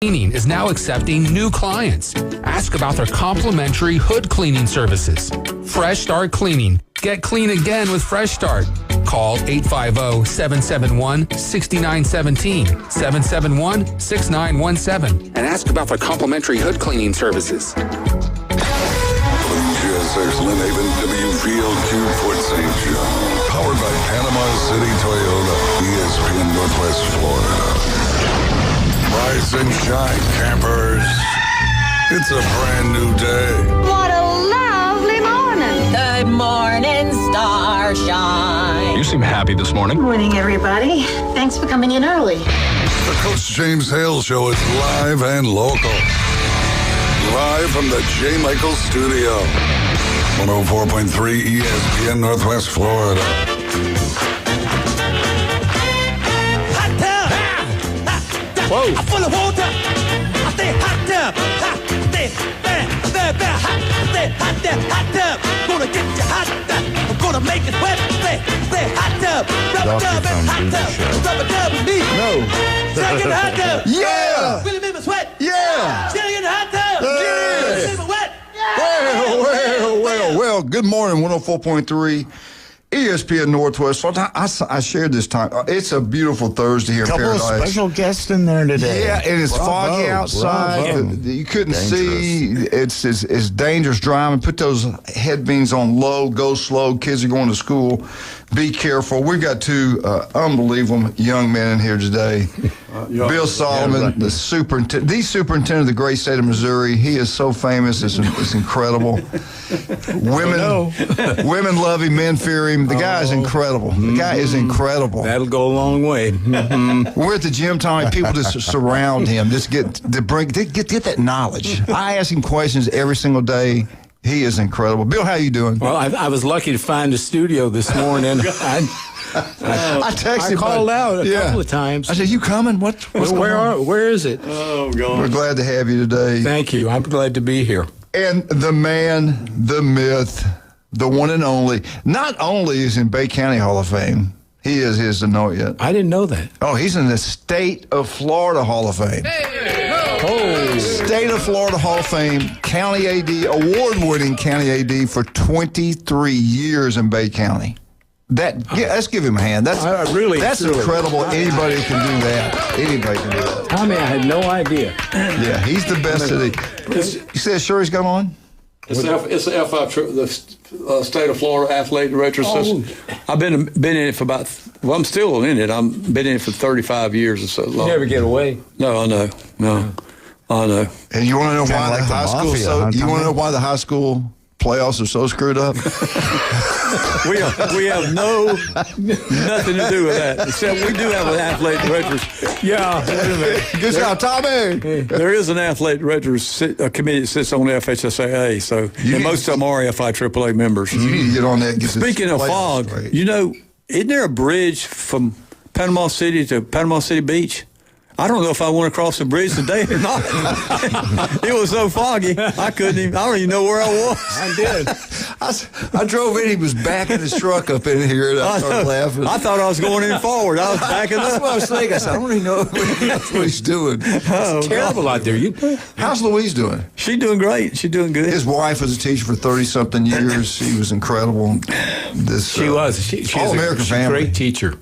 Cleaning is now accepting new clients. Ask about their complimentary hood cleaning services. Fresh Start Cleaning. Get clean again with Fresh Start. Call 850-771-6917, 771-6917, and ask about their complimentary hood cleaning services. GSX Lynn Haven, W Field, Q Fort St. John. Powered by Panama City Toyota, ESPN Northwest Florida. Rise and shine, campers. It's a brand new day. What a lovely morning. Good morning, starshine. You seem happy this morning. Good morning, everybody. Thanks for coming in early. The Coach James Hale Show is live and local. Live from the J. Michael Studio. 104.3 ESPN Northwest Florida. Whoa. I'm full of water. I stay hot tub. Stay hot tub. Gonna get you hot tub. I'm gonna make it wet. Stay hot tub. Rubber dub and hot tub. Rubber dub with me. No. Still in the hot tub. Yeah. Really make me sweat. Yeah. Still in the hot tub. Yeah. Make me wet. Well. Good morning, 104.3 ESPN Northwest. I shared this time. It's a beautiful Thursday here in Couple Paradise. of special guests in there today. Yeah, and it's foggy outside. Bravo. You couldn't see. It's dangerous driving. Put those head beams on low. Go slow. Kids are going to school. Be careful. We've got two unbelievable young men in here today. Bill Solomon, the superintendent of the great state of Missouri. He is so famous. It's incredible. Women love him. Men fear him. The guy is incredible. The guy is incredible. That'll go a long way. We're at the gym, Tommy. People just surround him. Just get that knowledge. I ask him questions every single day. He is incredible. Bill, how you doing? Well, I was lucky to find a studio this morning. I texted. I called out a couple of times. I said, "You coming? What's going on? Where is it? Oh, God. We're glad to have you today. Thank you. I'm glad to be here. And the man, the myth, the one and only. Not only is in Bay County Hall of Fame, he is his to know it yet. I didn't know that. Oh, he's in the State of Florida Hall of Fame. State of Florida Hall of Fame, County AD, award-winning County AD for 23 years in Bay County. Let's give him a hand. That's incredible. Anybody can do that. Anybody can do that. Tommy, I had no idea. Yeah, he's the best at it. You said sure he's got on? It's the F5, the State of Florida Athlete Director System. I've been in it for I'm still in it. I've been in it for 35 years or so long. You never get away. No, I know. I know. And you want to know why like the high school? You want to know why the high school playoffs are so screwed up? We have nothing to do with that. Except we do have an athlete director. Yeah. Good job, Tommy. There is an athlete director committee that sits on the FHSAA. So and most of them are FIAAA members. You need to get on that. Speaking of fog, straight. Isn't there a bridge from Panama City to Panama City Beach? I don't know if I went across the bridge today or not. It was so foggy, I don't even know where I was. I did. I drove in, he was backing his truck up in here, and I started laughing. I thought I was going in forward. I was backing up. That's what I was thinking. I said, I don't really know what he's doing. It's terrible out there. How's Louise doing? She's doing great. She's doing good. His wife was a teacher for 30-something years. She was incredible. She was. She's all-American family. Great teacher.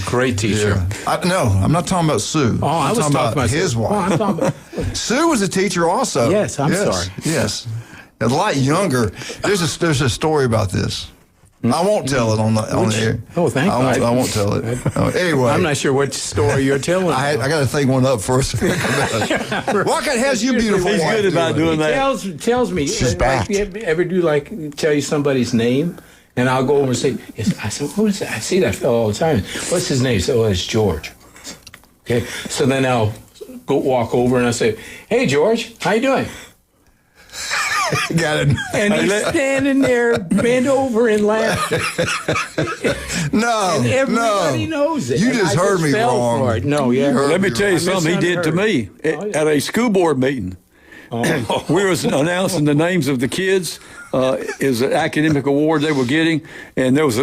Great teacher. Yeah. No, I'm not talking about Sue. Oh, I was talking about his wife. I'm talking about Sue was a teacher also. Yes, I'm sorry. Yes. A lot younger. There's a story about this. I won't tell it on the air. Oh, thank you. I won't tell it. Anyway. I'm not sure what story you're telling. I got to think one up first. What has you beautiful He's wife good about doing that. Tells me. She's back. Ever do tell you somebody's name? And I'll go over and say, I said, who is that? I see that fellow all the time. What's his name? So it's George. Okay. So then I'll walk over and I say, hey, George, how you doing? Got it. And he's standing there, bent over and laughing. No, and everybody knows it. You just heard me wrong. For it. No, yeah. Let me tell you something he did to me at a school board meeting. We was announcing the names of the kids, his academic award they were getting, and there was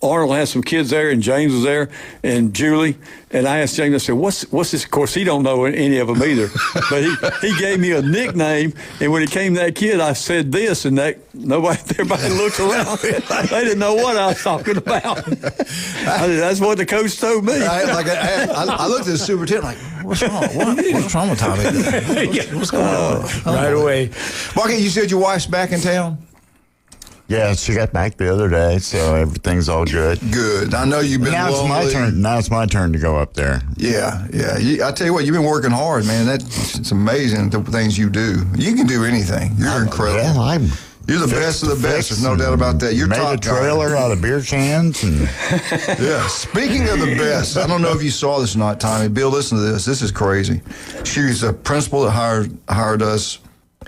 Arnold had some kids there, and James was there, and Julie. And I asked James, I said, what's this? Of course, he don't know any of them either. But he gave me a nickname, and when it came to that kid, I said this, and everybody looked around. They didn't know what I was talking about. That's what the coach told me. I looked at the superintendent like, what's wrong? What's wrong with Tommy? What's going on? Right away. Marky, you said your wife's back in town? Yeah, she got back the other day, so everything's all good. Good. I know you've been Now it's my turn. Now it's my turn to go up there. Yeah. I tell you what, you've been working hard, man. It's amazing the things you do. You can do anything. You're incredible. Yeah, You're the best of the best. There's no doubt about that. You're made top a trailer out of beer cans. And yeah. Speaking of the best, I don't know if you saw this or not, Tommy. Bill, listen to this. This is crazy. She's a principal that hired us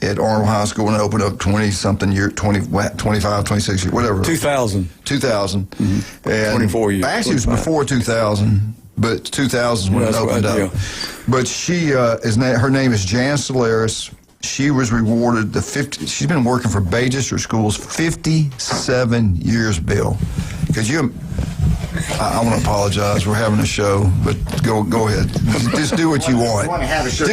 at Arnold High School and opened up 20-something year, 25, 26 years, whatever. 2000. 2000. Mm-hmm. And 24 years. Actually, it was before 2000, but 2000 is when it opened up. Yeah. But her name is Jan Solaris. She was rewarded she's been working for Bay District Schools 57 years, Bill. Because I want to apologize. We're having a show, but go ahead. Just do what you want.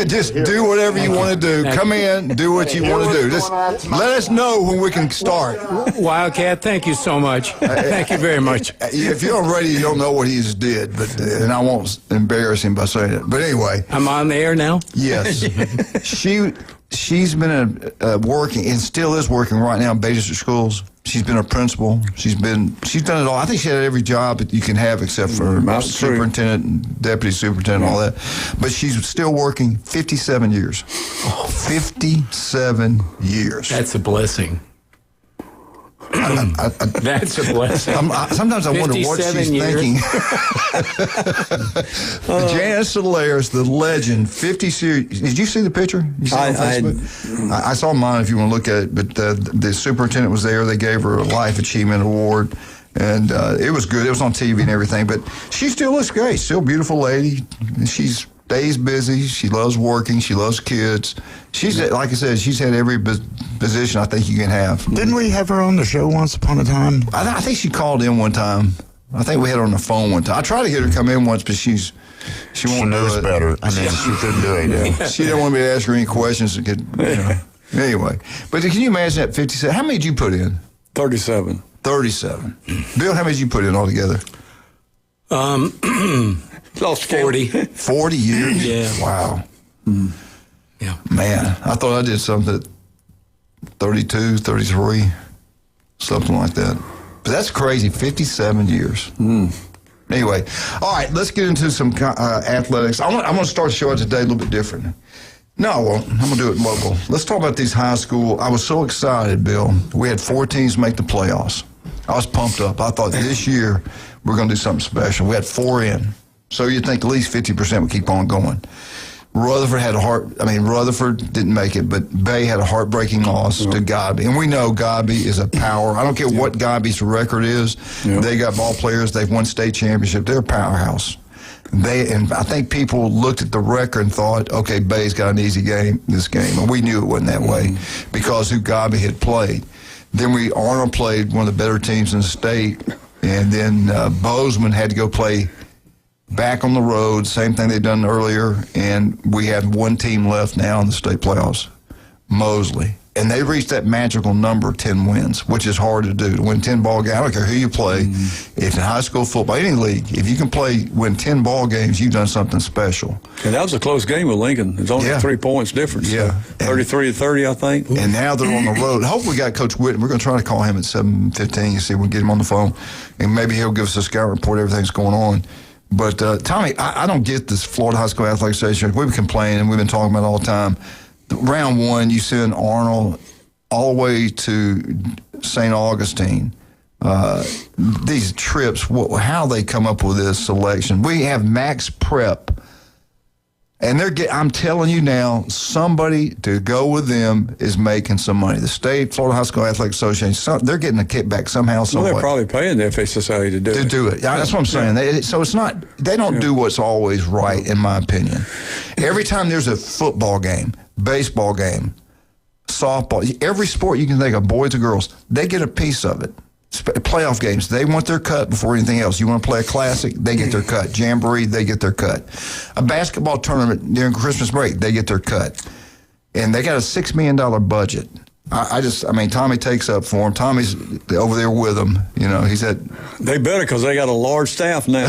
Just do whatever you want to do. Come in, do what you want to do. Just let us know when we can start. Wildcat, thank you so much. Thank you very much. If you're on radio, you don't know what he just did, and I won't embarrass him by saying it. But anyway. I'm on the air now? Yes. She's been working and still is working right now in Bay District Schools. She's been a principal. She's done it all. I think she had every job that you can have except for superintendent and deputy superintendent and all that. But she's still working 57 years. 57 years. That's a blessing. That's a blessing. Sometimes I wonder what she's thinking. Jan Solaris, the legend, 50 series. Did you see the picture? You saw it on Facebook? I saw mine if you want to look at it, but the superintendent was there. They gave her a Life Achievement Award, and it was good. It was on TV and everything, but she still looks great. Still a beautiful lady. She's stays busy. She loves working. She loves kids. She's, like I said, she's had every position I think you can have. Didn't we have her on the show once upon a time? I think she called in one time. I think we had her on the phone one time. I tried to get her to come in once, but she won't knows better. I mean, she couldn't do it. Yeah. She didn't want me to ask her any questions. Anyway, but can you imagine that 57? How many did you put in? 37. 37. Bill, how many did you put in altogether? Lost 40. 40 years? Yeah. Wow. Mm. Yeah. Man, I thought I did something at 32, 33, something like that. But that's crazy, 57 years. Mm. Anyway, all right, let's get into some athletics. I'm going to start the show out today a little bit different. No, I won't. I'm going to do it local. Let's talk about these high school. I was so excited, Bill. We had 4 teams make the playoffs. I was pumped up. I thought this year we're going to do something special. We had 4 in. So you'd think at least 50% would keep on going. Rutherford didn't make it, but Bay had a heartbreaking loss to Godby. And we know Godby is a power. I don't care what Godby's record is. They got ball players. They've won state championship. They're a powerhouse. And I think people looked at the record and thought, okay, Bay's got an easy game this game. And we knew it wasn't that way because who Godby had played. Then Arnold played one of the better teams in the state. And then Bozeman had to go play back on the road, same thing they'd done earlier, and we have 1 team left now in the state playoffs, Mosley. And they reached that magical number, 10 wins, which is hard to do. To win 10 ball games, I don't care who you play. If in high school football, any league, if you can win 10 ball games, you've done something special. And that was a close game with Lincoln. It's only 3 points difference. Yeah. 33-30, I think. And now they're on the road. Hopefully we got Coach Whitten. We're going to try to call him at 7:15. You see, we can get him on the phone, and maybe he'll give us a scout report, everything's going on. But, Tommy, I don't get this Florida High School Athletic Association. We've been complaining. We've been talking about it all the time. Round 1, you send Arnold all the way to St. Augustine. These trips, how they come up with this selection. We have max prep. And I'm telling you now, somebody to go with them is making some money. The state, Florida High School Athletic Association, they're getting a kickback somehow, some way. Well, they're probably paying the FSSA to do it. To do it. Yeah, that's what I'm saying. So it's not, they don't do what's always right, in my opinion. Every time there's a football game, baseball game, softball, every sport you can think of, boys or girls, they get a piece of it. playoff games, they want their cut before anything else. You want to play a classic, they get their cut. Jamboree, they get their cut. A basketball tournament during Christmas break, they get their cut. And they got a $6 million budget. I mean, Tommy takes up for him. Tommy's over there with them. You know, he said they better because they got a large staff now.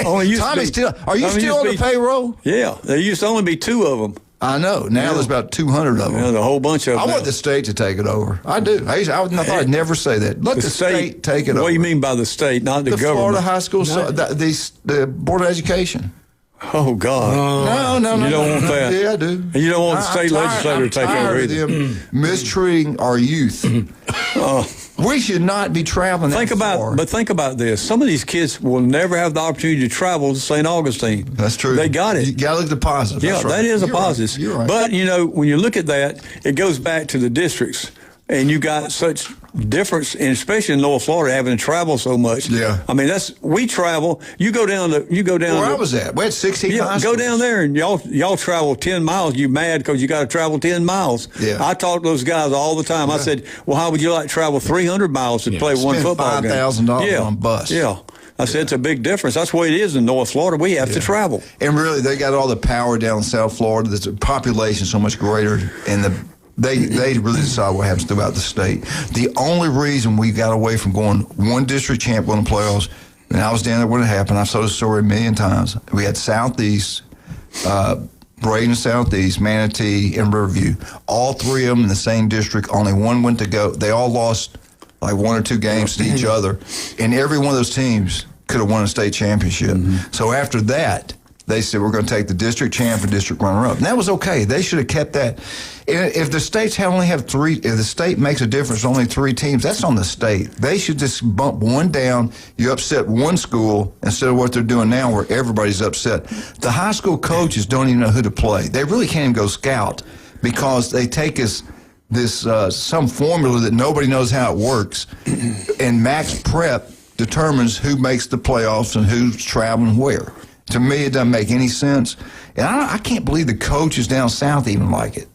Are you still on the payroll? Yeah, there used to only be 2 of them. I know. Now there's about 200 of them. Yeah, a whole bunch of them. I want the state to take it over. I do. I thought I'd never say that. Let the state take it over. What do you mean by the state, not the government? Florida High School, the Board of Education. Oh, God. No. You don't want that. Yeah, I do. And you don't want the state legislature to take over either. Them mistreating our youth. We should not be traveling that far. But think about this. Some of these kids will never have the opportunity to travel to St. Augustine. That's true. They got it. You got to look at the positive. Yeah, that is a positive. Right. You're right. But, you know, when you look at that, it goes back to the districts. And you got such difference, and especially in North Florida, having to travel so much. Yeah. I mean, we travel. You go down. Where I was at, we had 16 high schools. Go down there, and y'all travel 10 miles. You mad because you got to travel 10 miles. Yeah. I talk to those guys all the time. Yeah. I said, well, how would you like to travel 300 miles to play one football game? $5,000 on a bus. Yeah. I said, it's a big difference. That's the way it is in North Florida. We have to travel. And really, they got all the power down in South Florida. The population so much greater, and They really decide what happens throughout the state. The only reason we got away from going one district champ in the playoffs, and I was down there when it happened, I've told the story a million times. We had Southeast, Braden Southeast, Manatee, and Riverview. All 3 of them in the same district. Only one went to go. They all lost like 1 or 2 games to each other, and every one of those teams could have won a state championship. So after that, they said, we're going to take the district champ and district runner-up. And that was okay. They should have kept that. And if the states only have 3, if the state makes a difference, only 3 teams, that's on the state. They should just bump one down. You upset one school instead of what they're doing now where everybody's upset. The high school coaches don't even know who to play. They really can't even go scout because they take this some formula that nobody knows how it works. And max prep determines who makes the playoffs and who's traveling where. To me, it doesn't make any sense. And I can't believe the coaches down south even like it.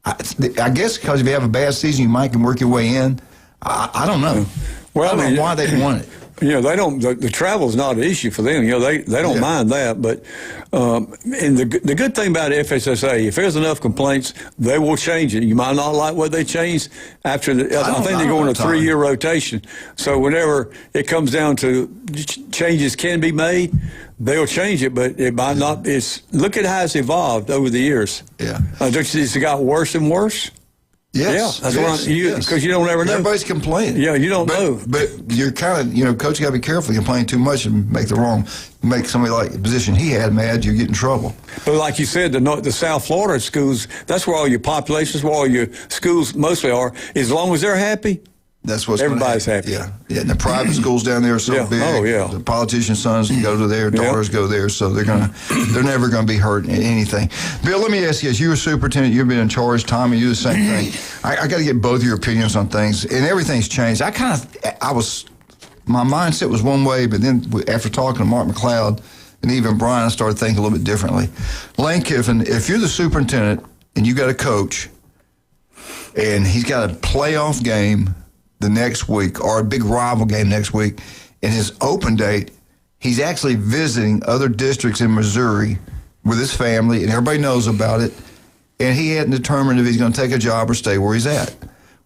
I guess because if you have a bad season, you might can work your way in. I don't know. Well, I don't know why they want it. You know, they don't. The travel is not an issue for them. You know, they don't mind that. But and the good thing about FSSA, if there's enough complaints, they will change it. You might not like what they changed after. I think they're going a 3-year rotation. So whenever it comes down to changes can be made, they'll change it. But it might not. Look at how it's evolved over the years. Yeah, it's got worse and worse. Yes. Yeah, that's because you don't ever know. Everybody's complaining. Yeah, you don't know. But you're kind of, coach, you got to be careful. You complain too much and make somebody like the position he had mad, you get in trouble. But like you said, the South Florida schools, that's where all your populations, where all your schools mostly are. As long as they're happy, that's what's everybody's happy. Yeah. And the private schools down there are so big. Oh, yeah. The politicians' sons go to there, daughters go there, so they're never gonna be hurt in anything. Bill, let me ask you this: you were superintendent, you've been in charge. Tommy, you the same thing. I got to get both of your opinions on things, and everything's changed. My mindset was one way, but then after talking to Mark McLeod and even Brian, I started thinking a little bit differently. Lane Kiffin, if you're the superintendent and you got a coach, and he's got a playoff game the next week or a big rival game next week, and his open date, he's actually visiting other districts in Missouri with his family, and everybody knows about it, and he hadn't determined if he's going to take a job or stay where he's at.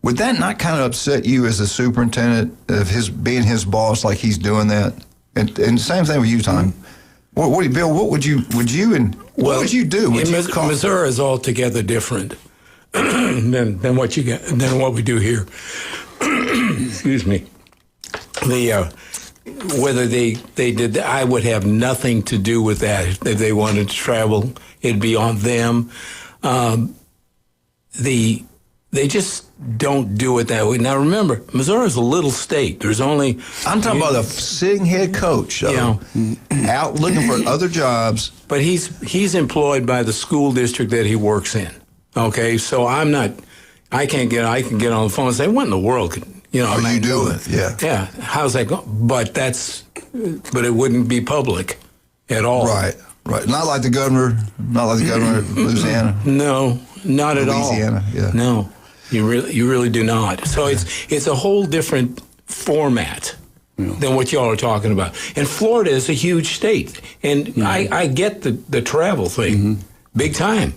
Would that not kind of upset you as the superintendent of being his boss, like he's doing that? And same thing with you, Tom. Bill, what would you do? Missouri is altogether different than what we do here. Excuse me. Whether they did, I would have nothing to do with that. If they wanted to travel, it'd be on them. They just don't do it that way. Now remember, Missouri is a little state. There's only. I'm talking about a sitting head coach, out looking for other jobs. But he's employed by the school district that he works in. Okay, so I'm not. I can get on the phone and say, "What in the world?" Are you doing? Yeah. How's that going? But it wouldn't be public at all. Right. Not like the governor of Louisiana. No, not at all. Louisiana. Yeah. No, you really do not. So it's a whole different format than what y'all are talking about. And Florida is a huge state, and I get the travel thing, big time.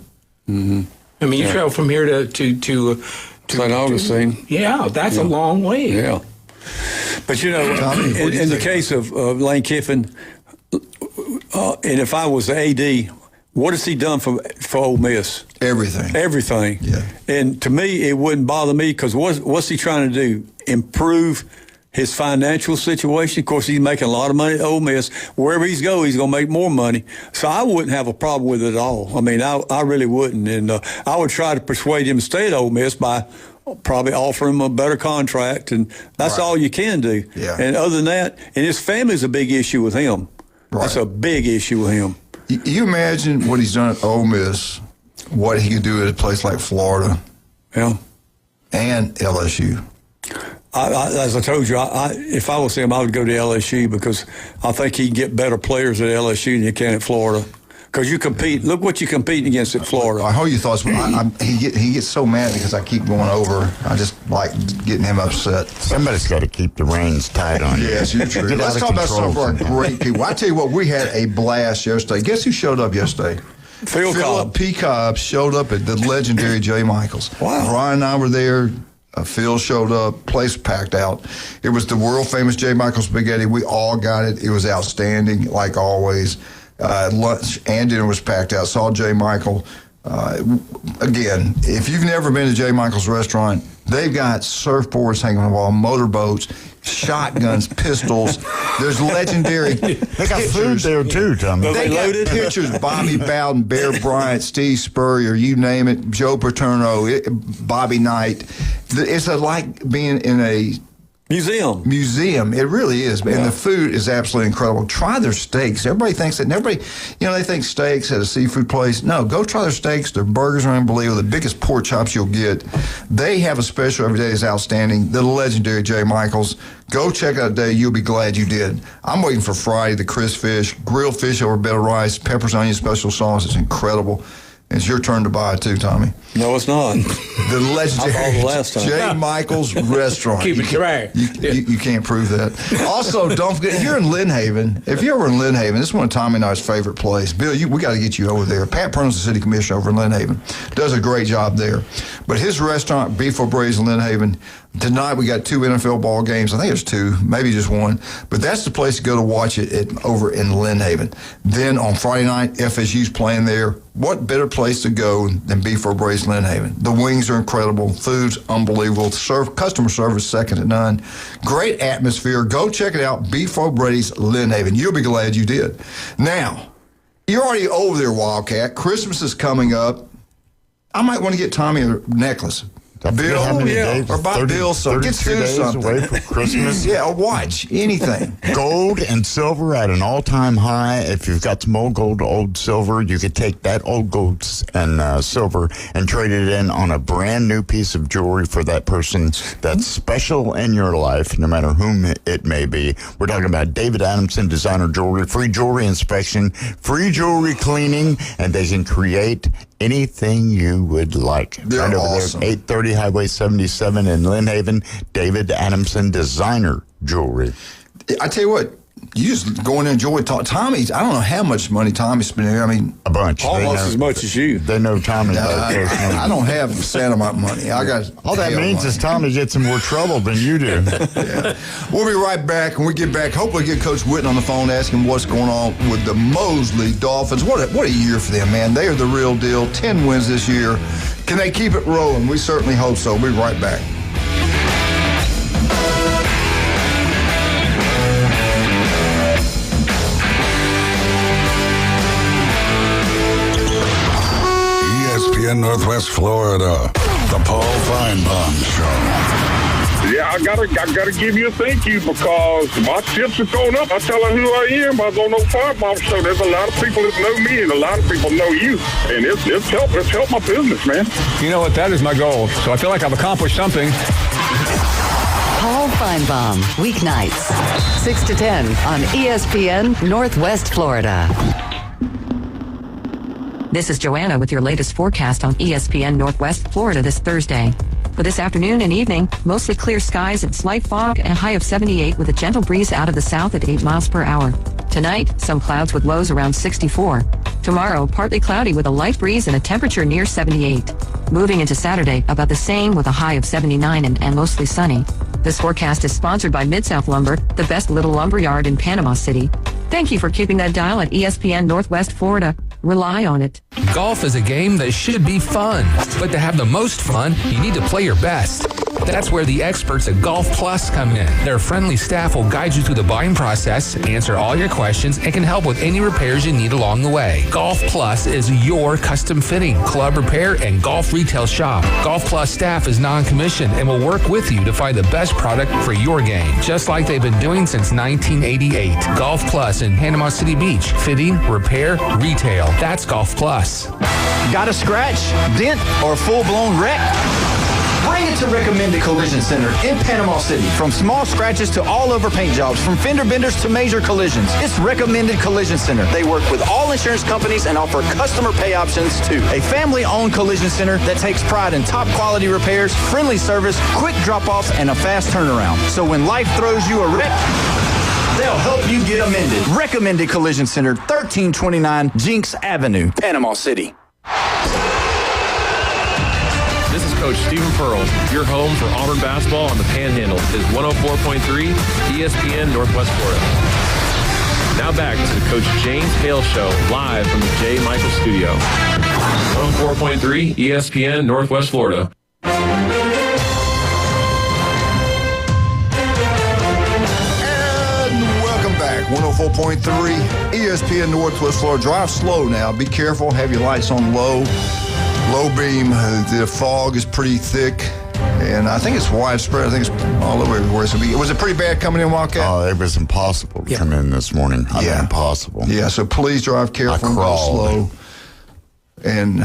Mm-hmm. I mean, you travel from here to St. Augustine. Yeah, that's a long way. Yeah. But, you know, in the case of Lane Kiffin, and if I was the AD, what has he done for Ole Miss? Everything. Yeah. And to me, it wouldn't bother me because what's he trying to do? Improve his financial situation. Of course, he's making a lot of money at Ole Miss. Wherever he's going to make more money. So I wouldn't have a problem with it at all. I mean, I really wouldn't. And I would try to persuade him to stay at Ole Miss by probably offer him a better contract, and that's all you can do. Yeah. And other than that, and his family's a big issue with him. Right. That's a big issue with him. You imagine what he's done at Ole Miss, what he could do at a place like Florida, and LSU. As I told you, if I was him, I would go to LSU because I think he can get better players at LSU than you can at Florida. Because you compete. Look what you're competing against at Florida. I heard your thoughts. He gets so mad because I keep going over. I just like getting him upset. Somebody's got to keep the reins tight on you. Yes, you're true. Let's talk about some of our great people. I tell you what, we had a blast yesterday. Guess who showed up yesterday? Philip P. Cobb showed up at the legendary J. Michaels. Wow. Ryan and I were there. Phil showed up. Place packed out. It was the world famous J. Michaels spaghetti. We all got it. It was outstanding, like always. Lunch and dinner was packed out. Saw J. Michael. Again, if you've never been to J. Michael's restaurant, they've got surfboards hanging on the wall, motorboats, shotguns, pistols. There's legendary They got food there too, Tommy. They got pictures. Bobby Bowden, Bear Bryant, Steve Spurrier, you name it, Joe Paterno, Bobby Knight. It's like being in a museum. It really is. Yeah. And the food is absolutely incredible. Try their steaks. Everybody thinks that. And everybody, they think steaks at a seafood place. No, go try their steaks. Their burgers are unbelievable. The biggest pork chops you'll get. They have a special every day that's outstanding. The legendary J. Michaels. Go check out today. You'll be glad you did. I'm waiting for Friday, the crisp fish, grilled fish over a bed of rice, peppers, onion, special sauce. It's incredible. It's your turn to buy it too, Tommy. No, it's not. The legendary J. Michael's restaurant. Keep it track. You can't prove that. Also, don't forget, you're in Lynn Haven. If you're over in Lynn Haven, this is one of Tommy and I's favorite places. Bill, we got to get you over there. Pat Pernell's the city commissioner over in Lynn Haven. Does a great job there. But his restaurant, Beef O'Brady's in Lynn Haven, tonight we got 2 NFL ball games. I think there's 2, maybe just 1. But that's the place to go to watch it over in Lynn Haven. Then on Friday night, FSU's playing there. What better place to go than Beef O'Brady's Lynn Haven? The wings are incredible. Food's unbelievable. Customer service second to none. Great atmosphere. Go check it out. Beef O'Brady's Lynn Haven. You'll be glad you did. Now, you're already over there, Wildcat. Christmas is coming up. I might want to get Tommy a necklace. Bill, or buy Bill something. Get Sue something. Away from Christmas. Yeah, a watch, anything. Gold and silver at an all-time high. If you've got some old gold, old silver, you could take that old gold and silver and trade it in on a brand new piece of jewelry for that person that's special in your life, no matter whom it may be. We're talking about David Adamson Designer Jewelry, free jewelry inspection, free jewelry cleaning, and they can create anything you would like. They're right over awesome. there, 830 Highway 77 in Lynn Haven, David Adamson Designer Jewelry. I tell you what, you just go in there and enjoy it. Tommy's, I don't know how much money Tommy's spending. I mean, a bunch. Almost as much as you. They know Tommy. I don't have a sad amount of money. I got all that means money. is Tommy gets in more trouble than you do. Yeah. We'll be right back. When we get back, hopefully get Coach Witten on the phone, ask him what's going on with the Mosley Dolphins. What a year for them, man. They are the real deal. 10 wins this year. Can they keep it rolling? We certainly hope so. We'll be right back. ESPN Northwest Florida, the Paul Feinbaum Show. Yeah, I gotta give you a thank you because my chips are going up. I tell her who I am. I was on no Feinbaum Show. There's a lot of people that know me, and a lot of people know you, and it's helped my business, man. You know what? That is my goal. So I feel like I've accomplished something. Paul Feinbaum, weeknights, 6 to 10 on ESPN Northwest Florida. This is Joanna with your latest forecast on ESPN Northwest Florida this Thursday. For this afternoon and evening, mostly clear skies and slight fog, and a high of 78 with a gentle breeze out of the south at 8 miles per hour. Tonight, some clouds with lows around 64. Tomorrow, partly cloudy with a light breeze and a temperature near 78. Moving into Saturday, about the same with a high of 79 and mostly sunny. This forecast is sponsored by Mid-South Lumber, the best little lumber yard in Panama City. Thank you for keeping that dial at ESPN Northwest Florida. Rely on it. Golf is a game that should be fun, but to have the most fun, you need to play your best. That's where the experts at Golf Plus come in. Their friendly staff will guide you through the buying process, answer all your questions, and can help with any repairs you need along the way. Golf Plus is your custom fitting, club repair, and golf retail shop. Golf Plus staff is non-commissioned and will work with you to find the best product for your game, just like they've been doing since 1988. Golf Plus in Panama City Beach. Fitting, repair, retail. That's Golf Plus. Got a scratch, dent, or full-blown wreck? Bring it to Recommended Collision Center in Panama City. From small scratches to all-over paint jobs, from fender benders to major collisions, it's Recommended Collision Center. They work with all insurance companies and offer customer pay options too. A family-owned collision center that takes pride in top-quality repairs, friendly service, quick drop-offs, and a fast turnaround. So when life throws you a wreck, they'll help you get amended. Recommended Collision Center, 1329 Jinx Avenue, Panama City. This is Coach Stephen Pearl. Your home for Auburn basketball on the Panhandle is 104.3 ESPN Northwest Florida. Now back to the Coach James Hale Show, live from the J. Michael Studio. 104.3 ESPN Northwest Florida. And welcome back. 104.3 ESPN Northwest Florida. Drive slow now. Be careful. Have your lights on low. Low beam, the fog is pretty thick, and I think it's widespread. I think it's all over everywhere. So was it pretty bad coming in, Wildcat? Oh, it was impossible to come in this morning. I mean, impossible. Yeah, so please drive careful and go slow. And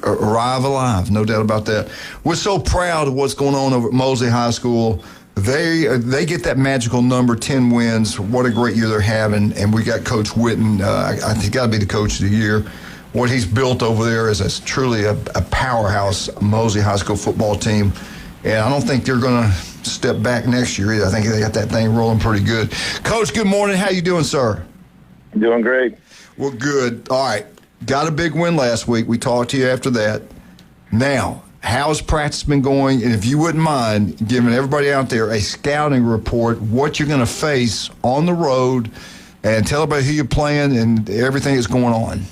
arrive alive, no doubt about that. We're so proud of what's going on over at Mosley High School. They get that magical number, 10 wins. What a great year they're having. And we got Coach Witten. I think he's got to be the coach of the year. What he's built over there is truly a powerhouse Mosley High School football team. And I don't think they're going to step back next year either. I think they got that thing rolling pretty good. Coach, good morning. How you doing, sir? Doing great. Well, good. All right. Got a big win last week. We talked to you after that. Now, how's practice been going? And if you wouldn't mind giving everybody out there a scouting report, what you're going to face on the road, and tell everybody who you're playing and everything that's going on.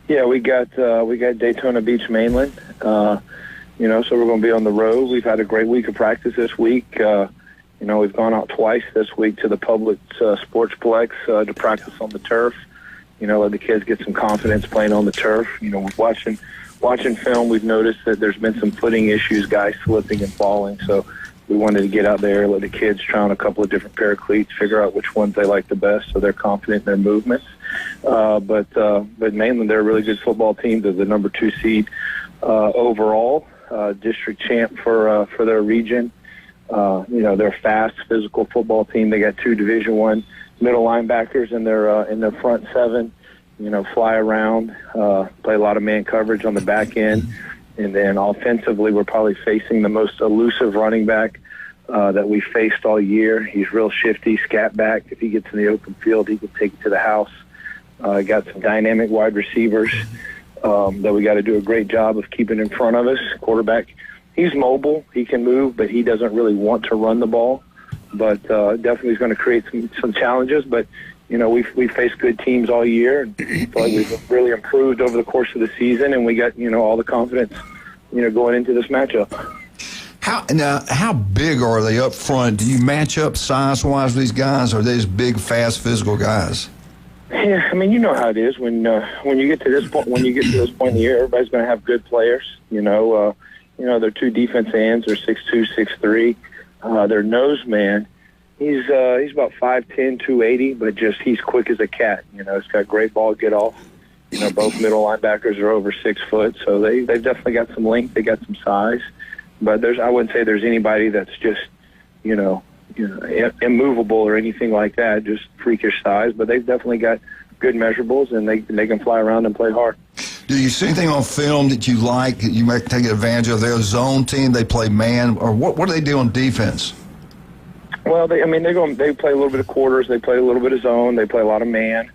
Yeah, we got Daytona Beach Mainland, so we're going to be on the road. We've had a great week of practice this week. We've gone out twice this week to the public sportsplex to practice on the turf. Let the kids get some confidence playing on the turf. Watching film, we've noticed that there's been some footing issues, guys slipping and falling. So we wanted to get out there, let the kids try on a couple of different pair of cleats, figure out which ones they like the best so they're confident in their movements. But mainly they're a really good football team. They're the number 2 seed overall, district champ for their region. They're a fast, physical football team. They got 2 Division I middle linebackers in their front 7. Fly around, play a lot of man coverage on the back end. And then offensively, we're probably facing the most elusive running back that we faced all year. He's real shifty, scat back. If he gets in the open field, he can take it to the house. Got some dynamic wide receivers that we got to do a great job of keeping in front of us. Quarterback, he's mobile. He can move, but he doesn't really want to run the ball. But definitely is going to create some challenges. But, we've faced good teams all year. And I feel like we've really improved over the course of the season, and we got, all the confidence, going into this matchup. How big are they up front? Do you match up size-wise with these guys, or are they just big, fast, physical guys? Yeah, I mean, you know how it is when you get to this point. When you get to this point in the year, everybody's going to have good players. They're 2 defensive ends. They're 6'2", 6'3". Their nose man, he's about 5'10", 280, but he's quick as a cat. He's got great ball get off. Both middle linebackers are over 6 foot, so they've definitely got some length. They got some size, but I wouldn't say there's anybody that's just immovable or anything like that. Just freakish size, but they've definitely got good measurables, and they can fly around and play hard. Do you see anything on film that you like, that you might take advantage of? Their zone team, they play man, or what do they do on defense? Well, they play a little bit of quarters, they play a little bit of zone, they play a lot of man.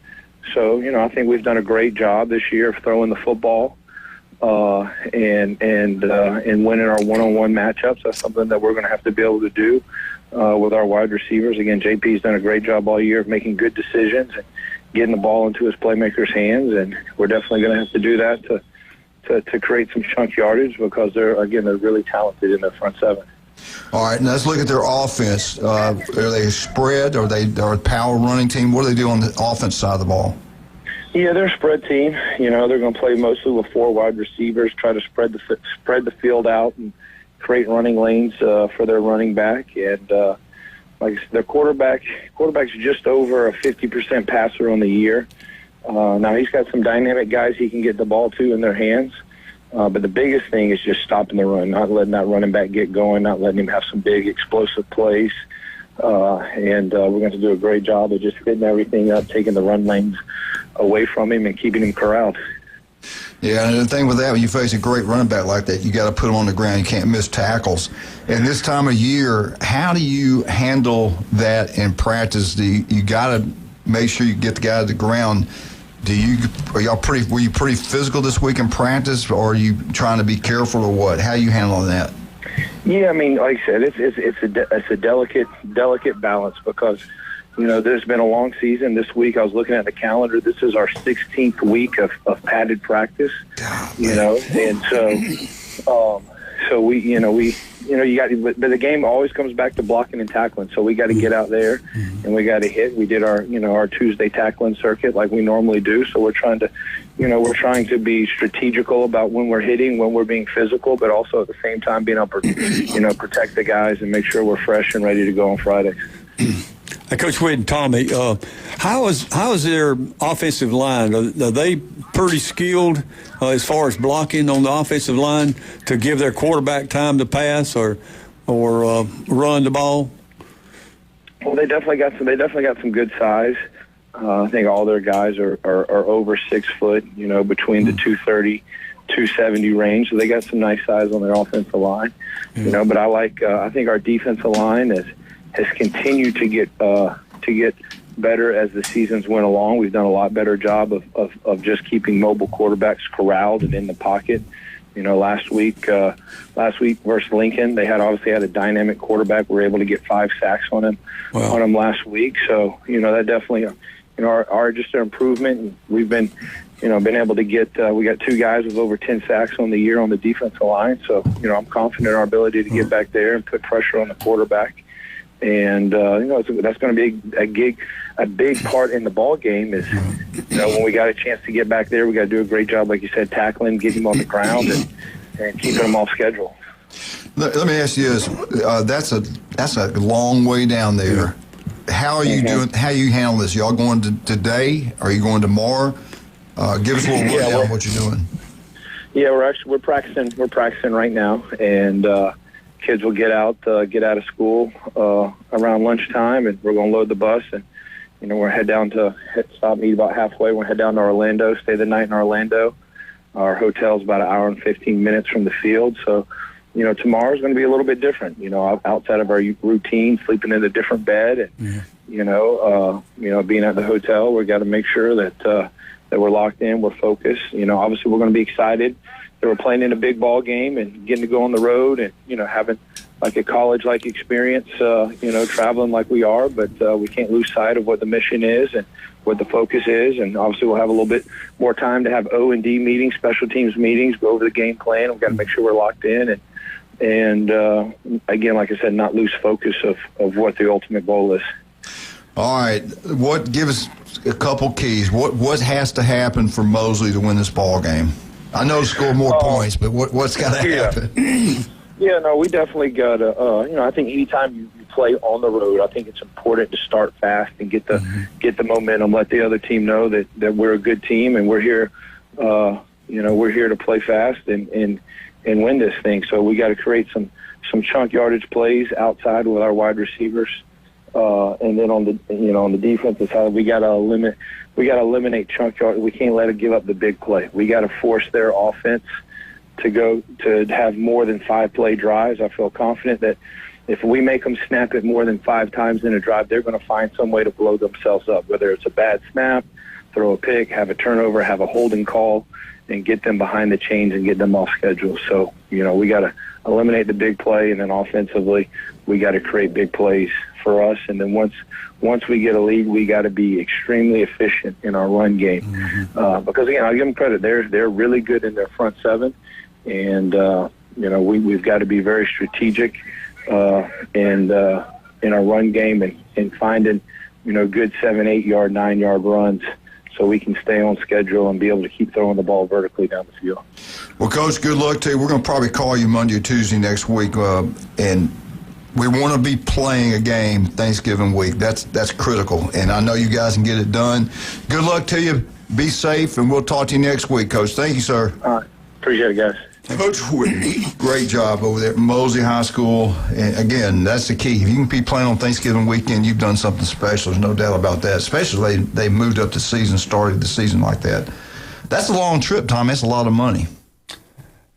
So, I think we've done a great job this year of throwing the football and winning our one-on-one matchups. That's something that we're going to have to be able to do with our wide receivers. Again, JP's done a great job all year of making good decisions and getting the ball into his playmakers' hands, and we're definitely going to have to do that to create some chunk yardage because they're really talented in their front seven. All right, now let's look at their offense. Are they spread? Are they a power running team? What do they do on the offense side of the ball? Yeah, they're a spread team. They're going to play mostly with 4 wide receivers, try to spread the field out and create running lanes for their running back. And like I said, their quarterback's just over a 50% passer on the year. Now he's got some dynamic guys he can get the ball to in their hands. But the biggest thing is just stopping the run, not letting that running back get going, not letting him have some big explosive plays. And we're going to do a great job of just fitting everything up, taking the run lanes away from him and keeping him corralled. Yeah, and the thing with that, when you face a great running back like that, you got to put him on the ground. You can't miss tackles. And this time of year, how do you handle that in practice? You got to make sure you get the guy to the ground. Were you pretty physical this week in practice, or are you trying to be careful, or what? How are you handling that? Yeah, I mean, like I said, it's a delicate balance because there's been a long season. This week, I was looking at the calendar. This is our 16th week of padded practice. And so we you got, but the game always comes back to blocking and tackling. So we got to get out there and we got to hit. We did our Tuesday tackling circuit like we normally do. So we're trying to be strategical about when we're hitting, when we're being physical, but also at the same time being able to, protect the guys and make sure we're fresh and ready to go on Friday. Coach Wade and Tommy, how is their offensive line? Are they pretty skilled as far as blocking on the offensive line to give their quarterback time to pass or run the ball? Well, they definitely got some good size. I think all their guys are over 6 foot, between the 230, 270 range. So they got some nice size on their offensive line, but I think our defensive line has continued to get better as the seasons went along. We've done a lot better job of just keeping mobile quarterbacks corralled and in the pocket. Last week versus Lincoln, they obviously had a dynamic quarterback. We were able to get 5 sacks on him last week. So that definitely our just an improvement. And we've been able to get we got 2 guys with over 10 sacks on the year on the defensive line. So I'm confident in our ability to get back there and put pressure on the quarterback. And that's going to be a big part in the ball game. Is when we got a chance to get back there, we got to do a great job, like you said, tackling, getting him on the ground, and keeping him off schedule. Let me ask you this: that's a long way down there. How are you doing? How you handle this? Y'all going today? Are you going tomorrow? Give us a little rundown of what you're doing. Yeah, we're practicing. We're practicing right now, and kids will get out of school around lunchtime, and we're going to load the bus, and we'll head down to stop and eat about halfway. We'll head down to Orlando, stay the night in Orlando. Our hotel's about an hour and 15 minutes from the field, so tomorrow's going to be a little bit different. Outside of our routine, sleeping in a different bed, and being at the hotel, we got to make sure that we're locked in, we're focused. Obviously we're going to be excited that we're playing in a big ball game and getting to go on the road and having like a college-like experience, traveling like we are, but we can't lose sight of what the mission is and what the focus is. And obviously we'll have a little bit more time to have O&D meetings, special teams meetings, go over the game plan. We've got to make sure we're locked in and again, like I said, not lose focus of what the ultimate goal is. All right. Give us a couple keys. What has to happen for Mosley to win this ball game? I know score more points, but what's got to happen? Yeah, no, we definitely got to. I think anytime you play on the road, I think it's important to start fast and get the momentum. Let the other team know that we're a good team and we're here. We're here to play fast and win this thing. So we got to create some chunk yardage plays outside with our wide receivers. And then on the defensive side, we got to eliminate chunk yard. We can't let it give up the big play. We got to force their offense to have more than 5 play drives. I feel confident that if we make them snap it more than 5 times in a drive, they're going to find some way to blow themselves up, whether it's a bad snap, throw a pick, have a turnover, have a holding call, and get them behind the chains and get them off schedule. So, we got to eliminate the big play, and then offensively, we got to create big plays for us. And then once we get a lead, we got to be extremely efficient in our run game. Because, again, I'll give them credit. They're really good in their front 7. And, we've got to be very strategic in our run game and finding, good 7, 8 yard, 9 yard runs so we can stay on schedule and be able to keep throwing the ball vertically down the field. Well, Coach, good luck to you. We're going to probably call you Monday or Tuesday next week, and we want to be playing a game Thanksgiving week. That's critical, and I know you guys can get it done. Good luck to you. Be safe, and we'll talk to you next week, Coach. Thank you, sir. All right. Appreciate it, guys. Coach Whitney, great job over there at Mosley High School. And again, that's the key. If you can be playing on Thanksgiving weekend, you've done something special. There's no doubt about that, especially they moved up the season, started the season like that. That's a long trip, Tom. That's a lot of money.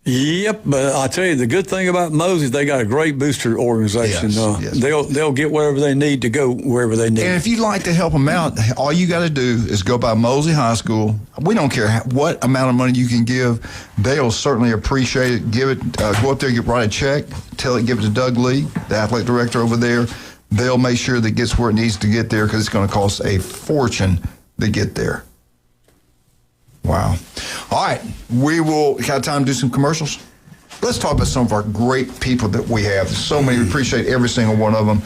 Yep, but I tell you, the good thing about Moses, they got a great booster organization. Yes. They'll get wherever they need to go, wherever they need. And if you'd like to help them out, all you got to do is go by Mosley High School. We don't care what amount of money you can give. They'll certainly appreciate it. Give it. Go up there, write a check, give it to Doug Lee, the athletic director over there. They'll make sure that it gets where it needs to get there because it's going to cost a fortune to get there. Wow. All right. We will got time to do some commercials. Let's talk about some of our great people that we have. There's so many. We appreciate every single one of them.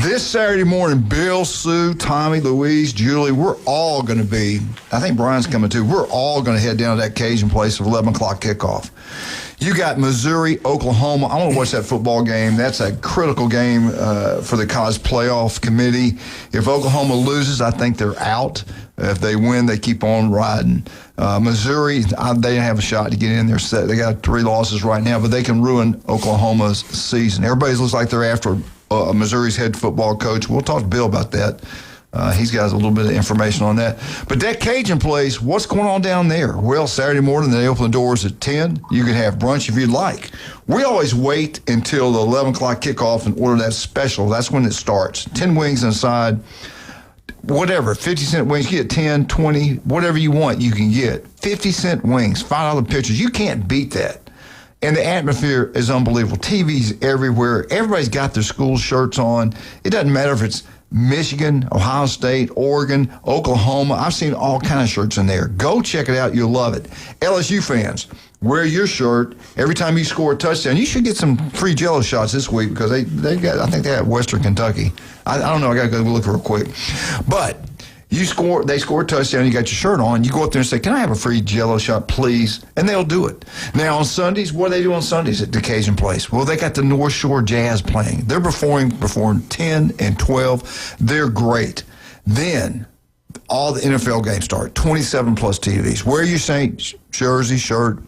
This Saturday morning, Bill, Sue, Tommy, Louise, Julie, we're all going to be, I think Brian's coming too, we're all going to head down to that Cajun place for 11 o'clock kickoff. You got Missouri, Oklahoma. I want to watch that football game. That's a critical game for the college playoff committee. If Oklahoma loses, I think they're out. If they win, they keep on riding. Missouri, they have a shot to get in there. They got 3 losses right now, but they can ruin Oklahoma's season. Everybody looks like they're after Missouri's head football coach. We'll talk to Bill about that. He's got a little bit of information on that. But that Cajun place, what's going on down there? Well, Saturday morning, they open the doors at 10. You can have brunch if you'd like. We always wait until the 11 o'clock kickoff and order that special. That's when it starts. 10 wings inside. Whatever, 50-cent wings, you get 10, 20, whatever you want, you can get. 50-cent wings, $5 pitchers. You can't beat that. And the atmosphere is unbelievable. TVs everywhere. Everybody's got their school shirts on. It doesn't matter if it's Michigan, Ohio State, Oregon, Oklahoma. I've seen all kinds of shirts in there. Go check it out. You'll love it. LSU fans, wear your shirt every time you score a touchdown. You should get some free Jello shots this week because they got, I think they have Western Kentucky. I don't know. I got to go look real quick. But they score a touchdown, you got your shirt on, you go up there and say, can I have a free Jello shot, please? And they'll do it. Now, on Sundays, what do they do on Sundays at the Cajun Place? Well, they got the North Shore Jazz playing. They're performing 10 and 12. They're great. Then all the NFL games start, 27-plus TVs. Wear your Saint jersey, shirt.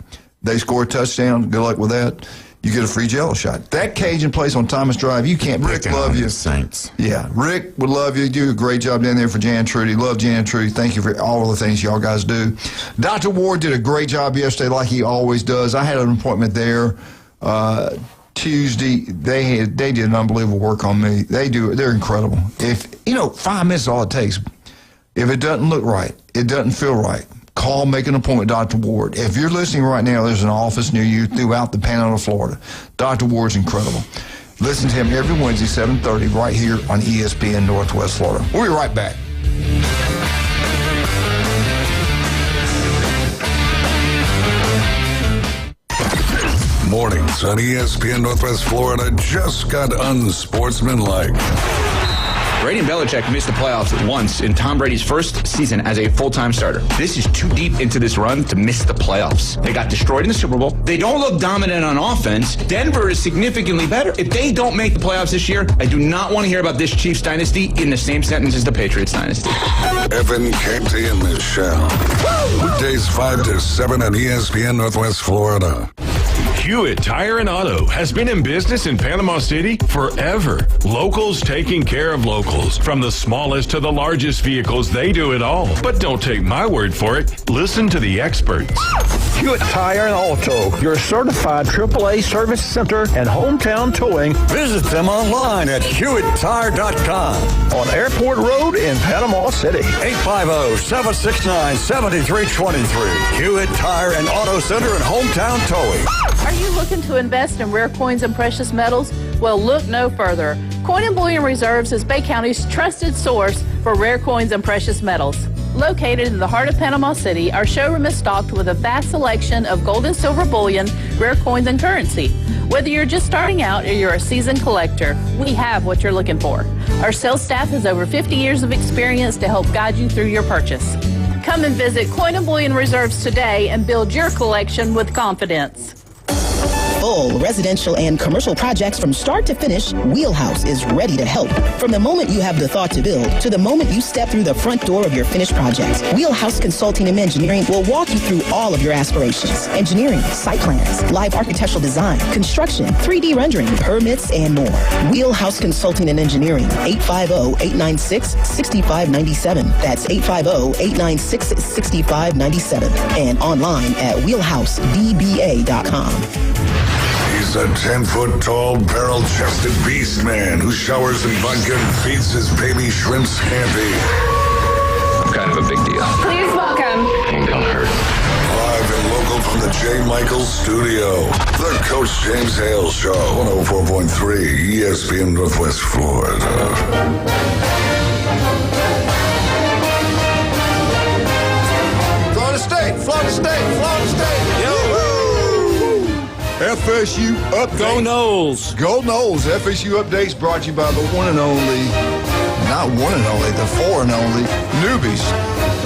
They score a touchdown. Good luck with that. You get a free Jello shot. That Cajun place on Thomas Drive, you can't. Rick love you. Saints. Yeah, Rick would love you. You do a great job down there for Jan Trudy. Love Jan Trudy. Thank you for all of the things y'all guys do. Dr. Ward did a great job yesterday, like he always does. I had an appointment there Tuesday. They did an unbelievable work on me. They're incredible. 5 minutes is all it takes. If it doesn't look right, it doesn't feel right, call, make an appointment with Dr. Ward. If you're listening right now, there's an office near you throughout the Panhandle of Florida. Dr. Ward's incredible. Listen to him every Wednesday, 7:30, right here on ESPN Northwest Florida. We'll be right back. Mornings on ESPN Northwest Florida just got unsportsmanlike. Brady and Belichick missed the playoffs once in Tom Brady's first season as a full-time starter. This is too deep into this run to miss the playoffs. They got destroyed in the Super Bowl. They don't look dominant on offense. Denver is significantly better. If they don't make the playoffs this year, I do not want to hear about this Chiefs dynasty in the same sentence as the Patriots dynasty. Evan, Canty, and Michelle. Weekdays 5 to 7 on ESPN Northwest Florida. Hewitt Tire and Auto has been in business in Panama City forever. Locals taking care of locals. From the smallest to the largest vehicles, they do it all. But don't take my word for it. Listen to the experts. Hewitt Tire and Auto, your certified AAA service center and hometown towing. Visit them online at HewittTire.com. On Airport Road in Panama City. 850-769-7323. Hewitt Tire and Auto Center and hometown towing. Are you looking to invest in rare coins and precious metals? Well, look no further. Coin and Bullion Reserves is Bay County's trusted source for rare coins and precious metals. Located in the heart of Panama City, our showroom is stocked with a vast selection of gold and silver bullion, rare coins, and currency. Whether you're just starting out or you're a seasoned collector, we have what you're looking for. Our sales staff has over 50 years of experience to help guide you through your purchase. Come and visit Coin and Bullion Reserves today and build your collection with confidence. Full residential and commercial projects from start to finish, Wheelhouse is ready to help. From the moment you have the thought to build to the moment you step through the front door of your finished project, Wheelhouse Consulting and Engineering will walk you through all of your aspirations. Engineering, site plans, live architectural design, construction, 3D rendering, permits, and more. Wheelhouse Consulting and Engineering, 850-896-6597. That's 850-896-6597. And online at wheelhousedba.com. He's a 10-foot-tall, barrel-chested beast man who showers in vodka and feeds his baby shrimp scampi. I'm kind of a big deal. Please welcome. Ain't gonna hurt. Live and local from the J. Michaels studio, the Coach James Hale Show, 104.3 ESPN Northwest Florida. Florida State, Florida State, Florida State. Yo. FSU Update. Go Noles. Go Noles. FSU Updates brought to you by the one and only, not one and only, the four and only Newbies.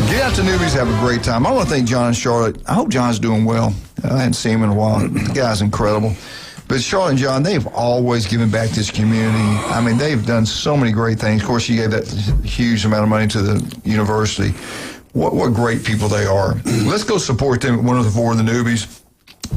Get out to Newbies, have a great time. I want to thank John and Charlotte. I hope John's doing well. I hadn't seen him in a while. The guy's incredible. But Charlotte and John, they've always given back to this community. I mean, they've done so many great things. Of course, you gave that huge amount of money to the university. What great people they are. Let's go support them at one of the four of the Newbies.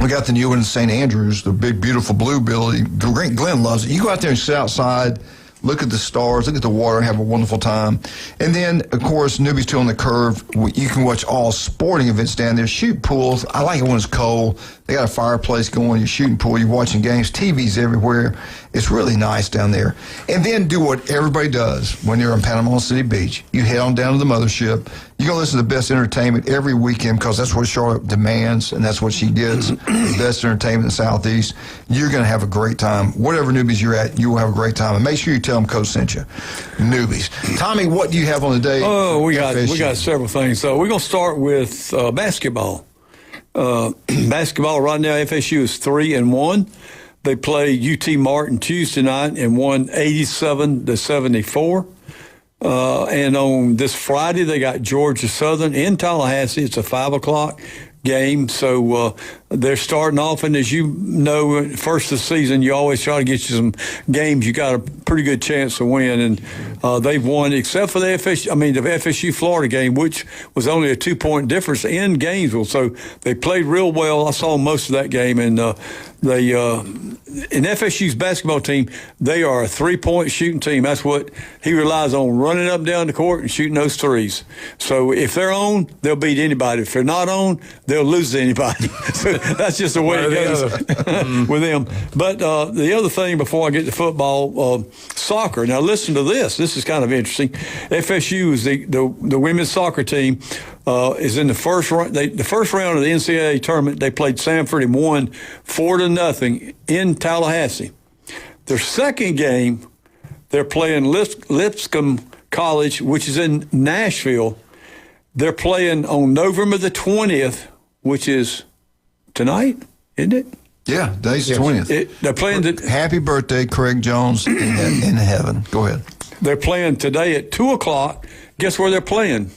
We got the new one in St. Andrews, the big, beautiful blue building. Glenn loves it. You go out there and sit outside, look at the stars, look at the water, and have a wonderful time. And then, of course, Newbies 2 on the Curve. You can watch all sporting events down there. Shoot pools. I like it when it's cold. They got a fireplace going. You're shooting pool. You're watching games. TVs everywhere. It's really nice down there. And then do what everybody does when you're in Panama City Beach. You head on down to the mothership. You're going to listen to the best entertainment every weekend because that's what Charlotte demands, and that's what she gets, the best entertainment in the Southeast. You're going to have a great time. Whatever Newbies you're at, you will have a great time. And make sure you tell them Coach sent you. Newbies. Tommy, what do you have on the day? Oh, we got several things. So we're going to start with basketball. Basketball right now, FSU is 3-1. They play UT Martin Tuesday night and won 87-74. And on this Friday, they got Georgia Southern in Tallahassee. It's a 5 o'clock game. So they're starting off, and as you know, first of the season, you always try to get you some games you got a pretty good chance to win. And they've won, except for the FSU Florida game, which was only a 2-point difference in Gainesville. So they played real well. I saw most of that game, and in FSU's basketball team, they are a 3-point shooting team. That's what he relies on, running up and down the court and shooting those threes. So if they're on, they'll beat anybody. If they're not on, they'll lose to anybody. So that's just the way it goes with them. But the other thing before I get to football, soccer. Now listen to this. This is kind of interesting. FSU is the women's soccer team is in the first round. The first round of the NCAA tournament, they played Samford and won 4-0 in Tallahassee. Their second game, they're playing Lipscomb College, which is in Nashville. They're playing on November the 20th, which is tonight, isn't it? Yeah, today's the 20th. They're playing. Happy birthday, Craig Jones in heaven. Go ahead. They're playing today at 2 o'clock. Guess where they're playing?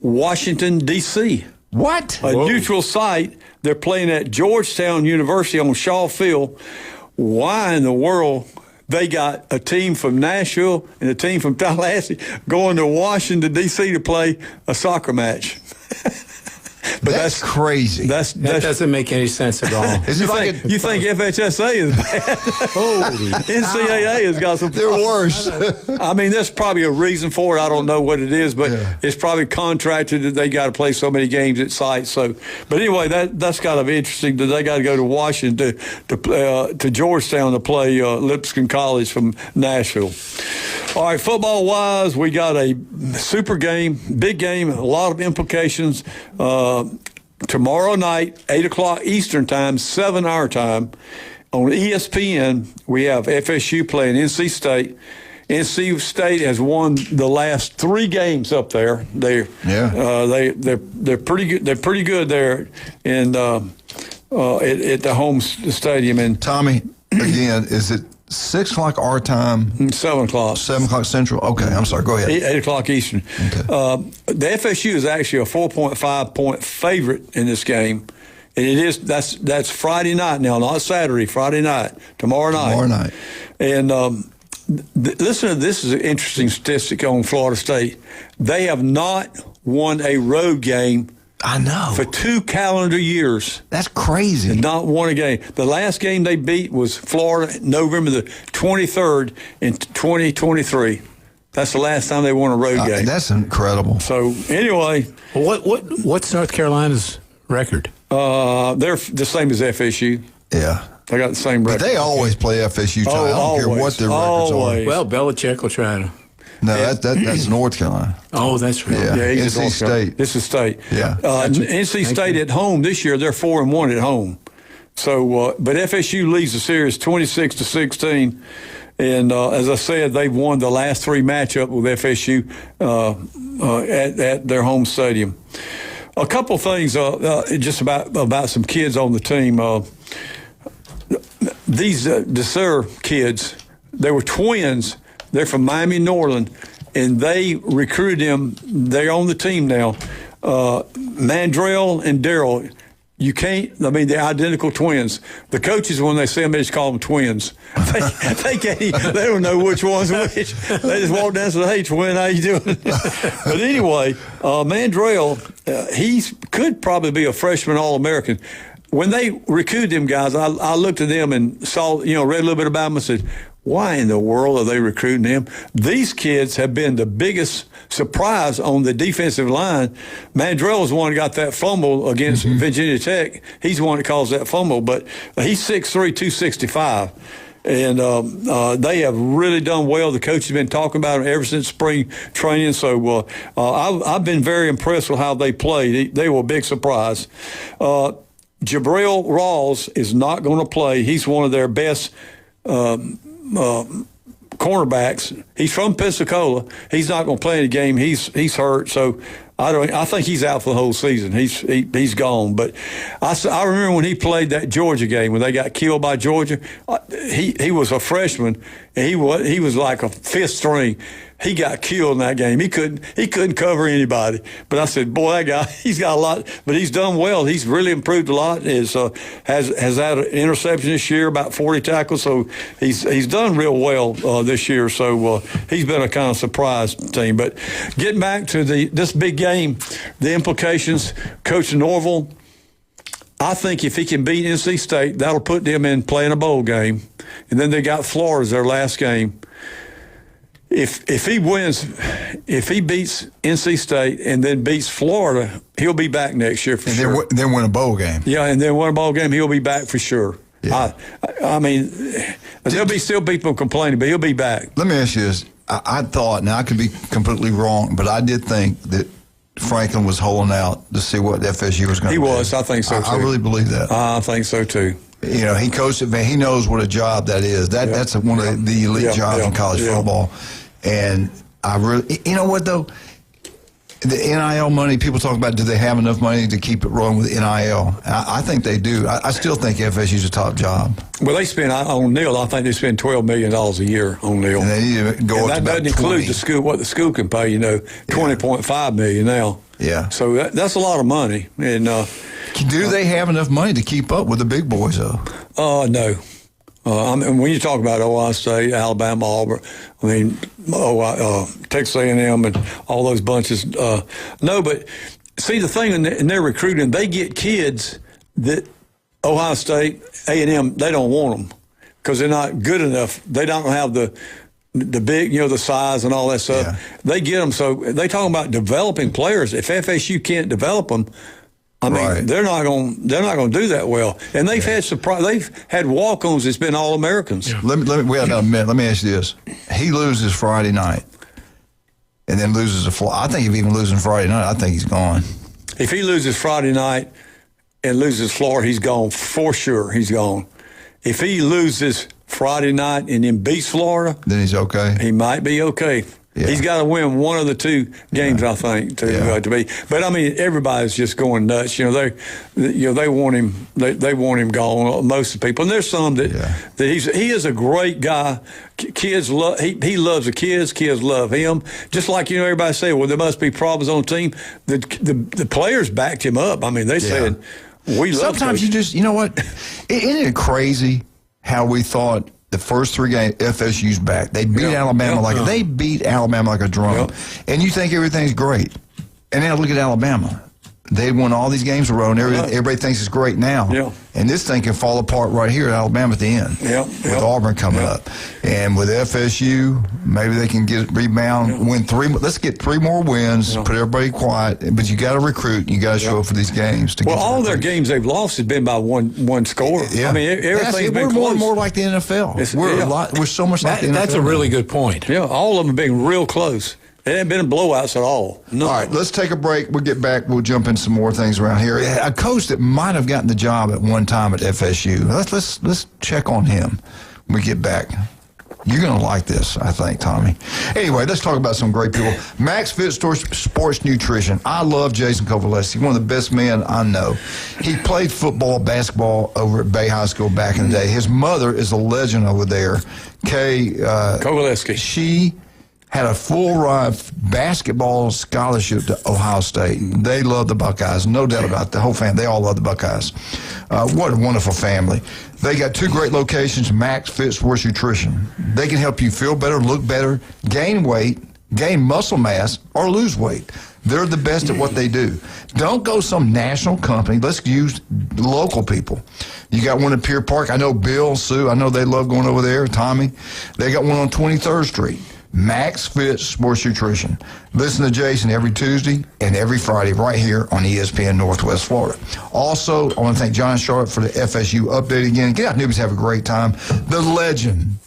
Washington, D.C. What? A neutral site. They're playing at Georgetown University on Shaw Field. Why in the world they got a team from Nashville and a team from Tallahassee going to Washington, D.C. to play a soccer match? But that's crazy. That doesn't make any sense at all. You think FHSA is bad? Holy NCAA has got some. They're worse. I mean, there's probably a reason for it. I don't know what it is, but it's probably contracted that they got to play so many games at site. So, but anyway, that's kind of interesting that they got to go to Washington to Georgetown to play Lipscomb College from Nashville. All right, football wise, we got a super game, big game, a lot of implications. Tomorrow night, 8 o'clock Eastern time, 7 our time, on ESPN, we have FSU playing NC State. NC State has won the last 3 games up there. They're pretty good. They're pretty good there at the home stadium. And Tommy, again, is it 6 o'clock our time? 7 o'clock. 7 o'clock Central? Okay, I'm sorry. Go ahead. 8 o'clock Eastern. Okay. The FSU is actually a 4.5-point favorite in this game. And it is that's Friday night now, not Saturday, Friday night, tomorrow night. Tomorrow night. And listen to this is an interesting statistic on Florida State. They have not won a road game. I know. For 2 calendar years. That's crazy. Not won a game. The last game they beat was Florida, November the 23rd in 2023. That's the last time they won a road game. That's incredible. So anyway, what's North Carolina's record? They're the same as FSU. Yeah. They got the same record. But they always play FSU. I don't care what their records are. Well, Belichick will try to. No, that's North Carolina. Oh, that's right. Yeah, NC State. This is State. Yeah. NC State at home this year, they're 4-1 at home. So, but FSU leads the series 26-16. And as I said, they've won the last 3 matchups with FSU at their home stadium. A couple things just about some kids on the team. These DeSer kids, they were twins. They're from Miami, Norland, and they recruited them. They're on the team now. Mandrell and Daryl, they're identical twins. The coaches, when they see them, they just call them twins. They don't know which one's which. They just walk down and say, "Hey, twin, how you doing?" But anyway, Mandrell, he could probably be a freshman All-American. When they recruited them guys, I looked at them and saw, read a little bit about them and said, why in the world are they recruiting them? These kids have been the biggest surprise on the defensive line. Mandrell was the one who got that fumble against Virginia Tech. He's the one that caused that fumble, but he's 6'3", 265. And they have really done well. The coach has been talking about it ever since spring training. So I've been very impressed with how they played. They were a big surprise. Jabril Rawls is not going to play. He's one of their best cornerbacks. He's from Pensacola. He's not going to play in the game. He's hurt. So I think he's out for the whole season. He's gone. But I remember when he played that Georgia game when they got killed by Georgia. He was a freshman. And he was like a 5th string. He got killed in that game. He couldn't cover anybody. But I said, boy, that guy, he's got a lot. But he's done well. He's really improved a lot. Has had an interception this year, about 40 tackles. So he's done real well this year. So he's been a kind of surprise team. But getting back to this big game, the implications, Coach Norville, I think if he can beat NC State, that'll put them in playing a bowl game. And then they got Florida as their last game. If he wins, if he beats NC State and then beats Florida, he'll be back next year for sure. And then win a bowl game. Yeah, and then win a bowl game, he'll be back for sure. Yeah. I mean, there'll be still people complaining, but he'll be back. Let me ask you this. I thought, now I could be completely wrong, but I did think that Franklin was holding out to see what FSU was going to do. He was. I think so, too. I really believe that. I think so, too. He coached it, man. He knows what a job that is. That's one of the elite jobs in college football. And I really, you know what, though? The NIL money, people talk about, do they have enough money to keep it rolling with NIL? I think they do. I still think FSU's a top job. Well, they spend, on Neal, I think they spend $12 million a year on Neal. And they need to go up to about 20. That doesn't include the school, what the school can pay, $20.5 million now. Yeah. So that's a lot of money. And do they have enough money to keep up with the big boys, though? No. I mean, when you talk about Ohio State, Alabama, Auburn, Texas A&M, and all those bunches, no. But See, the thing in their recruiting, they get kids that Ohio State, A&M, they don't want them because they're not good enough. They don't have the big, the size and all that stuff. Yeah. They get them. So they talking about developing players. If FSU can't develop them, I mean, they're not going to do that well. And they've had walk-ons that's been All-Americans. Yeah. We have a minute. Let me ask you this: he loses Friday night, and then loses I think if he even loses Friday night, I think he's gone. If he loses Friday night and loses Florida, he's gone for sure. He's gone. If he loses Friday night and then beats Florida, then he's okay. He might be okay. Yeah. He's got to win one of the two games, I think, to be. But I mean, everybody's just going nuts. They want him. They want him gone. Most of the people, and there's some that he is a great guy. Kids love. He loves the kids. Kids love him. Just like everybody say, well, there must be problems on the team. The players backed him up. I mean, they said we love. Sometimes you just, you know what? Isn't it crazy how we thought? The first 3 games, FSU's back. They beat Alabama they beat Alabama like a drum. And you think everything's great. And now look at Alabama. They won all these games in a row, and everybody thinks it's great now. And this thing can fall apart right here at Alabama at the end. With Auburn coming up. And with FSU, maybe they can rebound, win 3. Let's get 3 more wins, put everybody quiet. But you got to recruit. You got to show up for these games. All their games they've lost has been by one score. I mean, everything's been close. We're more and more like the NFL. We're so much like the NFL. That's a really good point. Yeah, all of them have been real close. It ain't been blowouts at all. No. All right, let's take a break. We'll get back. We'll jump in some more things around here. A coach that might have gotten the job at one time at FSU. Let's check on him when we get back. You're going to like this, I think, Tommy. Anyway, let's talk about some great people. Max Fit Sports Nutrition. I love Jason Kovaleski, one of the best men I know. He played football, basketball over at Bay High School back in the day. His mother is a legend over there, Kay Kovaleski. She had a full-ride basketball scholarship to Ohio State. They love the Buckeyes, no doubt about it. The whole family, they all love the Buckeyes. What a wonderful family. They got 2 great locations, Max Fit Sports Nutrition. They can help you feel better, look better, gain weight, gain muscle mass, or lose weight. They're the best at what they do. Don't go some national company. Let's use local people. You got one at Pier Park. I know Bill, Sue, I know they love going over there, Tommy. They got one on 23rd Street. Max Fit Sports Nutrition. Listen to Jason every Tuesday and every Friday right here on ESPN Northwest Florida. Also, I want to thank John Sharp for the FSU update again. Get out, newbies, have a great time. The legend,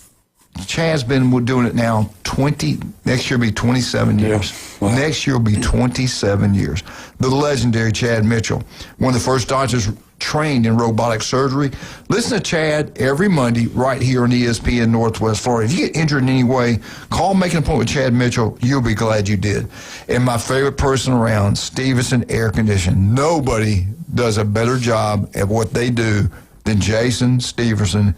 Chad's been doing it now next year will be 27 years. Wow. Next year will be 27 years. The legendary Chad Mitchell, one of the first doctors trained in robotic surgery. Listen to Chad every Monday right here on ESPN Northwest Florida. If you get injured in any way, call, make an appointment with Chad Mitchell. You'll be glad you did. And my favorite person around, Stevenson Air Conditioning. Nobody does a better job at what they do than Jason Stevenson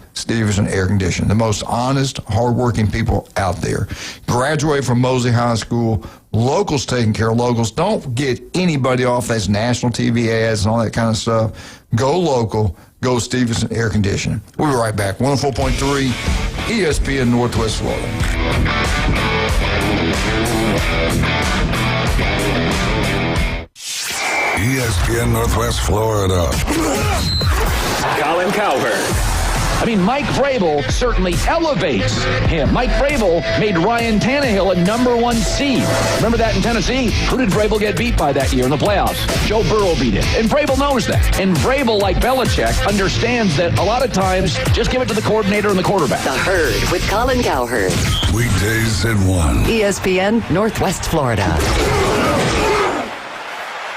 Air Conditioning. The most honest, hardworking people out there. Graduated from Mosley High School. Locals taking care of locals. Don't get anybody off those national TV ads and all that kind of stuff. Go local. Go Stevenson Air Conditioning. We'll be right back. 104.3 ESPN Northwest Florida. ESPN Northwest Florida. Colin Cowherd. I mean, Mike Vrabel certainly elevates him. Mike Vrabel made Ryan Tannehill a #1 seed. Remember that in Tennessee? Who did Vrabel get beat by that year in the playoffs? Joe Burrow beat him. And Vrabel knows that. And Vrabel, like Belichick, understands that a lot of times, just give it to the coordinator and the quarterback. The Herd with Colin Cowherd. Weekdays at 1. ESPN Northwest Florida.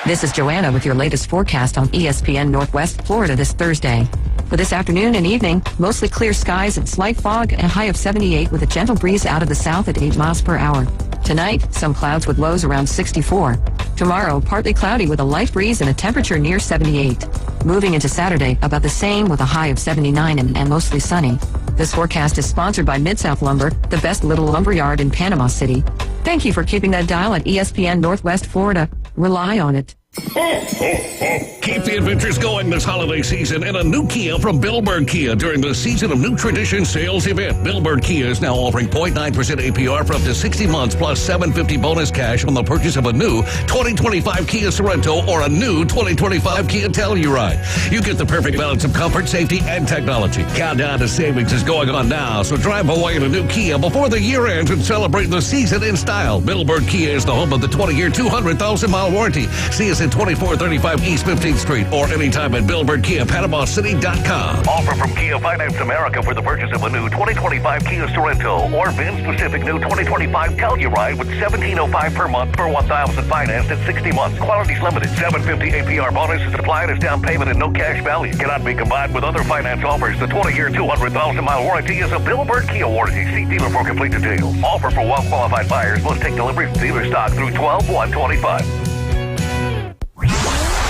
This is Joanna with your latest forecast on ESPN Northwest Florida this Thursday. For this afternoon and evening, mostly clear skies and slight fog, and a high of 78 with a gentle breeze out of the south at 8 miles per hour. Tonight, some clouds with lows around 64. Tomorrow, partly cloudy with a light breeze and a temperature near 78. Moving into Saturday, about the same with a high of 79 and mostly sunny. This forecast is sponsored by Mid-South Lumber, the best little lumber yard in Panama City. Thank you for keeping that dial at ESPN Northwest Florida. Rely on it. Keep the adventures going this holiday season in a new Kia from Billburn Kia during the Season of New Tradition sales event. Billburn Kia is now offering 0.9% APR for up to 60 months plus $750 bonus cash on the purchase of a new 2025 Kia Sorento or a new 2025 Kia Telluride. You get the perfect balance of comfort, safety, and technology. Countdown to savings is going on now, so drive away in a new Kia before the year ends and celebrate the season in style. Billburn Kia is the home of the 20-year, 200,000-mile warranty. See us at 2435 East 15th Street or anytime at BillburnKiaPanamaCity.com. Offer from Kia Finance America for the purchase of a new 2025 Kia Sorento or VIN-specific new 2025 Telluride with $1,705 per month for $1,000 financed at 60 months. Quantities limited. $750 APR bonus is applied as down payment and no cash value. Cannot be combined with other finance offers. The 20-year, 200,000-mile warranty is a Billburn Kia warranty. See dealer for complete details. Offer for well-qualified buyers. Must take delivery from dealer stock through 12/1/25.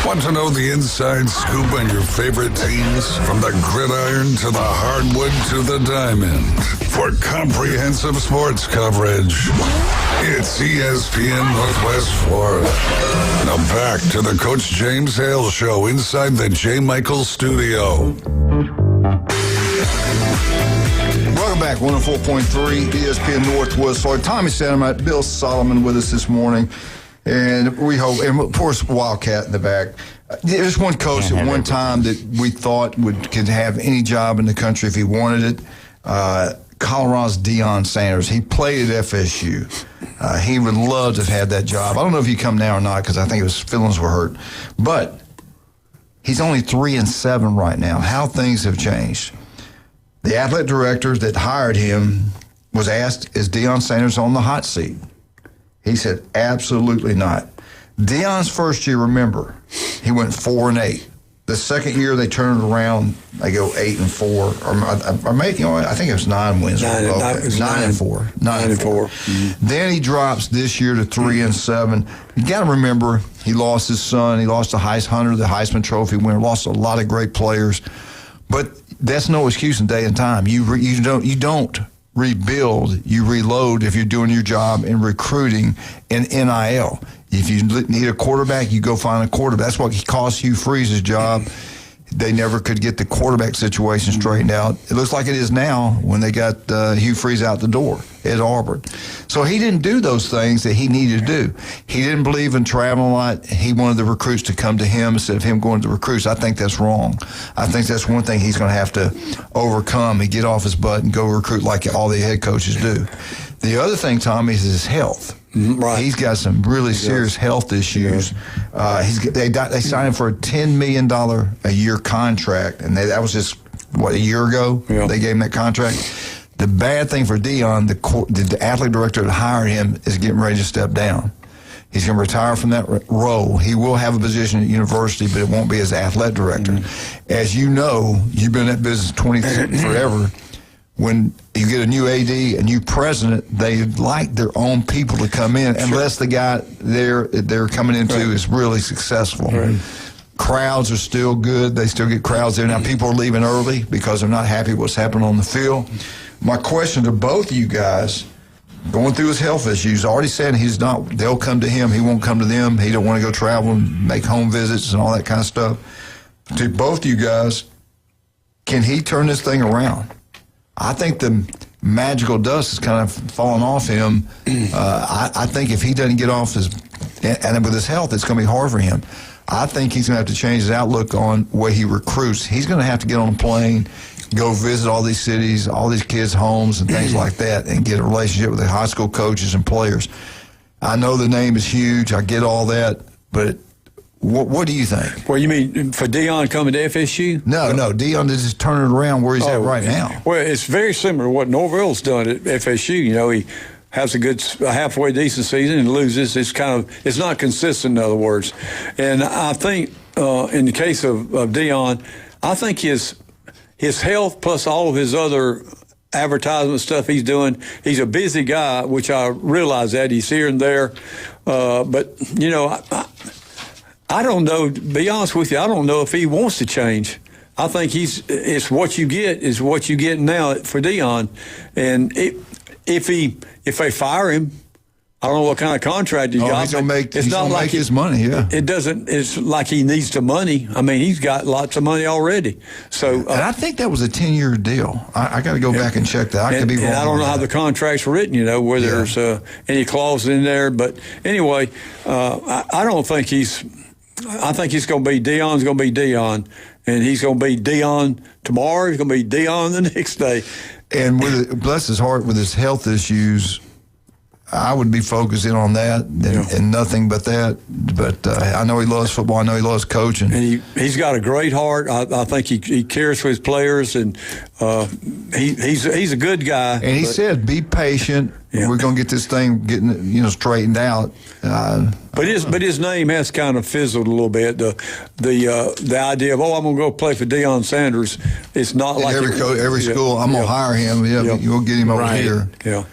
Want to know the inside scoop on your favorite teams? From the gridiron to the hardwood to the diamond. For comprehensive sports coverage, it's ESPN Northwest Florida. Now back to the Coach James Hale Show inside the J. Michael Studio. Welcome back, 104.3 ESPN Northwest Florida. Tommy Sandemet, Bill Solomon with us this morning. And we hope, and of course, Wildcat in the back. There's one coach at one time that we thought could have any job in the country if he wanted it. Colorado's Deion Sanders. He played at FSU. He would love to have had that job. I don't know if he come now or not because I think his feelings were hurt. But he's only 3-7 right now. How things have changed. The athletic director that hired him was asked, is Deion Sanders on the hot seat? He said, absolutely not. Deion's first year, remember, he went 4-8. The second year they turned it around, they go 8-4, or maybe, I think it was 9 wins. 9-4. 9-4. Mm-hmm. Then he drops this year to 3-7. You got to remember, he lost his son. He lost the Hunter, the Heisman Trophy winner. Lost a lot of great players, but that's no excuse in day and time. You don't rebuild, you reload if you're doing your job in recruiting in NIL. If you need a quarterback, you go find a quarterback. That's what cost Hugh Freeze's job. They never could get the quarterback situation straightened out. It looks like it is now when they got Hugh Freeze out the door at Auburn. So he didn't do those things that he needed to do. He didn't believe in traveling a lot. He wanted the recruits to come to him instead of him going to the recruits. I think that's wrong. I think that's one thing he's going to have to overcome and get off his butt and go recruit like all the head coaches do. The other thing, Tommy, is his health. Right. He's got some really serious health issues. They signed him for a $10 million a year contract, and that was just, a year ago? Yeah. They gave him that contract. The bad thing for Deion, the athletic director that hired him is getting ready to step down. He's going to retire from that role. He will have a position at university, but it won't be as athletic director. Mm-hmm. As you know, you've been in that business forever. When you get a new AD, a new president, they like their own people to come in, unless the guy they're coming into is really successful. Right. Crowds are still good. They still get crowds there. Now, people are leaving early because they're not happy with what's happening on the field. My question to both of you guys, going through his health issues, already said they'll come to him. He won't come to them. He don't want to go travel and make home visits and all that kind of stuff. To both of you guys, can he turn this thing around? I think the magical dust is kind of falling off him. I think if he doesn't get off and with his health, it's going to be hard for him. I think he's going to have to change his outlook on the way he recruits. He's going to have to get on a plane, go visit all these cities, all these kids' homes and things like that, and get a relationship with the high school coaches and players. I know the name is huge. I get all that, but what do you think? Well, you mean for Deion coming to FSU? No, Deion to just turn it around where he's at right now. Well, it's very similar to what Norvell's done at FSU. He has a halfway decent season and loses. It's not consistent, in other words. And I think in the case of Deion, I think his health plus all of his other advertisement stuff he's doing, he's a busy guy, which I realize that. He's here and there. But, I don't know, to be honest with you, I don't know if he wants to change. I think it's what you get is what you get now for Deion. And if they fire him, I don't know what kind of contract he's got. He's gonna make. He's gonna make his money. Yeah. It doesn't. It's like he needs the money. I mean, he's got lots of money already. So, and I think that was a 10-year deal. I got to go back and check that. I could be wrong. And I don't know how the contract's written. Whether there's any clause in there. But anyway, I don't think he's. I think he's going to be Deion's going to be Deion, and he's going to be Deion tomorrow. He's going to be Deion the next day. And bless his heart, with his health issues, I would be focusing on that and nothing but that. But I know he loves football. I know he loves coaching. And he's got a great heart. I think he cares for his players, and he's a good guy. And he said, "Be patient. Yeah. We're going to get this thing straightened out." But his name has kind of fizzled a little bit. The idea of I'm going to go play for Deion Sanders. It's not like every school. I'm going to hire him. You'll get him over here. Yeah.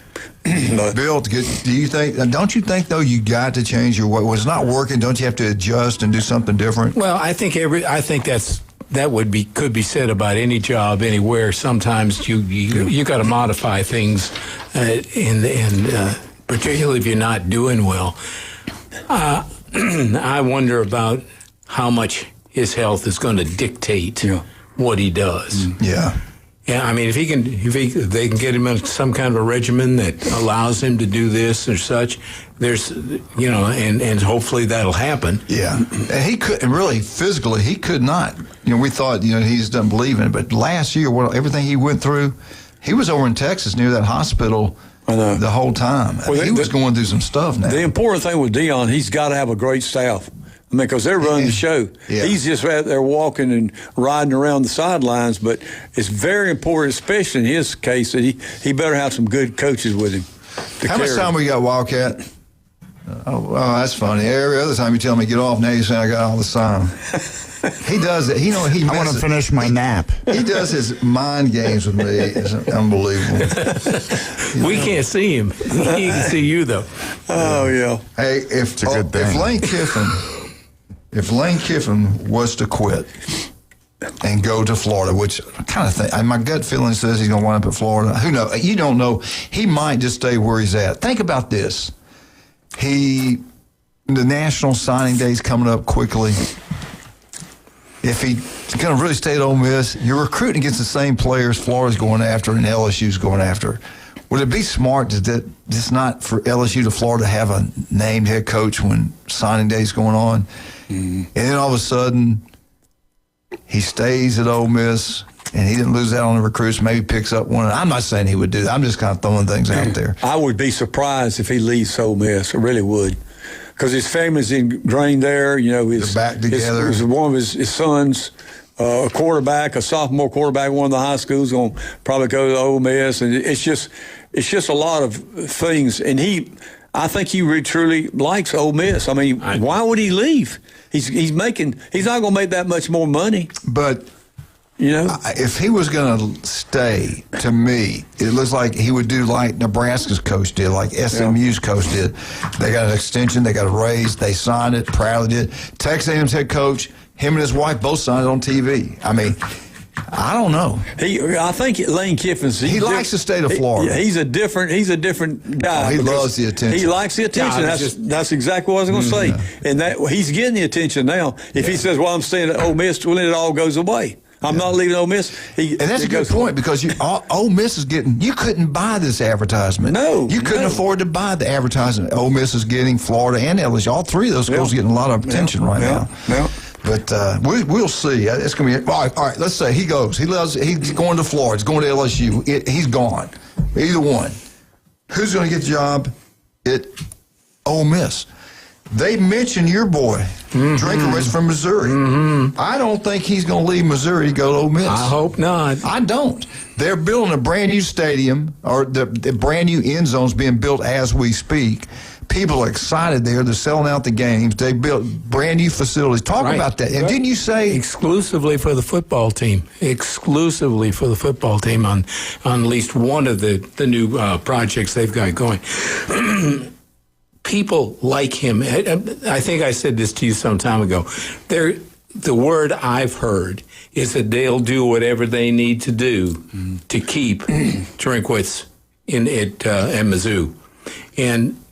Bill, do you think? Don't you think though you got to change your way? When it's not working, don't you have to adjust and do something different? Well, I think that could be said about any job anywhere. Sometimes you got to modify things, and particularly if you're not doing well. I wonder about how much his health is going to dictate what he does. Yeah. Yeah, I mean, if they can get him in some kind of a regimen that allows him to do this or such, there's, and hopefully that'll happen. Yeah, and he couldn't really physically. He could not. We thought, he just doesn't believe in it. But last year, everything he went through, he was over in Texas near that hospital the whole time. Well, he was going through some stuff now. The important thing with Deion, he's got to have a great staff. I mean, because they're running the show. Yeah. He's just out there walking and riding around the sidelines. But it's very important, especially in his case, that he better have some good coaches with him. How much time we got, Wildcat? Oh, that's funny. Every other time you tell me to get off, now you're saying I got all the time. He does it. I want to finish my nap. He does his mind games with me. It's unbelievable. We can't see him. He can see you, though. Oh, yeah. Hey, if Lane Kiffin was to quit and go to Florida, which I kind of think, my gut feeling says he's going to wind up at Florida. Who knows? You don't know. He might just stay where he's at. Think about this. The national signing day is coming up quickly. If he's going to really stay at Ole Miss, you're recruiting against the same players Florida's going after and LSU's going after. Would it be smart just not for LSU to Florida to have a named head coach when signing day is going on? Mm-hmm. And then all of a sudden, he stays at Ole Miss, and he didn't lose out on the recruits, maybe picks up one. I'm not saying he would do that. I'm just kind of throwing things out there. I would be surprised if he leaves Ole Miss. I really would. Because his family's ingrained there. They're back together. One of his sons, a quarterback, a sophomore quarterback, one of the high schools, going to probably go to Ole Miss. And it's just a lot of things. And I think he really truly likes Ole Miss. I mean, why would he leave? He's not going to make that much more money. But if he was going to stay, to me, it looks like he would do like Nebraska's coach did, like SMU's coach did. They got an extension, they got a raise, they signed it, proudly did. Texas A&M's head coach, him and his wife both signed it on TV. I mean, I don't know. I think Lane Kiffin's. He likes to stay to Florida. He's a different guy. He loves the attention. He likes the attention. That's exactly what I was going to say. And that he's getting the attention now. If he says, "Well, I'm staying at Ole Miss," well, then it all goes away. I'm not leaving Ole Miss. And that's a good point because Ole Miss is getting. You couldn't buy this advertisement. No, you couldn't afford to buy the advertisement. Ole Miss is getting, Florida and LSU. All three of those schools are getting a lot of attention right now. Yeah. But we'll see. It's going to be all right. Let's say he goes. He's going to Florida. He's going to LSU. He's gone. Either one. Who's going to get the job at Ole Miss? They mentioned your boy, Drinkwitz from Missouri. Mm-hmm. I don't think he's going to leave Missouri to go to Ole Miss. I hope not. I don't. They're building a brand new stadium, or the brand new end zone's being built as we speak. People are excited there. They're selling out the games. They built brand new facilities. Talk about that. And didn't you say exclusively for the football team? Exclusively for the football team on at least one of the new projects they've got going. People like him. I think I said this to you some time ago. The word I've heard is that they'll do whatever they need to do to keep Drinkwitz at Mizzou. And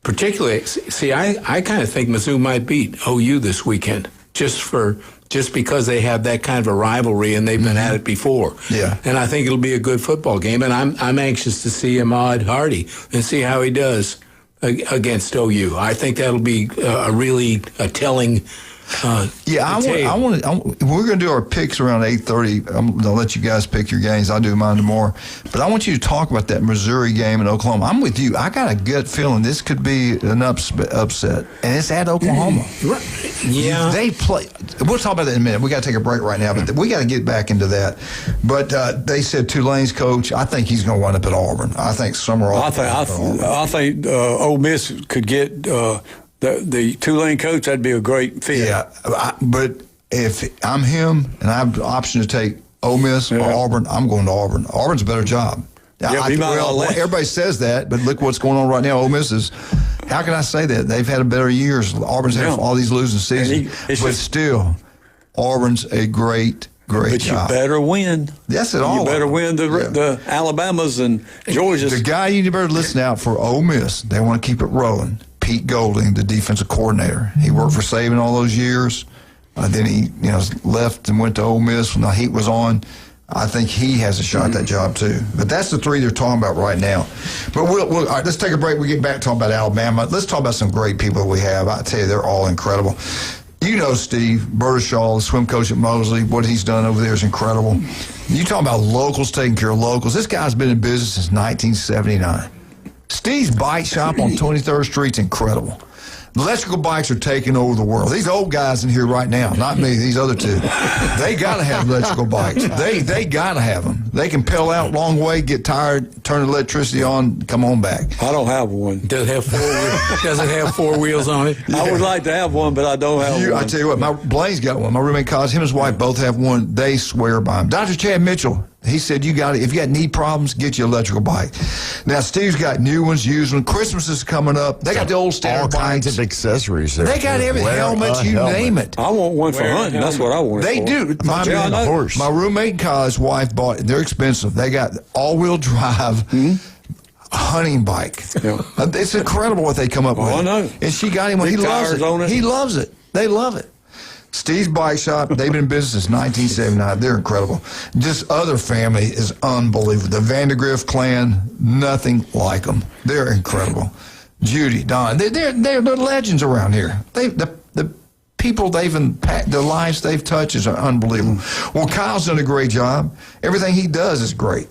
particularly, see, I kind of think Mizzou might beat OU this weekend just because they have that kind of a rivalry and they've been at it before. Yeah. And I think it'll be a good football game. And I'm anxious to see Ahmad Hardy and see how he does against OU. I think that'll be a really telling. I want. We're going to do our picks around 8:30. I'll let you guys pick your games. I'll do mine tomorrow. But I want you to talk about that Missouri game in Oklahoma. I'm with you. I got a gut feeling this could be an upset, and it's at Oklahoma. Yeah, they play. We'll talk about that in a minute. We got to take a break right now, but we got to get back into that. But they said Tulane's coach. I think he's going to wind up at Auburn. I think somewhere. I think Ole Miss could get. The Tulane coach, that'd be a great fit. Yeah, but if I'm him and I have the option to take Ole Miss or Auburn, I'm going to Auburn. Auburn's a better job. Everybody says that, but look what's going on right now. Ole Miss is, how can I say that? They've had a better years. Auburn's had all these losing seasons. But still, Auburn's a great but job. You better win. That's it all. You better win the Alabamas and Georgias. The guy you better listen out for Ole Miss. They want to keep it rolling. Pete Golding, the defensive coordinator. He worked for Saban all those years. Then he, left and went to Ole Miss when the heat was on. I think he has a shot at that job too. But that's the three they're talking about right now. But we'll all right, let's take a break. We get back to talking about Alabama. Let's talk about some great people we have. I tell you, they're all incredible. You know Steve Bertishaw, the swim coach at Mosley. What he's done over there is incredible. You talking about locals taking care of locals. This guy's been in business since 1979. Steve's Bike Shop on 23rd Street's incredible. Electrical bikes are taking over the world. These old guys in here right now, not me, these other two, they got to have electrical bikes. They got to have them. They can pedal out a long way, get tired, turn electricity on, come on back. I don't have one. Does it have four wheels on it? Yeah. I would like to have one, but I don't have one. I tell you what, Blaine's got one. My roommate Cos, him and his wife both have one. They swear by him. Dr. Chad Mitchell, he said, if you got knee problems, get you an electrical bike. Now, Steve's got new ones, used ones. Christmas is coming up. They got the old standard bikes. All kinds of accessories. They got everything. Helmets, you name it. I want one for hunting. That's what I want. They do. My roommate Cos' wife bought it. They're expensive. They got all-wheel drive hunting bike. Yeah. It's incredible what they come up with. I know. And she got him one. He loves it. He loves it. They love it. Steve's Bike Shop, they've been in business since 1979. They're incredible. This other family is unbelievable. The Vandergrift clan, nothing like them. They're incredible. Judy, Don, they're legends around here. The people the lives they've touched is unbelievable. Well, Kyle's done a great job. Everything he does is great.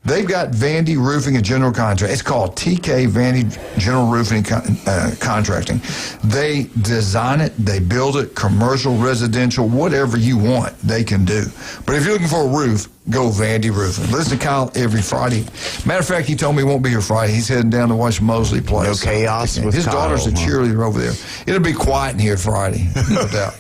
They've got Vandy Roofing and General Contracting. It's called TK Vandy General Roofing Contracting. They design it, they build it, commercial, residential, whatever you want, they can do. But if you're looking for a roof, go Vandy Roofing. Listen to Kyle every Friday. Matter of fact, he told me he won't be here Friday. He's heading down to watch Mosley play. No chaos with his Kyle, daughter's a cheerleader over there. It'll be quiet in here Friday, no doubt.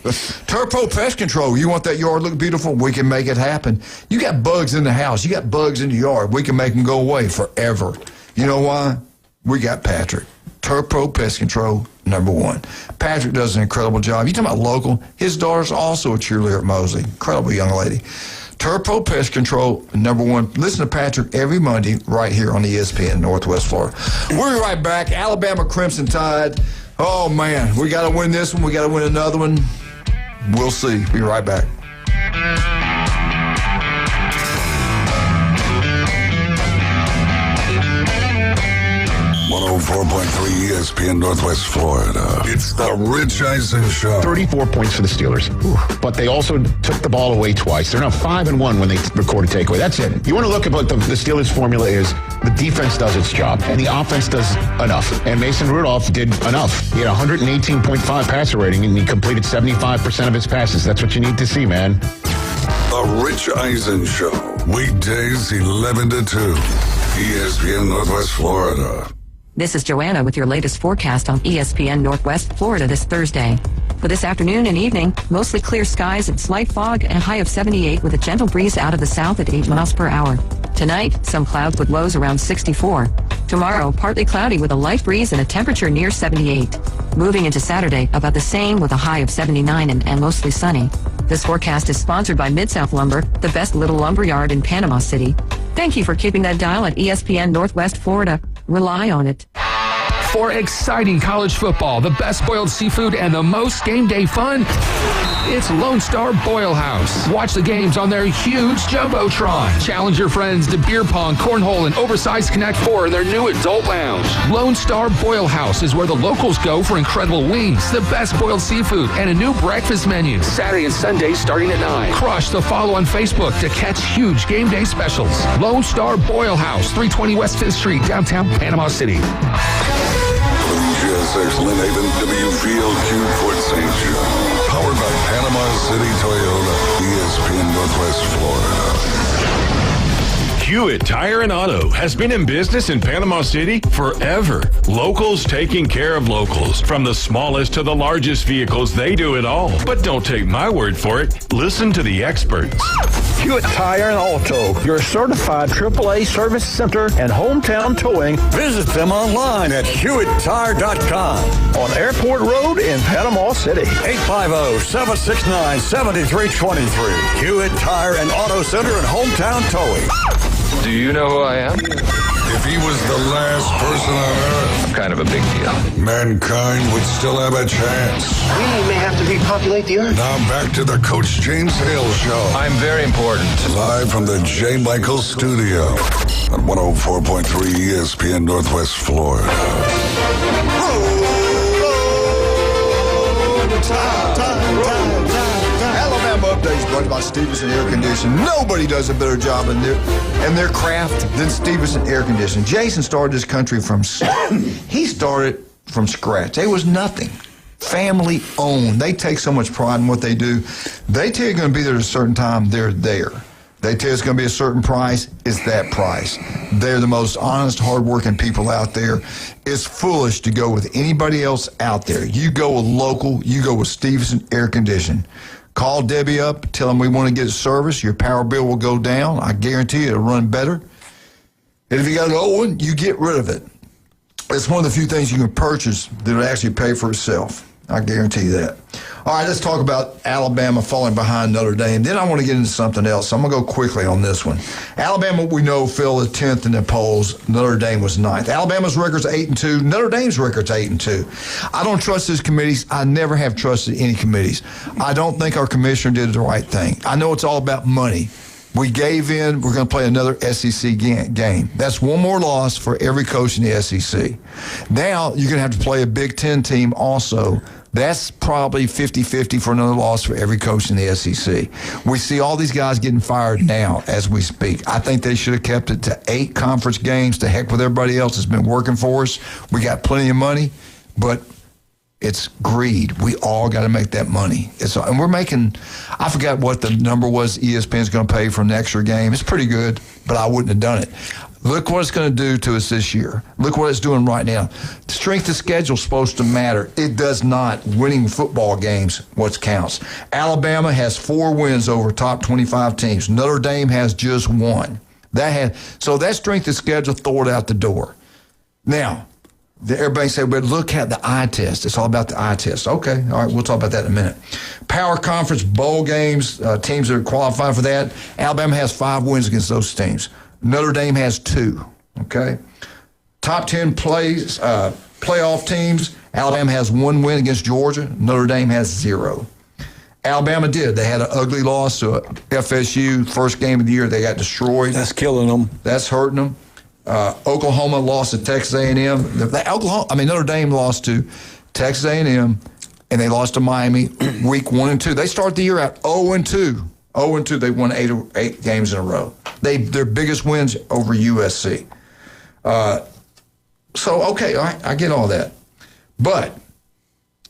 Turpo Pest Control. You want that yard to look beautiful? We can make it happen. You got bugs in the house. You got bugs in the yard. We can make them go away forever. You know why? We got Patrick. Turpo Pest Control, #1. Patrick does an incredible job. You talking about local? His daughter's also a cheerleader at Mosley. Incredible young lady. Turpo Pest Control, #1. Listen to Patrick every Monday right here on ESPN Northwest Florida. We'll be right back. Alabama Crimson Tide. Oh, man. We got to win this one. We got to win another one. We'll see. Be right back. 104.3 ESPN Northwest Florida. It's the Rich Eisen Show. 34 points for the Steelers. But they also took the ball away twice. They're now 5-1 when they record a takeaway. That's it. You want to look at what the Steelers' formula is. The defense does its job, and the offense does enough. And Mason Rudolph did enough. He had 118.5 passer rating, and he completed 75% of his passes. That's what you need to see, man. The Rich Eisen Show. Weekdays 11 to 2. ESPN Northwest Florida. This is Joanna with your latest forecast on ESPN Northwest Florida this Thursday. For this afternoon and evening, mostly clear skies and slight fog and a high of 78 with a gentle breeze out of the south at 8 miles per hour. Tonight, some clouds with lows around 64. Tomorrow, partly cloudy with a light breeze and a temperature near 78. Moving into Saturday, about the same with a high of 79 and mostly sunny. This forecast is sponsored by Mid-South Lumber, the best little lumber yard in Panama City. Thank you for keeping that dial at ESPN Northwest Florida. Rely on it. For exciting college football, the best boiled seafood, and the most game day fun, it's Lone Star Boil House. Watch the games on their huge Jumbotron. Challenge your friends to beer pong, cornhole, and oversized Connect 4 in their new adult lounge. Lone Star Boil House is where the locals go for incredible wings, the best boiled seafood, and a new breakfast menu. Saturday and Sunday starting at 9. Crush the follow on Facebook to catch huge game day specials. Lone Star Boil House, 320 West 5th Street, downtown Panama City. GSX Lynn Haven, WVLQ Port St. John. Powered by Panama City Toyota, ESPN Northwest Florida. Hewitt Tire and Auto has been in business in Panama City forever. Locals taking care of locals. From the smallest to the largest vehicles, they do it all. But don't take my word for it. Listen to the experts. Hewitt Tire and Auto, your certified AAA service center and hometown towing. Visit them online at HewittTire.com. On Airport Road in Panama City. 850-769-7323. Hewitt Tire and Auto Center and hometown towing. Do you know who I am? If he was the last person on Earth, I'm kind of a big deal. mankind would still have a chance. We may have to repopulate the Earth. Now back to the Coach James Hale Show. I'm very important. Live from the J. Michael Studio on 104.3 ESPN Northwest Florida. Alabama Updates brought to you by Stevenson Air Conditioning. Nobody does a better job in their craft than Stevenson Air Conditioning. Jason started this country from scratch. There was nothing. Family owned. They take so much pride in what they do. They tell you you're going to be there at a certain time, they're there. They tell you it's going to be a certain price, it's that price. They're the most honest, hardworking people out there. It's foolish to go with anybody else out there. You go with local, you go with Stevenson Air Conditioning. Call Debbie up, tell them we want to get service. Your power bill will go down. I guarantee you it'll run better. And if you got an old one, you get rid of it. It's one of the few things you can purchase that will actually pay for itself. I guarantee you that. All right, let's talk about Alabama falling behind Notre Dame. Then I want to get into something else. I'm going to go quickly on this one. Alabama, we know, fell 10th in the polls. Notre Dame was 9th. Alabama's record's 8-2. Notre Dame's record's 8-2. I don't trust these committees. I never have trusted any committees. I don't think our commissioner did the right thing. I know it's all about money. We gave in. We're going to play another SEC game. That's one more loss for every coach in the SEC. Now you're going to have to play a Big Ten team also. That's probably 50-50 for another loss for every coach in the SEC. We see all these guys getting fired now as we speak. I think they should have kept it to 8 conference games. To heck with everybody else that's been working for us. We got plenty of money, but it's greed. We all got to make that money. And we're making, I forgot what the number was ESPN's going to pay for an extra game. It's pretty good, but I wouldn't have done it. Look what it's going to do to us this year. Look what it's doing right now. The strength of schedule is supposed to matter. It does not. Winning football games, what counts. Alabama has 4 wins over top 25 teams. Notre Dame has just 1. So that strength of schedule, throw it out the door. Now, everybody say, but look at the eye test. It's all about the eye test. Okay, all right, we'll talk about that in a minute. Power Conference bowl games, teams that are qualified for that. Alabama has 5 wins against those teams. Notre Dame has 2, okay? Top 10 playoff teams, Alabama has 1 win against Georgia. Notre Dame has 0. Alabama did. They had an ugly loss to FSU. First game of the year, they got destroyed. That's killing them. That's hurting them. Oklahoma lost to Texas A&M. Notre Dame lost to Texas A&M, and they lost to Miami week 1 and 2. They start the year out 0-2. 0-2. They won 8 games in a row. Their biggest wins over USC. Okay, all right, I get all that. But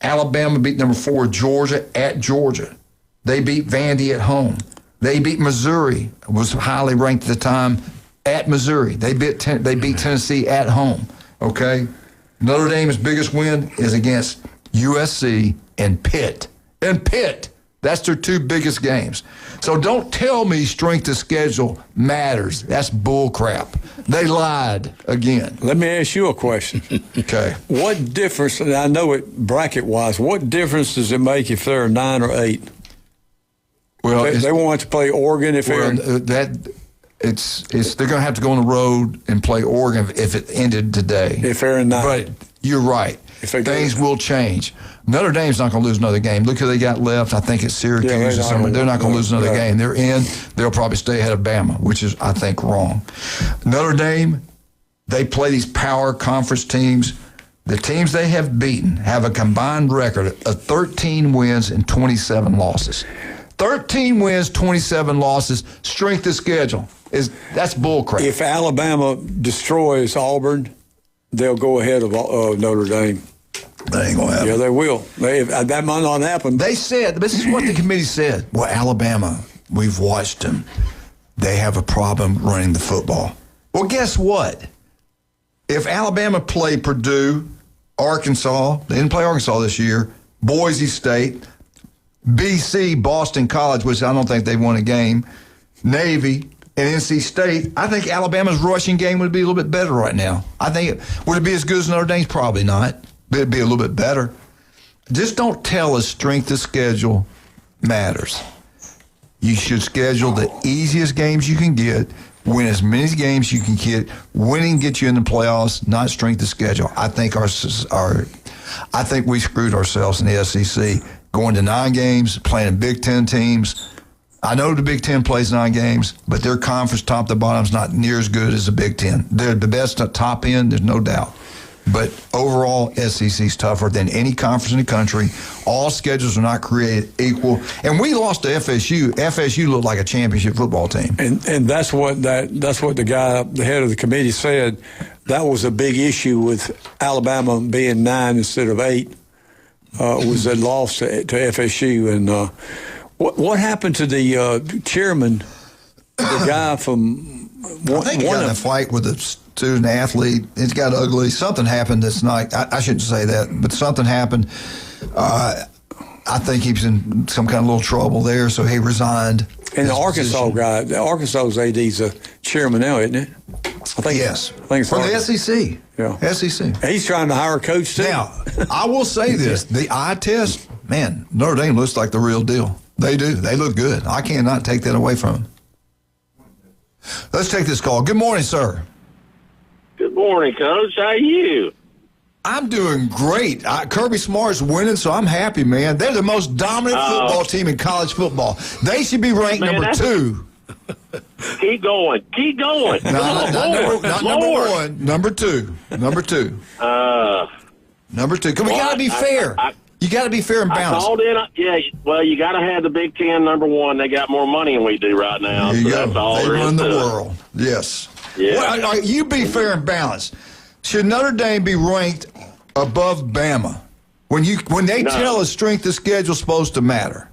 Alabama beat number 4 Georgia at Georgia. They beat Vandy at home. They beat Missouri, was highly ranked at the time, at Missouri. They beat Tennessee at home. Okay? Notre Dame's biggest win is against USC and Pitt. That's their 2 biggest games. So don't tell me strength of schedule matters. That's bull crap. They lied again. Let me ask you a question. Okay. What difference, and I know it bracket-wise, what difference does it make if they're 9 or 8? Well, they won't have to play Oregon if they're... they're going to have to go on the road and play Oregon if it ended today. If they're in 9. But you're right. Things will change. Notre Dame's not going to lose another game. Look who they got left. I think it's Syracuse or something. They're not going to lose another game. They're in. They'll probably stay ahead of Bama, which is, I think, wrong. Notre Dame, they play these power conference teams. The teams they have beaten have a combined record of 13 wins and 27 losses. 13 wins, 27 losses. Strength of schedule. That's bullcrap. If Alabama destroys Auburn, they'll go ahead of Notre Dame. That ain't going to happen. Yeah, they will. That might not happen. They said, this is what the committee said. Well, Alabama, we've watched them. They have a problem running the football. Well, guess what? If Alabama played Purdue, Arkansas, they didn't play Arkansas this year, Boise State, BC, Boston College, which I don't think they won a game, Navy, and NC State, I think Alabama's rushing game would be a little bit better right now. Would it be as good as Notre Dame's? Probably not. But it'd be a little bit better. Just don't tell us strength of schedule matters. You should schedule the easiest games you can get, win as many games you can get. Winning gets you in the playoffs, not strength of schedule. I think I think we screwed ourselves in the SEC going to 9 games, playing Big Ten teams. I know the Big Ten plays 9 games, but their conference top to bottom is not near as good as the Big Ten. They're the best at top end, there's no doubt. But overall, SEC's tougher than any conference in the country. All schedules are not created equal. And we lost to FSU. FSU looked like a championship football team. And that's what the guy, the head of the committee said. That was a big issue with Alabama being 9 instead of 8. Was that loss to FSU. And what happened to the chairman, the guy from I think he got in a fight with a student athlete. It's got ugly. Something happened that's not, I shouldn't say that, but something happened. I think he was in some kind of little trouble there, so he resigned. And the Arkansas guy, the Arkansas's AD's a chairman now, isn't it? I think yes. I think it's for the SEC. Yeah. SEC. He's trying to hire a coach too. Now, I will say this. The eye test, man, Notre Dame looks like the real deal. They do. They look good. I cannot take that away from them. Let's take this call. Good morning, sir. Good morning, Coach. How are you? I'm doing great. Kirby Smart's winning, so I'm happy, man. They're the most dominant football team in college football. They should be ranked number 2. Keep going. Keep going. Not number 1. Number 2. Number 2. Number 2. We got to be fair. You got to be fair and balanced. I called in. Yeah, well, you got to have the Big Ten number 1. They got more money than we do right now. There you go. That's all they there is run the to world. Yes. Yeah. Well, you be fair and balanced. Should Notre Dame be ranked above Bama? When they tell us strength of schedule is supposed to matter.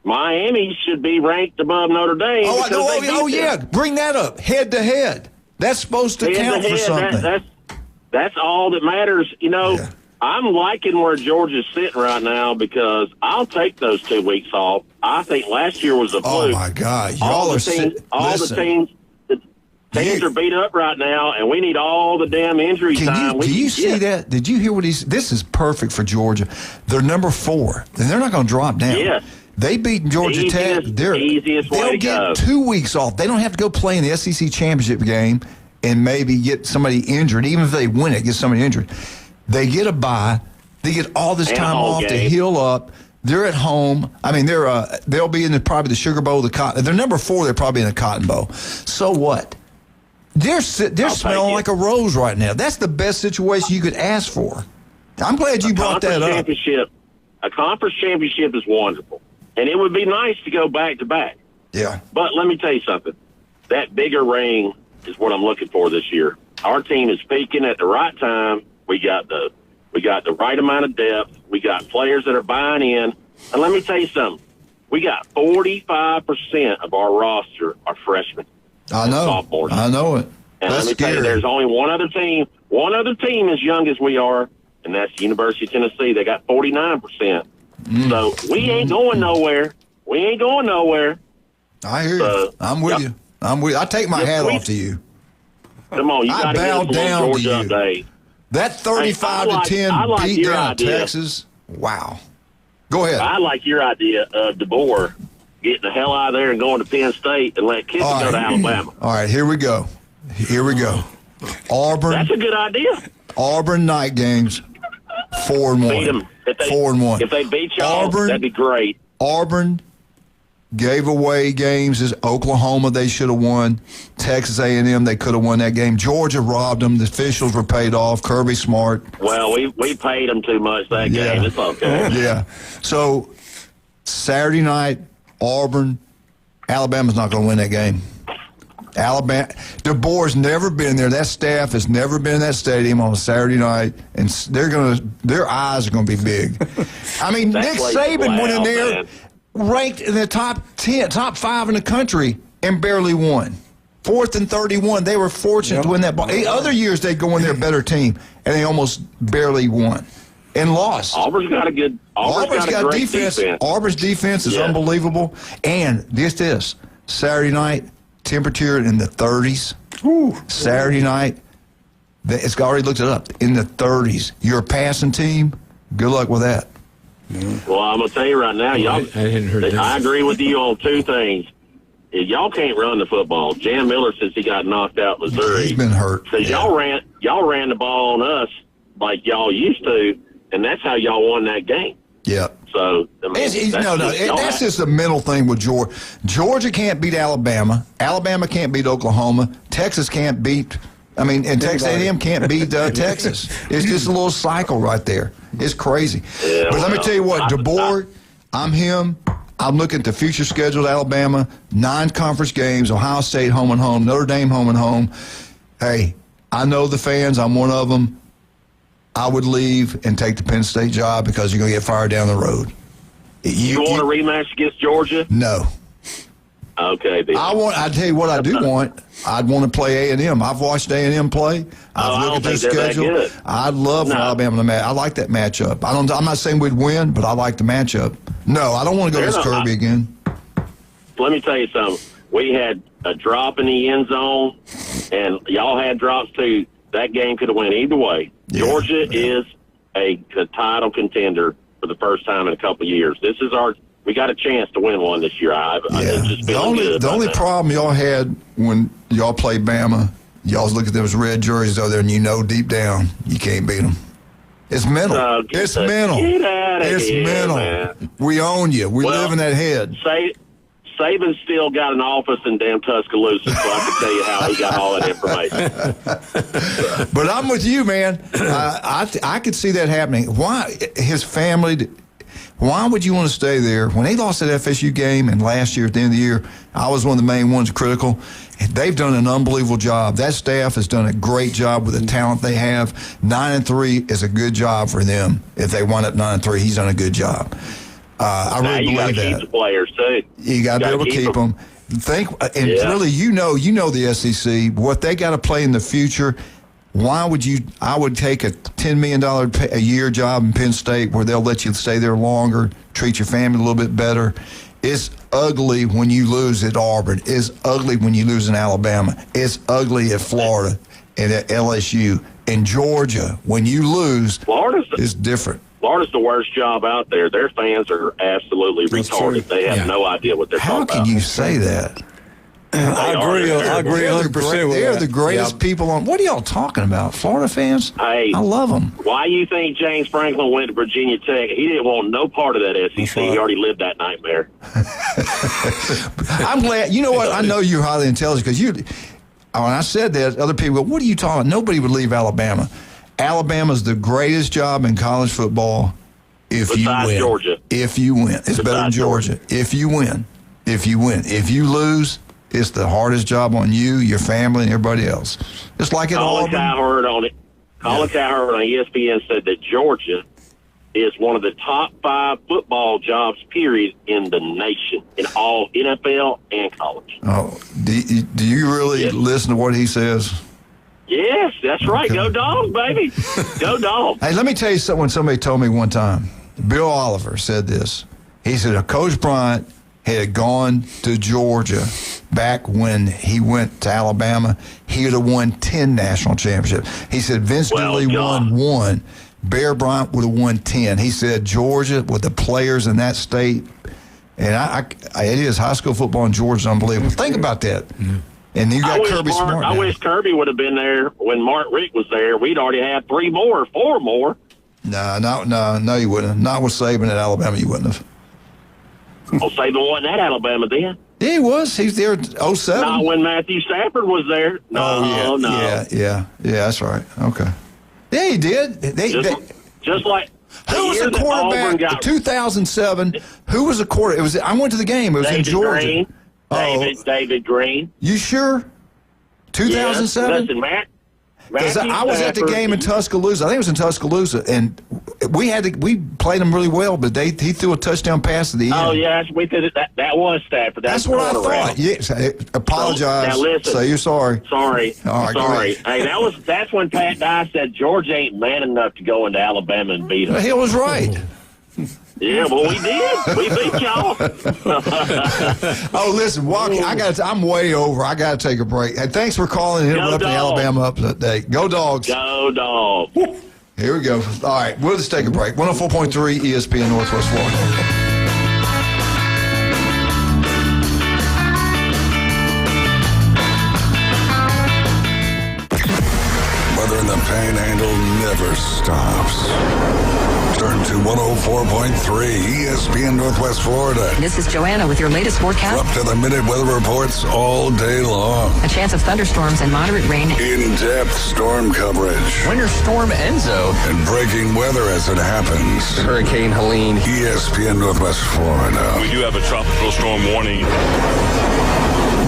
Miami should be ranked above Notre Dame. Oh yeah. Bring that up. Head to head. That's supposed to count for something. That's all that matters. You know, I'm liking where Georgia's sitting right now because I'll take those 2 weeks off. I think last year was a fluke. Oh, my God. Teams are beat up right now, and we need all the damn injury time. Do you see that? Did you hear what this is perfect for Georgia. They're number 4, and they're not going to drop down. Yes. They beat Georgia Tech. They'll get 2 weeks off. They don't have to go play in the SEC championship game and maybe get somebody injured. Even if they win it, get somebody injured. They get a bye. They get all this time off to heal up. They're at home. I mean, they'll be in probably the Sugar Bowl, the Cotton. They're number 4. They're probably in the Cotton Bowl. So what? They're smelling like a rose right now. That's the best situation you could ask for. I'm glad you brought that up. A conference championship is wonderful, and it would be nice to go back to back. Yeah. But let me tell you something. That bigger ring is what I'm looking for this year. Our team is peaking at the right time. We got the right amount of depth. We got players that are buying in. And let me tell you something. We got 45% of our roster are freshmen. I know. Sophomores. I know it. And that's let me scary. tell you, there's only one other team as young as we are, and that's the University of Tennessee. They got 49%. So we ain't going nowhere. I hear you. I'm with you. I take my hat off to you. Come on, you got to bow down to you. Update. That 35-10 beat down Texas. Wow. Go ahead. I like your idea of DeBoer getting the hell out of there and going to Penn State and let Kiffin go to Alabama. All right, here we go. Auburn. That's a good idea. Auburn night games, 4-1. Beat them. 4-1. If they beat y'all, that'd be great. Auburn gave away games. Oklahoma, they should have won. Texas A&M, they could have won that game. Georgia robbed them. The officials were paid off. Kirby Smart. Well, we paid them too much that game. It's okay. Yeah. So Saturday night, Auburn, Alabama's not going to win that game. Alabama, DeBoer's never been there. That staff has never been in that stadium on a Saturday night, and their eyes are going to be big. I mean, Nick Saban went in there, ranked in the top 5 in the country, and barely won. 4th and 31. They were fortunate to win that ball. Other years they go in there better team, and they almost barely won and lost. Auburn's got a good. Auburn's got a great defense. Auburn's defense is unbelievable. And this Saturday night. Temperature in the 30s. Saturday night, it's already looked it up, in the 30s. You're a passing team, good luck with that. Well, I'm going to tell you right now, y'all. I agree with you on two things. Y'all can't run the football. Jan Miller, since he got knocked out Missouri, he's been hurt. Because y'all ran the ball on us like y'all used to, and that's how y'all won that game. Yeah. So, I mean, that's just a mental thing with Georgia. Georgia can't beat Alabama. Alabama can't beat Oklahoma. Texas can't beat, and Texas A&M can't beat Texas. It's just a little cycle right there. It's crazy. Yeah, but let me tell you what, DeBoer, I'm him. I'm looking at the future schedule of Alabama, 9 conference games, Ohio State home and home, Notre Dame home and home. Hey, I know the fans. I'm one of them. I would leave and take the Penn State job because you're going to get fired down the road. You want a rematch against Georgia? No. Okay. Then. I tell you what I do want. I'd want to play A&M. I've watched A&M play. I've looked at their schedule. I'd love for Alabama to match. I like that matchup. I'm not saying we'd win, but I like the matchup. No, I don't want to go against Kirby again. Let me tell you something. We had a drop in the end zone, and y'all had drops too. That game could have went either way. Georgia is a title contender for the first time in a couple of years. We got a chance to win one this year. The only problem y'all had when y'all played Bama, y'all look at those red jerseys over there, and deep down you can't beat them. It's mental. It's mental. It's mental. Man. We own you. We live in that head. Saban's still got an office in damn Tuscaloosa, so I can tell you how he got all that information. But I'm with you, man. I could see that happening. Why his family? Why would you want to stay there? When they lost that FSU game and last year at the end of the year, I was one of the main ones critical. They've done an unbelievable job. That staff has done a great job with the talent they have. 9-3 is a good job for them. If they won up 9-3, he's done a good job. I really believe that. You got to keep the players too. You got to be able to keep them. Really, you know the SEC. What they got to play in the future. Why would you? I would take a $10 million a year job in Penn State where they'll let you stay there longer, treat your family a little bit better. It's ugly when you lose at Auburn. It's ugly when you lose in Alabama. It's ugly at Florida and at LSU. In Georgia, when you lose, it's different. Florida's the worst job out there. Their fans are absolutely retarded. They have no idea what they're talking about. How can you say that? I agree 100% with They're the greatest people on. What are y'all talking about? Florida fans? Hey, I love them. Why you think James Franklin went to Virginia Tech? He didn't want no part of that SEC. He already lived that nightmare. I'm glad. You know what? I know you're highly intelligent because when I said that, other people go, what are you talking about? Nobody would leave Alabama. Alabama's the greatest job in college football if you win. Georgia. If you win. It's better than Georgia. If you win. If you win. If you lose, it's the hardest job on you, your family, and everybody else. Just like at Auburn. Colin Cowherd on ESPN said that Georgia is one of the top 5 football jobs, period, in the nation, in all NFL and college. Oh, do you really listen to what he says? Yes, that's right. Go Dogs, baby. Go Dogs. Hey, let me tell you something somebody told me one time. Bill Oliver said this. He said, Coach Bryant had gone to Georgia back when he went to Alabama, he would have won 10 national championships. He said Vince Dooley won 1. Bear Bryant would have won 10. He said Georgia, with the players in that state, And it is high school football in Georgia is unbelievable. Think about that. Mm-hmm. And you got Kirby Smart. I wish Kirby would have been there when Mark Richt was there. We'd already had 3 more or 4 more. No, you wouldn't have. Not with Saban at Alabama, you wouldn't have. Well, Saban wasn't at Alabama then. Yeah, he was. He's there at 07. Not when Matthew Stafford was there. No, no. Yeah, that's right. Okay. Yeah, he did. Just like who was the quarterback? 2007. Who was the quarterback? I went to the game. It was David in Georgia. Green. David Green. You sure? 2007. Yes. Listen, I was at the game in Tuscaloosa. I think it was in Tuscaloosa, and we played them really well. But he threw a touchdown pass at the end. Oh yeah, we did it. That was Stafford. That's what I thought. Yes, apologize. Now listen, say you're sorry. Sorry. All right, sorry. Hey, that's when Pat Dye said Georgia ain't man enough to go into Alabama and beat them. He was right. Yeah, well, we did. We beat y'all. Oh, listen, Walkie, I'm way over. I got to take a break. Hey, thanks for calling and interrupting Alabama update. Go Dogs. Go Dogs. Here we go. All right, we'll just take a break. 104.3 ESPN Northwest Florida. Weather in the Panhandle never stops. Turn to 104.3 ESPN Northwest Florida. This is Joanna with your latest forecast. Up to the minute weather reports all day long. A chance of thunderstorms and moderate rain. In-depth storm coverage. Winter Storm Enzo. And breaking weather as it happens. Hurricane Helene. ESPN Northwest Florida. We do have a tropical storm warning.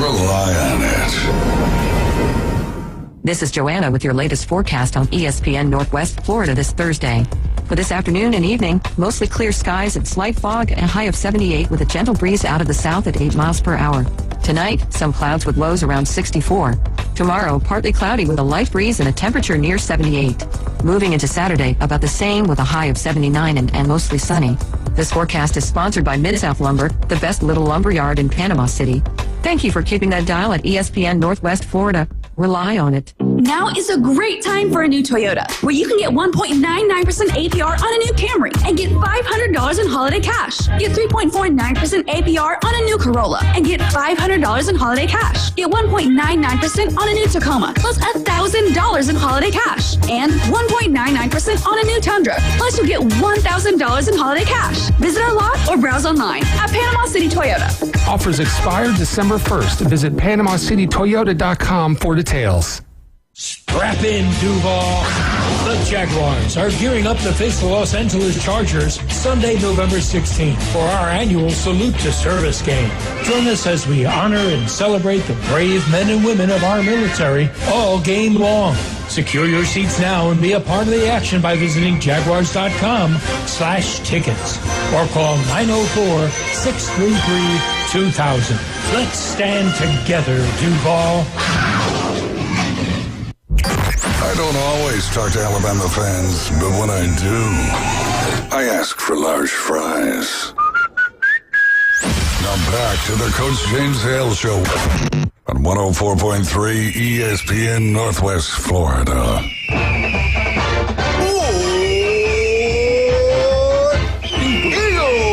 Rely on it. This is Joanna with your latest forecast on ESPN Northwest Florida this Thursday. For this afternoon and evening, mostly clear skies and slight fog, and a high of 78 with a gentle breeze out of the south at 8 miles per hour. Tonight, some clouds with lows around 64. Tomorrow, partly cloudy with a light breeze and a temperature near 78. Moving into Saturday, about the same with a high of 79 and mostly sunny. This forecast is sponsored by Mid-South Lumber, the best little lumber yard in Panama City. Thank you for keeping that dial at ESPN Northwest Florida. Rely on it. Now is a great time for a new Toyota, where you can get 1.99% APR on a new Camry and get $500 in holiday cash. Get 3.49% APR on a new Corolla and get $500 in holiday cash. Get 1.99% on a new Tacoma, plus $1,000 in holiday cash. And 1.99% on a new Tundra, plus you'll get $1,000 in holiday cash. Visit our lot or browse online at Panama City Toyota. Offers expire December 1st. Visit PanamaCityToyota.com for details. Strap in, Duval. The Jaguars are gearing up to face the Los Angeles Chargers Sunday, November 16th for our annual Salute to Service game. Join us as we honor and celebrate the brave men and women of our military all game long. Secure your seats now and be a part of the action by visiting jaguars.com/tickets or call 904-633-2000. Let's stand together, Duval. I don't always talk to Alabama fans, but when I do, I ask for large fries. Now back to the Coach James Hale Show on 104.3 ESPN Northwest Florida.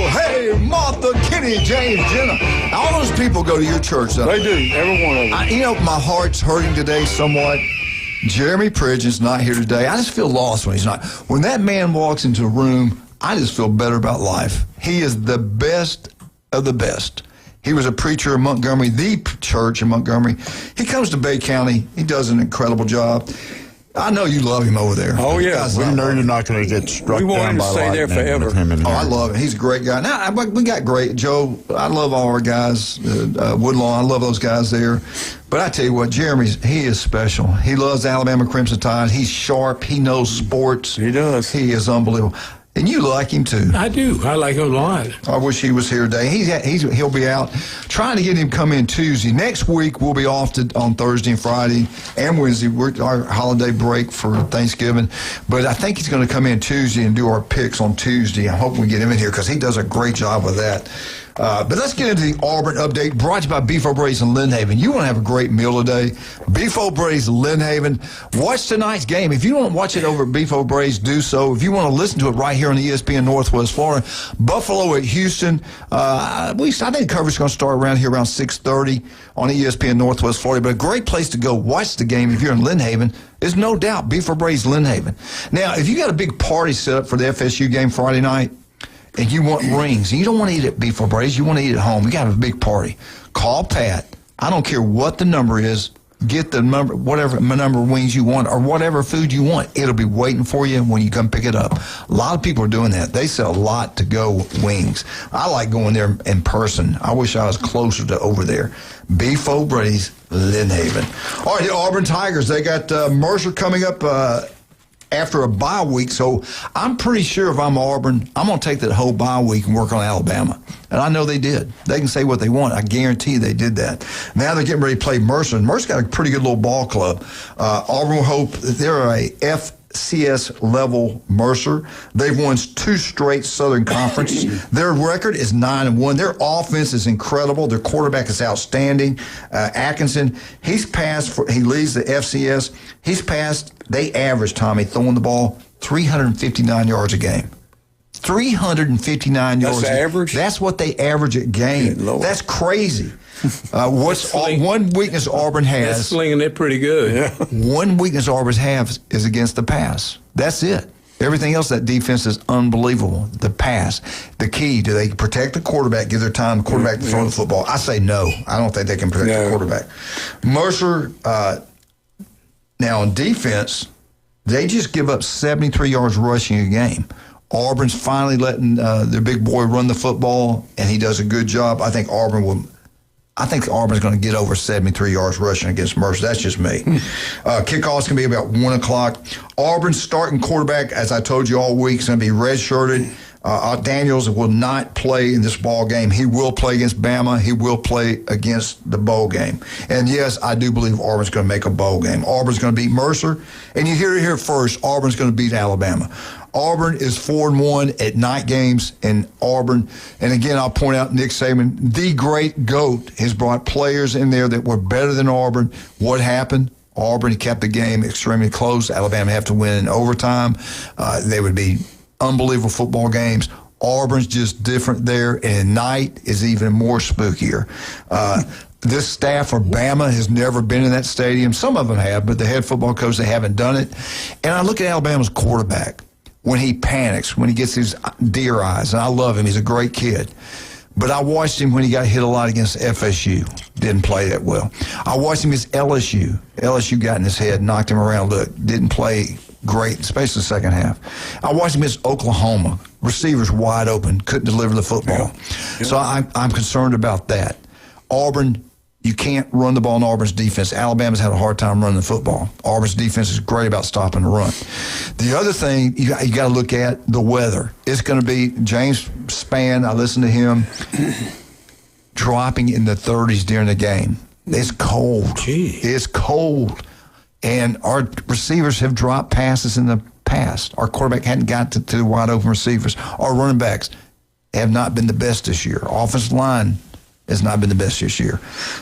Hey, Martha, Kenny, James, Jenna. All those people go to your church, though. They do, every one of them. My heart's hurting today somewhat. Jeremy Pridgeon's not here today. I just feel lost when he's not. When that man walks into a room, I just feel better about life. He is the best of the best. He was a preacher in Montgomery, the church in Montgomery. He comes to Bay County. He does an incredible job. I know you love him over there. Oh, yeah. We know you're not going to get struck down by lightning. We want him to stay there forever. I love him. He's a great guy. Now, we got great. Joe, I love all our guys. Woodlawn, I love those guys there. But I tell you what, he is special. He loves Alabama Crimson Tide. He's sharp. He knows sports. He does. He is unbelievable. And you like him, too. I do. I like him a lot. I wish he was here today. He'll be out. Trying to get him to come in Tuesday. Next week, we'll be off on Thursday and Friday and Wednesday. We're our holiday break for Thanksgiving. But I think he's going to come in Tuesday and do our picks on Tuesday. I hope we get him in here because he does a great job with that. But let's get into the Auburn update, brought to you by Beef O'Brady's in Lynn Haven. You want to have a great meal today? Beef O'Brady's in Lynn Haven. Watch tonight's game. If you want to watch it over at Beef O'Brady's, do so. If you want to listen to it right here on ESPN Northwest Florida, Buffalo at Houston. I think coverage is going to start around here around 6:30 on ESPN Northwest Florida. But a great place to go watch the game if you're in Lynn Haven is no doubt Beef O'Brady's Lynn Haven. Now, if you got a big party set up for the FSU game Friday night, and you want rings, and you don't want to eat at Beef O'Brady's, you want to eat at home, you got to have a big party. Call Pat. I don't care what the number is. Get the number, whatever number of wings you want, or whatever food you want. It'll be waiting for you when you come pick it up. A lot of people are doing that. They sell a lot to go wings. I like going there in person. I wish I was closer to over there. Beef O'Brady's, Lynn Haven. All right, the Auburn Tigers, they got Mercer coming up after a bye week, so I'm pretty sure if I'm Auburn, I'm going to take that whole bye week and work on Alabama. And I know they did. They can say what they want. I guarantee they did that. Now they're getting ready to play Mercer, and Mercer's got a pretty good little ball club. Auburn will hope that they're a FCS level Mercer. They've won 2 straight Southern Conference. Their record is 9-1. Their offense is incredible. Their quarterback is outstanding. Atkinson, he leads the FCS. They average, Tommy, throwing the ball 359 yards a game. 359 yards. That's the average? That's what they average a game. That's crazy. One weakness Auburn has? That's slinging it pretty good. Yeah. One weakness Auburn has is against the pass. That's it. Everything else, that defense is unbelievable. The pass. The key, do they protect the quarterback, give their time the quarterback to throw the football? I say no. I don't think they can protect the quarterback. Mercer, now on defense, they just give up 73 yards rushing a game. Auburn's finally letting their big boy run the football, and he does a good job. I think Auburn's going to get over 73 yards rushing against Mercer. That's just me. Kickoff's going to be about 1 o'clock. Auburn's starting quarterback, as I told you all week, is going to be redshirted. Daniels will not play in this ball game. He will play against Bama. He will play against the bowl game. And yes, I do believe Auburn's going to make a bowl game. Auburn's going to beat Mercer. And you hear it here first, Auburn's going to beat Alabama. Auburn is 4-1 at night games in Auburn. And again, I'll point out Nick Saban, the great GOAT, has brought players in there that were better than Auburn. What happened? Auburn kept the game extremely close. Alabama have to win in overtime. They would be unbelievable football games. Auburn's just different there, and night is even more spookier. This staff for Bama has never been in that stadium. Some of them have, but the head football coach, they haven't done it. And I look at Alabama's quarterback. When he panics, when he gets his deer eyes, and I love him, he's a great kid. But I watched him when he got hit a lot against FSU. Didn't play that well. I watched him against LSU. LSU got in his head, knocked him around. Look, didn't play great, especially the second half. I watched him against Oklahoma. Receivers wide open, couldn't deliver the football. Yeah. So I'm concerned about that. Auburn, you can't run the ball in Auburn's defense. Alabama's had a hard time running the football. Auburn's defense is great about stopping the run. The other thing, you got to look at the weather. It's going to be James Spann, I listened to him, dropping in the 30s during the game. It's cold. It's cold. And our receivers have dropped passes in the past. Our quarterback hadn't got to the wide open receivers. Our running backs have not been the best this year. Offensive line has not been the best this year.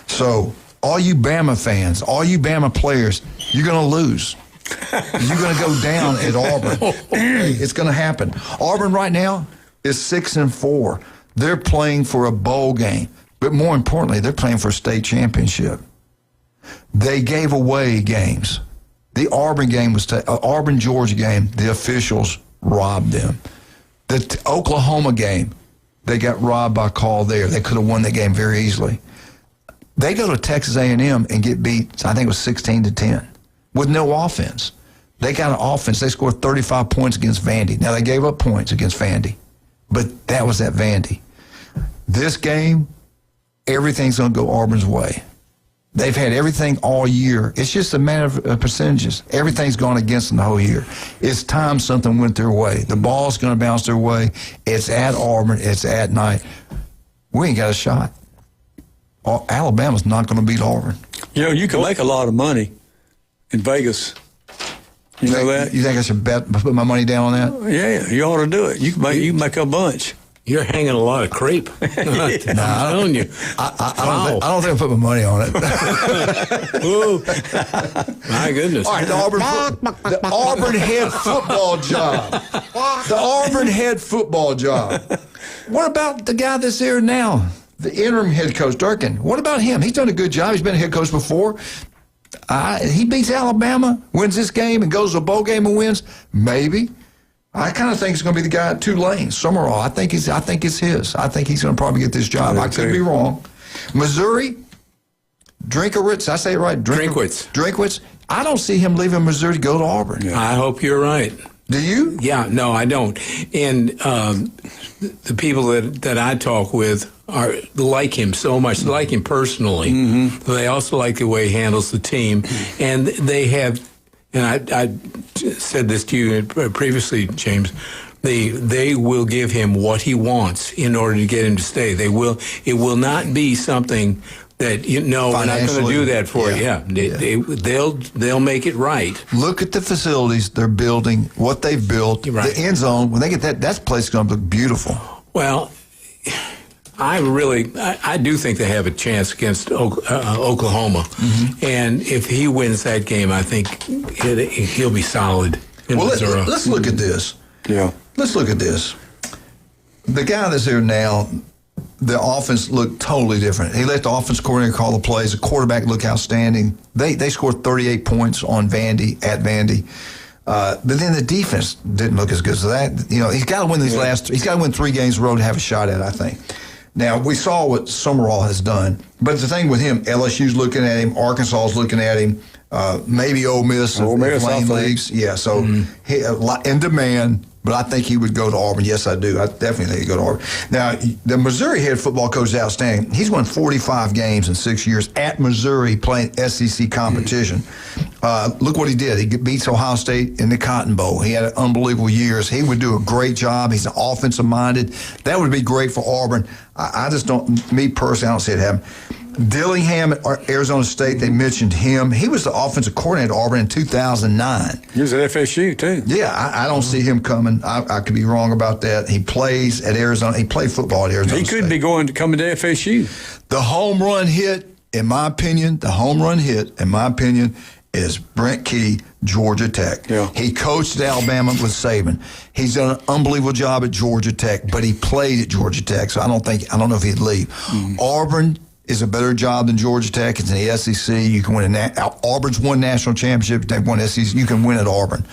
So all you Bama fans, all you Bama players, you're going to lose. You're going to go down at Auburn. It's going to happen. Auburn right now is 6-4. They're playing for a bowl game. But more importantly, they're playing for a state championship. They gave away games. The Auburn game was Auburn-Georgia game, the officials robbed them. The Oklahoma game, they got robbed by a call there. They could have won that game very easily. They go to Texas A&M and get beat, I think it was 16-10, with no offense. They got an offense. They scored 35 points against Vandy. Now, they gave up points against Vandy, but that was at Vandy. This game, everything's going to go Auburn's way. They've had everything all year. It's just a matter of percentages. Everything's gone against them the whole year. It's time something went their way. The ball's going to bounce their way. It's at Auburn. It's at night. We ain't got a shot. Alabama's not going to beat Auburn. You know, you can make a lot of money in Vegas. You know that? You think I should put my money down on that? Yeah, you ought to do it. You can make a bunch. You're hanging a lot of crepe. I'm telling you. I don't think I'll put my money on it. Ooh. My goodness. All right, the Auburn head football job. The Auburn head football job. What about the guy that's there now? The interim head coach, Durkin. What about him? He's done a good job. He's been a head coach before. He beats Alabama, wins this game, and goes to a bowl game and wins. Maybe. I kind of think it's going to be the guy at Tulane, Summerall. I think it's his. I think he's going to probably get this job. I could be wrong. Missouri, Drinkowitz. I say it right? Drinkwitz. I don't see him leaving Missouri to go to Auburn. Yeah. I hope you're right. Do you? Yeah, no, I don't. And the people that I talk with are like him so much. They like him personally. Mm-hmm. They also like the way he handles the team. And they have, and I said this to you previously, James, they will give him what he wants in order to get him to stay. It will not be something that, we're not going to do that for you. Yeah. They'll make it right. Look at the facilities they're building, what they've built, the end zone. When they get that place is going to look beautiful. Well, I do think they have a chance against Oklahoma. Mm-hmm. And if he wins that game, I think he'll be solid in Missouri. Let's look at this. Yeah. Let's look at this. The guy that's there now, the offense looked totally different. He let the offense coordinator call the plays. The quarterback looked outstanding. They scored 38 points on Vandy, at Vandy. But then the defense didn't look as good. So that, he's got to win these he's got to win 3 games in a row to have a shot at it, I think. Now, we saw what Summerall has done. But the thing with him, LSU's looking at him, Arkansas's looking at him, maybe Ole Miss if Lane leaves. Yeah, so he, in demand. But I think he would go to Auburn. Yes, I do. I definitely think he'd go to Auburn. Now, the Missouri head football coach is outstanding. He's won 45 games in 6 years at Missouri playing SEC competition. Look what he did. He beats Ohio State in the Cotton Bowl. He had unbelievable years. He would do a great job. He's offensive-minded. That would be great for Auburn. I just don't, me personally, I don't see it happen. Dillingham at Arizona State, they mentioned him. He was the offensive coordinator at Auburn in 2009. He was at FSU, too. Yeah, I don't see him coming. I could be wrong about that. He plays at Arizona. He played football at Arizona State. He could be coming to FSU. The home run hit, in my opinion, is Brent Key, Georgia Tech. Yeah. He coached at Alabama with Saban. He's done an unbelievable job at Georgia Tech, but he played at Georgia Tech, so I don't know if he'd leave. Mm-hmm. Auburn is a better job than Georgia Tech. It's in the SEC. You can win Auburn's won national championship. They've won SEC. You can win at Auburn.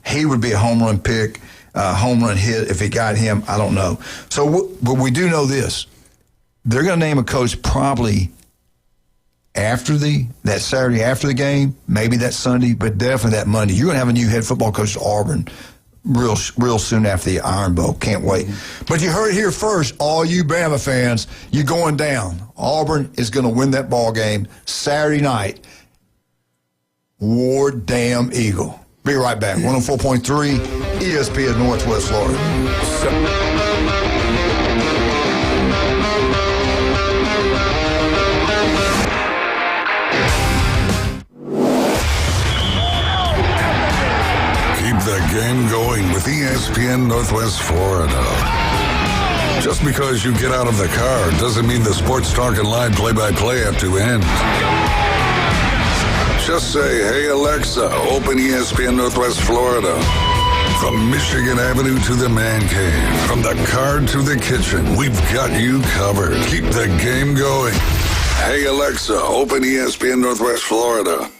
He would be a home run pick, home run hit if it got him. I don't know. So, but we do know this: they're going to name a coach probably after that Saturday after the game, maybe that Sunday, but definitely that Monday. You're going to have a new head football coach at Auburn real soon after the Iron Bowl. Can't wait. But you heard it here first, all you Bama fans, you're going down. Auburn is going to win that ball game Saturday night. War damn Eagle. Be right back. 104.3 ESPN Northwest Florida. The game going with ESPN Northwest Florida. Just because you get out of the car doesn't mean the Sports Talk and Live play-by-play have to end. Just say, hey Alexa, open ESPN Northwest Florida. From Michigan Avenue to the Man Cave, from the car to the kitchen, we've got you covered. Keep the game going. Hey Alexa, open ESPN Northwest Florida.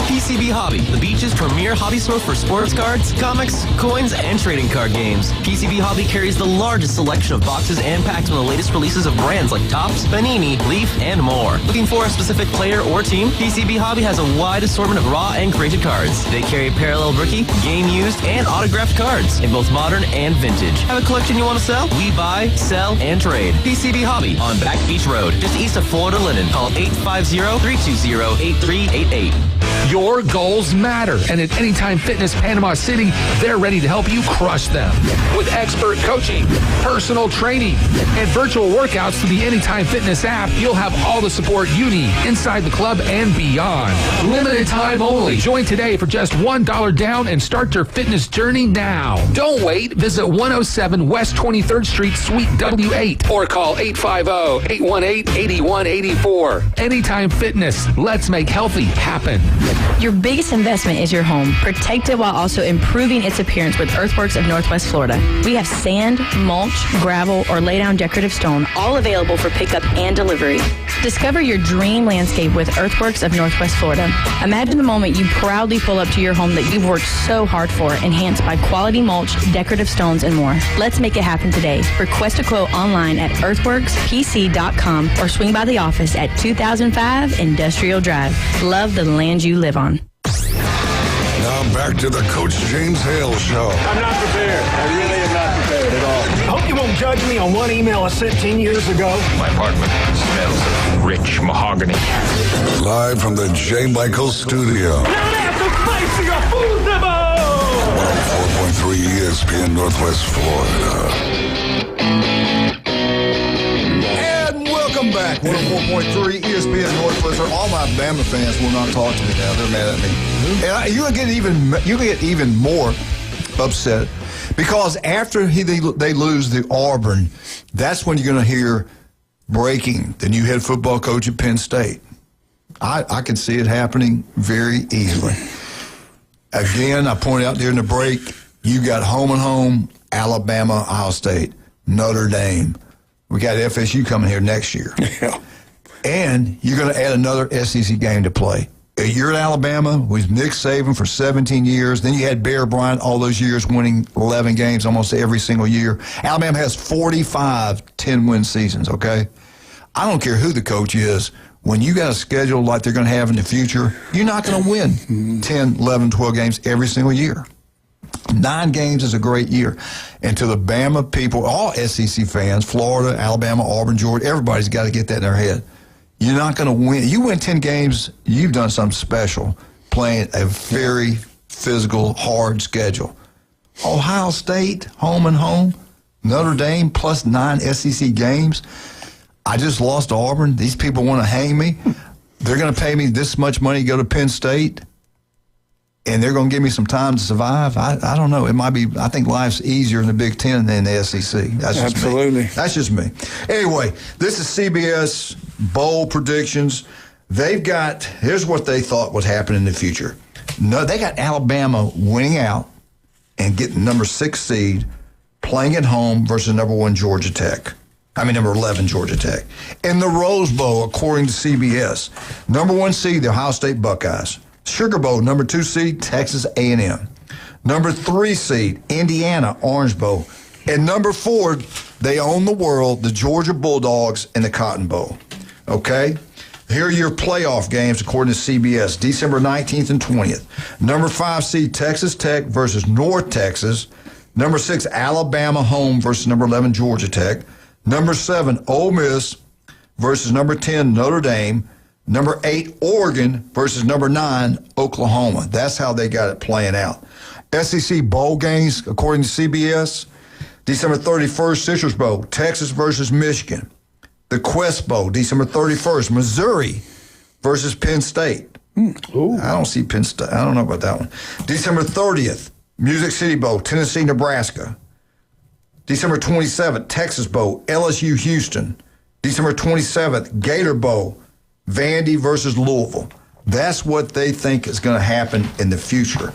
PCB Hobby, the beach's premier hobby store for sports cards, comics, coins, and trading card games. PCB Hobby carries the largest selection of boxes and packs from the latest releases of brands like Topps, Panini, Leaf, and more. Looking for a specific player or team? PCB Hobby has a wide assortment of raw and graded cards. They carry parallel rookie, game used, and autographed cards in both modern and vintage. Have a collection you want to sell? We buy, sell, and trade. PCB Hobby on Back Beach Road, just east of Florida Linen. Call 850-320-8388. Your goals matter, and at Anytime Fitness Panama City, they're ready to help you crush them. With expert coaching, personal training, and virtual workouts through the Anytime Fitness app, you'll have all the support you need inside the club and beyond. Limited time only. Join today for just $1 down and start your fitness journey now. Don't wait. Visit 107 West 23rd Street, Suite W8, or call 850-818-8184. Anytime Fitness. Let's make healthy happen. Your biggest investment is your home. Protect it while also improving its appearance with Earthworks of Northwest Florida. We have sand, mulch, gravel, or lay down decorative stone, all available for pickup and delivery. Discover your dream landscape with Earthworks of Northwest Florida. Imagine the moment you proudly pull up to your home that you've worked so hard for, enhanced by quality mulch, decorative stones, and more. Let's make it happen today. Request a quote online at earthworkspc.com or swing by the office at 2005 Industrial Drive. Love the land you live on. Now back to the Coach James Hale Show. I'm not prepared. I really am not prepared at all. I hope you won't judge me on one email I sent 10 years ago. My apartment smells of rich mahogany. Live from the J. Michael Studio. Now that's the spicier food demo! 104.3 ESPN Northwest Florida. And welcome back. 104.3 ESPN Northwest. All my Bama fans will not talk to me now. They're mad at me. And you get even more upset because after they lose the Auburn, that's when you're going to hear breaking, the new head football coach at Penn State. I can see it happening very easily. Again, I pointed out during the break, you got home and home, Alabama, Ohio State, Notre Dame. We got FSU coming here next year. Yeah. And you're going to add another SEC game to play. You're at Alabama with Nick Saban for 17 years. Then you had Bear Bryant all those years winning 11 games almost every single year. Alabama has 45 10-win seasons, okay? I don't care who the coach is. When you got a schedule like they're going to have in the future, you're not going to win 10, 11, 12 games every single year. 9 games is a great year. And to the Bama people, all SEC fans, Florida, Alabama, Auburn, Georgia, everybody's got to get that in their head. You're not going to win. You win 10 games, you've done something special, playing a very physical, hard schedule. Ohio State, home and home, Notre Dame plus 9 SEC games. I just lost to Auburn. These people want to hang me. They're going to pay me this much money to go to Penn State, and they're going to give me some time to survive. I don't know. It might be. I think life's easier in the Big Ten than the SEC. That's just absolutely. Me. That's just me. Anyway, this is CBS Bowl predictions. They've got. Here's what they thought would happen in the future. No, they got Alabama winning out and getting number 6 seed, playing at home versus number 1 Georgia Tech. Number 11 Georgia Tech. In the Rose Bowl, according to CBS, number 1 seed, the Ohio State Buckeyes. Sugar Bowl, number 2 seed, Texas A&M. Number 3 seed, Indiana Orange Bowl. And number 4, they own the world, the Georgia Bulldogs in the Cotton Bowl. Okay? Here are your playoff games according to CBS, December 19th and 20th. Number 5 seed, Texas Tech versus North Texas. Number 6, Alabama home versus number 11, Georgia Tech. Number 7, Ole Miss versus number 10, Notre Dame. Number 8, Oregon versus number 9, Oklahoma. That's how they got it playing out. SEC bowl games, according to CBS, December 31st, Citrus Bowl, Texas versus Michigan. The Quest Bowl, December 31st, Missouri versus Penn State. I don't see Penn State. I don't know about that one. December 30th, Music City Bowl, Tennessee, Nebraska. December 27th, Texas Bowl, LSU Houston. December 27th, Gator Bowl, Vandy versus Louisville. That's what they think is going to happen in the future.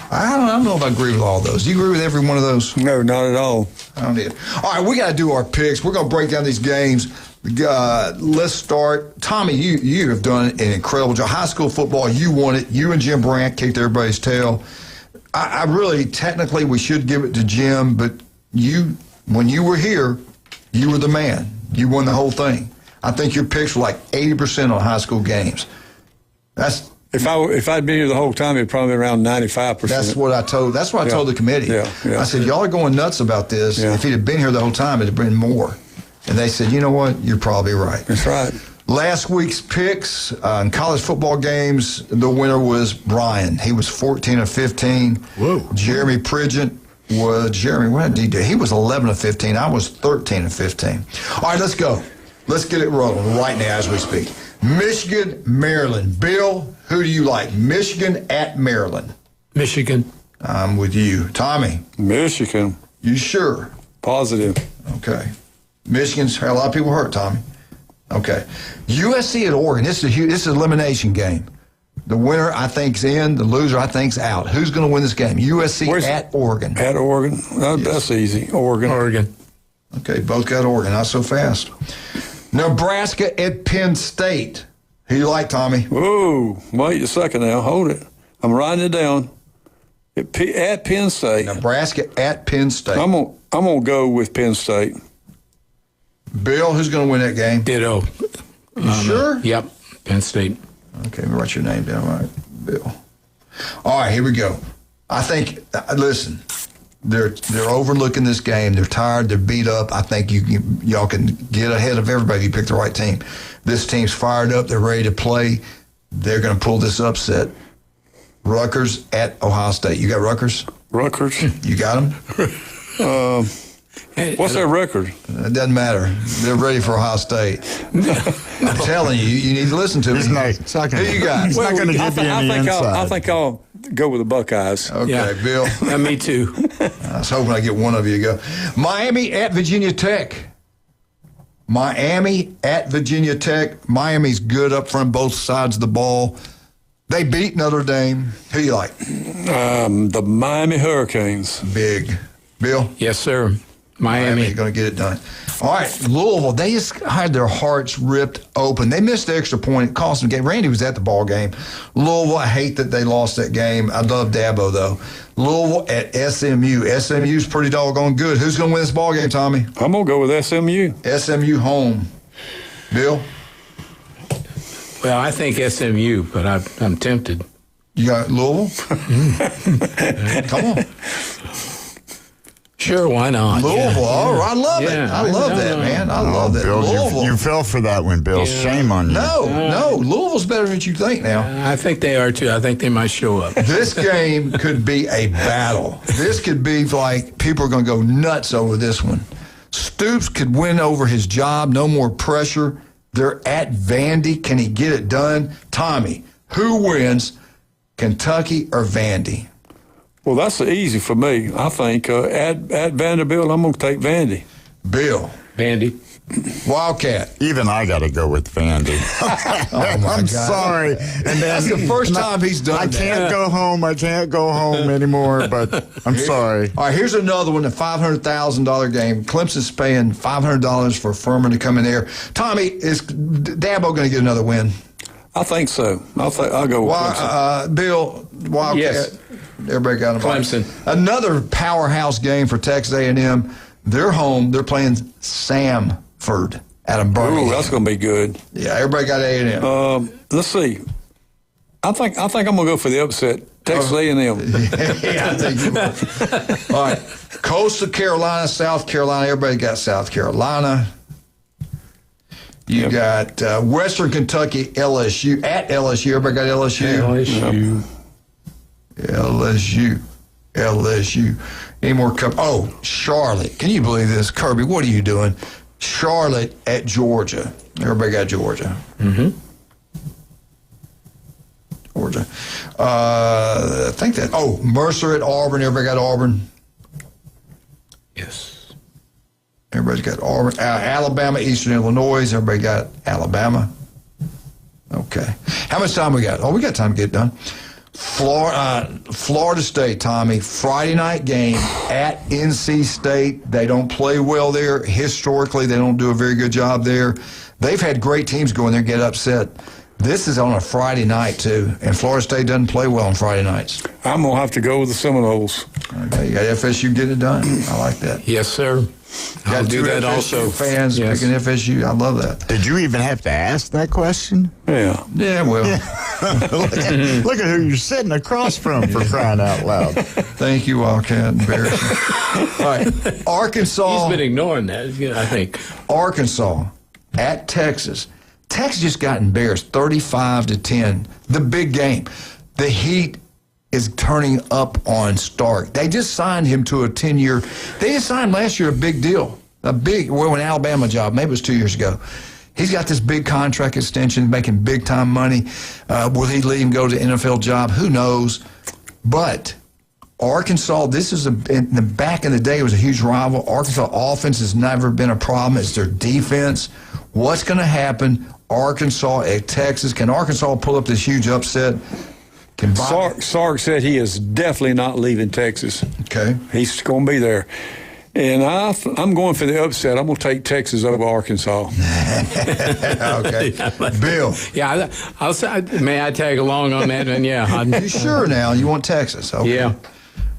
I don't know if I agree with all those. Do you agree with every one of those? No, not at all. I don't need it. All right, we got to do our picks. We're going to break down these games. Let's start. Tommy, you have done an incredible job. High school football, you won it. You and Jim Brandt kicked everybody's tail. I really, technically, we should give it to Jim, but when you were here, you were the man. You won the whole thing. I think your picks were like 80% on high school games. If I'd been here the whole time, it'd probably be around 95%. That's what I told the committee. Yeah. I said, y'all are going nuts about this. Yeah. If he'd have been here the whole time, it'd have been more. And they said, you know what? You're probably right. That's right. Last week's picks in college football games, the winner was Brian. He was 14 of 15. Whoa. Jeremy Pridgett what did he do? He was 11 of 15. I was 13 of 15. All right, let's go. Let's get it rolling right now as we speak. Michigan, Maryland. Bill, who do you like? Michigan at Maryland. Michigan. I'm with you. Tommy. Michigan. You sure? Positive. Okay. Michigan's a lot of people hurt, Tommy. Okay. USC at Oregon. This is an elimination game. The winner, I think, is in. The loser, I think, is out. Who's going to win this game? USC at Oregon. At Oregon? That's easy. Oregon. Okay, both got Oregon. Not so fast. Nebraska at Penn State. Who you like, Tommy? Whoa. Wait a second now. Hold it. I'm writing it down. At Penn State. Nebraska at Penn State. I'm gonna go with Penn State. Bill, who's going to win that game? Ditto. You sure? Yep. Penn State. Okay, let me write your name down. All right, Bill. All right, here we go. I think, listen, they're overlooking this game. They're tired. They're beat up. I think y'all can get ahead of everybody if you pick the right team. This team's fired up. They're ready to play. They're going to pull this upset. Rutgers at Ohio State. You got Rutgers? Rutgers. You got them? What's their record? It doesn't matter. They're ready for Ohio State. I'm telling you, you need to listen to me. Who you got? It's not going to give you any insight. I think I'll go with the Buckeyes. Okay, Yeah. Bill. Me too. I was hoping I get one of you to go. Miami at Virginia Tech. Miami at Virginia Tech. Miami's good up front, both sides of the ball. They beat Notre Dame. Who you like? The Miami Hurricanes. Big. Bill? Yes, sir. Miami. Going to get it done. All right, Louisville, they just had their hearts ripped open. They missed the extra point. It cost them the game. Randy was at the ball game. Louisville, I hate that they lost that game. I love Dabo, though. Louisville at SMU. SMU's pretty doggone good. Who's going to win this ball game, Tommy? I'm going to go with SMU. SMU home. Bill? Well, I think SMU, but I'm tempted. You got Louisville? Come on. Sure, why not? Louisville, Yeah. all right. I love it. Yeah. I love that, man. I love that. Bill, Louisville. you fell for that one, Bill. Yeah. Shame on you. No. Louisville's better than you think now. I think they are, too. I think they might show up. This game could be a battle. This could be like people are going to go nuts over this one. Stoops could win over his job. No more pressure. They're at Vandy. Can he get it done? Tommy, who wins, Kentucky or Vandy? Well, that's easy for me. I think at Vanderbilt, I'm going to take Vandy. Bill. Vandy. Wildcat. Even I got to go with Vandy. Oh my I'm God. sorry. And then, That's the first time he's done I that. can't go home. I can't go home anymore, but I'm sorry. All right, here's another one, a $500,000 game. Clemson's paying $500 for Furman to come in there. Tommy, is Dabo going to get another win? I think so. I'll go with Clemson. Bill, Wildcat. Yes. Everybody got him. Clemson. Another powerhouse game for Texas A&M. They're home. They're playing Samford out of Birmingham. Ooh, that's going to be good. Yeah, everybody got A&M. Let's see. I think I'm going to go for the upset. Texas A&M. Yeah, I think you will. All right. Coastal Carolina, South Carolina. Everybody got South Carolina. You got Western Kentucky, LSU. At LSU. Everybody got LSU? LSU. Any more cup? Oh, Charlotte. Can you believe this? Kirby, what are you doing? Charlotte at Georgia. Everybody got Georgia. Mm-hmm. Georgia. I think that. Oh, Mercer at Auburn. Everybody got Auburn. Yes. Everybody's got Auburn. Alabama, Eastern Illinois. Everybody got Alabama. Okay. How much time we got? Oh, we got time to get it done. Florida State, Tommy. Friday night game at NC State. They don't play well there. Historically, they don't do a very good job there. They've had great teams go in there and get upset. This is on a Friday night, too, and Florida State doesn't play well on Friday nights. I'm going to have to go with the Seminoles. Okay, you got FSU getting it done. I like that. Yes, sir. I'll do that also. Fans picking FSU. I love that. Did you even have to ask that question? Yeah. Yeah, well. Look at who you're sitting across from, for crying out loud. Thank you, Wildcat. Embarrassing. All right. Arkansas. He's been ignoring that, I think. Arkansas at Texas. Texas just got embarrassed, 35-10. The big game. The heat is turning up on Stark. They just signed him to a 10-year. They just signed last year a big deal, an Alabama job. Maybe it was 2 years ago. He's got this big contract extension, making big-time money. Will he leave and go to the NFL job? Who knows? But Arkansas, in the back in the day, it was a huge rival. Arkansas offense has never been a problem. It's their defense. What's going to happen? Arkansas at Texas. Can Arkansas pull up this huge upset? Sark said he is definitely not leaving Texas. Okay. He's going to be there. And I'm going for the upset. I'm going to take Texas over Arkansas. Okay. Bill. Yeah, I'll say, may I tag along on that? And yeah. You sure now? You want Texas? Okay. Yeah.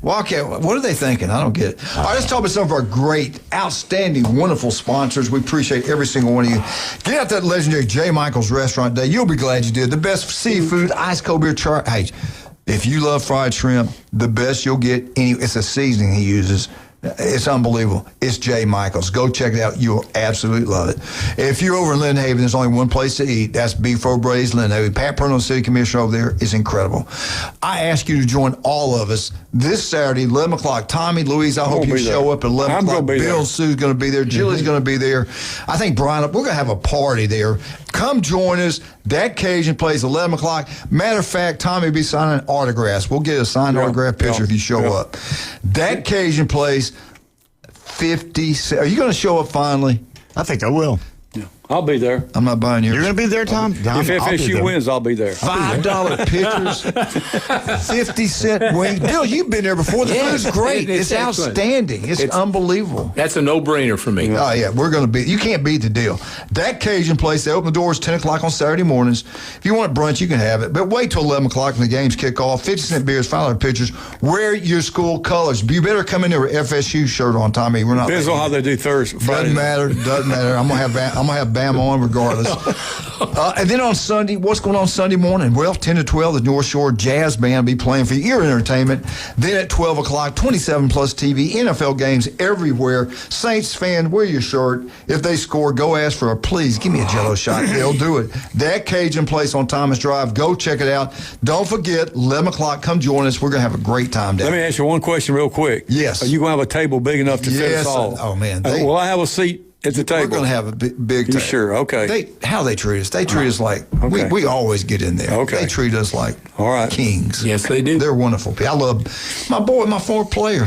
Well, okay, what are they thinking? I don't get it. All right, let's talk about some of our great, outstanding, wonderful sponsors. We appreciate every single one of you. Get out that legendary J. Michael's Restaurant Day. You'll be glad you did. The best seafood, ice cold beer chart. Hey, if you love fried shrimp, the best you'll get. It's a seasoning he uses. It's unbelievable. It's J. Michael's. Go check it out. You'll absolutely love it. If you're over in Lynn Haven, there's only one place to eat. That's Beef O'Brady's Lynn Haven. Pat Purnell, City Commissioner over there, is incredible. I ask you to join all of us this Saturday, 11 o'clock. Tommy, Louise, I hope you show up at 11 o'clock. Bill and Sue's going to be there. Julie's going to be there. I think Brian, we're going to have a party there. Come join us. That Cajun place, 11 o'clock. Matter of fact, Tommy will be signing autographs. We'll get a signed autograph picture if you show up. That Cajun place, 50. Are you going to show up finally? I think I will. Yeah. I'll be there. I'm not buying yours. You're going to be there, Tom? If FSU wins, I'll be there. $5 pitchers, 50-cent wings. Bill, you've been there before. The food's great. It's outstanding. It's unbelievable. That's a no-brainer for me. Oh, yeah. We're going to be. You can't beat the deal. That Cajun place, they open the doors 10 o'clock on Saturday mornings. If you want brunch, you can have it. But wait till 11 o'clock when the games kick off. 50-cent beers, $5 pitchers. Wear your school colors. You better come in there with FSU shirt on, Tommy. We're not. Depends on how they do Thursday. Doesn't matter. I'm gonna have Bama on regardless. And then on Sunday, what's going on Sunday morning? Well, 10 to 12, the North Shore Jazz Band will be playing for your entertainment. Then at 12 o'clock, 27 plus TV, NFL games everywhere. Saints fan, wear your shirt. If they score, go ask for please give me a Jello shot. They'll do it. That Cajun place on Thomas Drive, go check it out. Don't forget, 11 o'clock, come join us. We're going to have a great time there. Let me ask you one question real quick. Yes. Are you going to have a table big enough to fit us all? Oh, man. Will I have a seat at the table? We're going to have a big table. Sure, okay. How they treat us. They treat us like, we always get in there. Okay. They treat us like kings. Yes, they do. They're wonderful. I love my boy, my former player.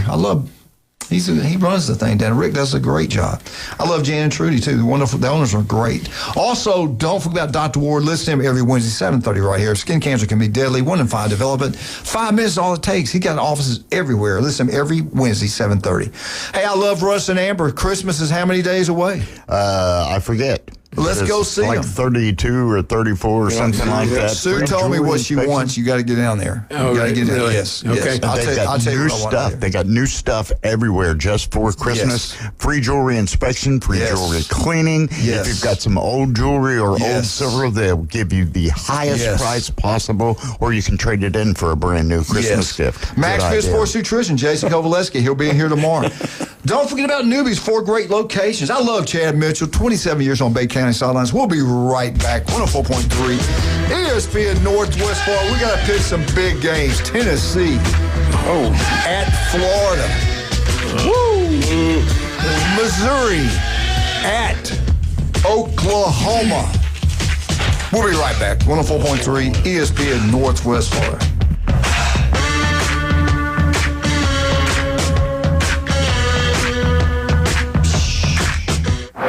He runs the thing down. Rick does a great job. I love Jan and Trudy, too. The owners are great. Also, don't forget about Dr. Ward. Listen to him every Wednesday, 7:30 right here. Skin cancer can be deadly. 1 in 5 develop it. 5 minutes is all it takes. He got offices everywhere. Listen to him every Wednesday, 7:30. Hey, I love Russ and Amber. Christmas is how many days away? I forget. Let's go see like them. 32 or 34 or something like that. Sue told me what she wants. You got to get down there. Oh, you got to get really? in. Yes. Okay. Yes. I'll tell you new what I want stuff. to do. They got new stuff everywhere just for Christmas. Yes. Free jewelry inspection, free jewelry cleaning. Yes. If you've got some old jewelry or old silver, they'll give you the highest price possible, or you can trade it in for a brand new Christmas gift. Max Fit Sports Nutrition, Jason Kovaleski. He'll be in here tomorrow. Don't forget about Newbies, 4 great locations. I love Chad Mitchell, 27 years on Bay County sidelines. We'll be right back. 104.3 ESPN Northwest Florida. We got to pick some big games. Tennessee at Florida. Woo! Missouri at Oklahoma. We'll be right back. 104.3 ESPN Northwest Florida.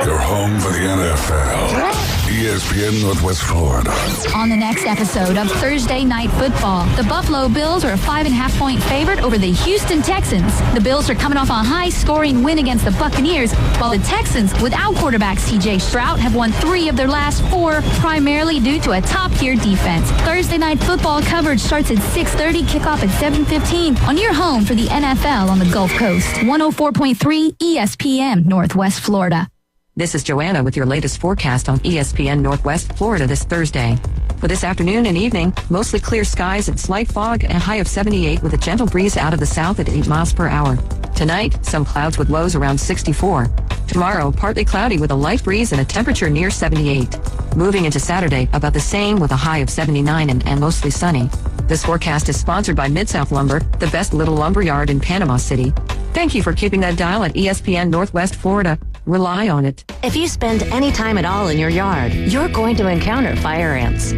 Your home for the NFL. ESPN Northwest Florida. On the next episode of Thursday Night Football, the Buffalo Bills are a 5.5-point favorite over the Houston Texans. The Bills are coming off a high-scoring win against the Buccaneers, while the Texans, without quarterback C.J. Stroud, have won 3 of their last 4, primarily due to a top-tier defense. Thursday Night Football coverage starts at 6:30, kickoff at 7:15 on your home for the NFL on the Gulf Coast. 104.3 ESPN Northwest Florida. This is Joanna with your latest forecast on ESPN Northwest Florida this Thursday. For this afternoon and evening, mostly clear skies and slight fog, and a high of 78 with a gentle breeze out of the south at 8 miles per hour. Tonight, some clouds with lows around 64. Tomorrow, partly cloudy with a light breeze and a temperature near 78. Moving into Saturday, about the same with a high of 79 and mostly sunny. This forecast is sponsored by Mid-South Lumber, the best little lumber yard in Panama City. Thank you for keeping that dial at ESPN Northwest Florida. Rely on it. If you spend any time at all in your yard, you're going to encounter fire ants.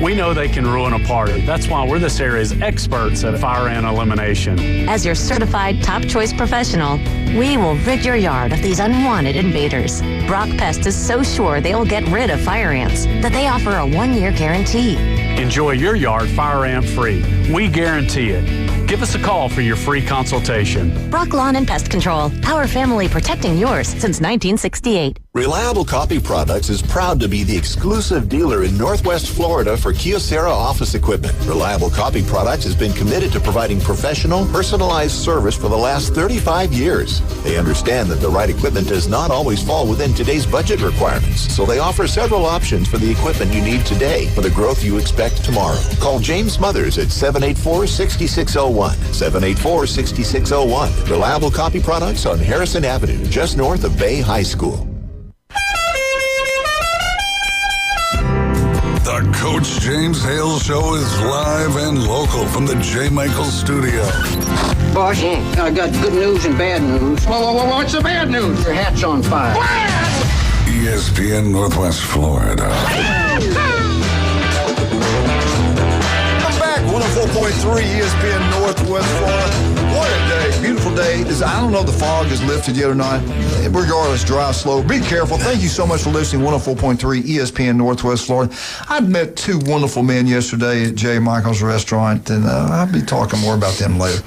We know they can ruin a party. That's why we're this area's experts at fire ant elimination. As your certified top choice professional, we will rid your yard of these unwanted invaders. Brock Pest is so sure they will get rid of fire ants that they offer a 1-year guarantee. Enjoy your yard fire ant free. We guarantee it. Give us a call for your free consultation. Brock Lawn and Pest Control, our family protecting yours since 1968. Reliable Copy Products is proud to be the exclusive dealer in Northwest Florida for Kyocera office equipment. Reliable Copy Products has been committed to providing professional, personalized service for the last 35 years. They understand that the right equipment does not always fall within today's budget requirements, so they offer several options for the equipment you need today for the growth you expect tomorrow. Call James Smothers at 784-6601. 784-6601. Reliable Copy Products on Harrison Avenue, just north of Bay High School. The Coach James Hale Show is live and local from the J. Michael Studio. Boss, I got good news and bad news. Whoa, what's the bad news? Your hat's on fire. ESPN Northwest Florida. 104.3 ESPN Northwest Florida. What a day. Beautiful day. I don't know if the fog is lifted yet or not. Regardless, drive slow. Be careful. Thank you so much for listening. 104.3 ESPN Northwest Florida. I met two wonderful men yesterday at J. Michael's restaurant, and I'll be talking more about them later.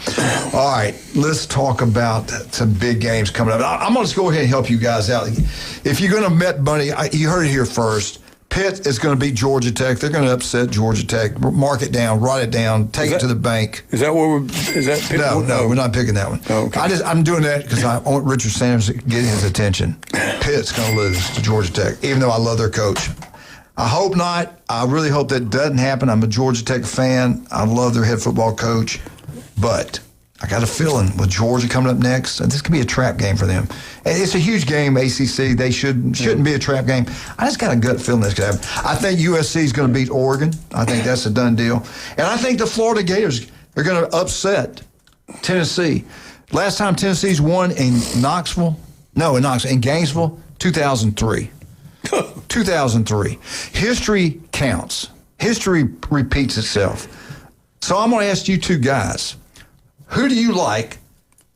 All right, let's talk about some big games coming up. I'm going to go ahead and help you guys out. If you're going to bet money, you heard it here first. Pitt is going to beat Georgia Tech. They're going to upset Georgia Tech. Mark it down, write it down, take it to the bank. Is that what is that? No, we're not picking that one. Oh, okay. I'm doing that because I want Richard Sanders to get his attention. Pitt's going to lose to Georgia Tech, even though I love their coach. I hope not. I really hope that doesn't happen. I'm a Georgia Tech fan. I love their head football coach, but I got a feeling with Georgia coming up next, this could be a trap game for them. It's a huge game, ACC. They shouldn't be a trap game. I just got a gut feeling this could happen. I think USC is going to beat Oregon. I think that's a done deal. And I think the Florida Gators are going to upset Tennessee. Last time Tennessee's won in Gainesville, 2003. 2003. History counts. History repeats itself. So I'm going to ask you two guys. Who do you like?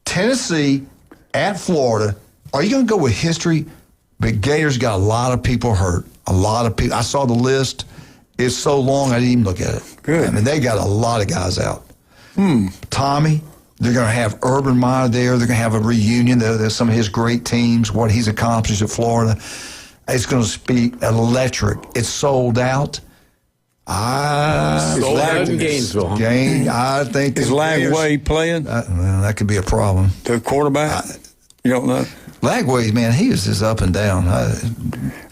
Tennessee at Florida. Are you going to go with history? But Gators got a lot of people hurt. A lot of people. I saw the list. It's so long I didn't even look at it. Good. I mean, they got a lot of guys out. Tommy, they're going to have Urban Meyer there. They're going to have a reunion. There's some of his great teams, what he's accomplished at Florida. It's going to be electric. It's sold out. Sold out in Gainesville. I think is Lagway playing? Well, that could be a problem. The quarterback? You don't know? Lagway, man, he is just up and down.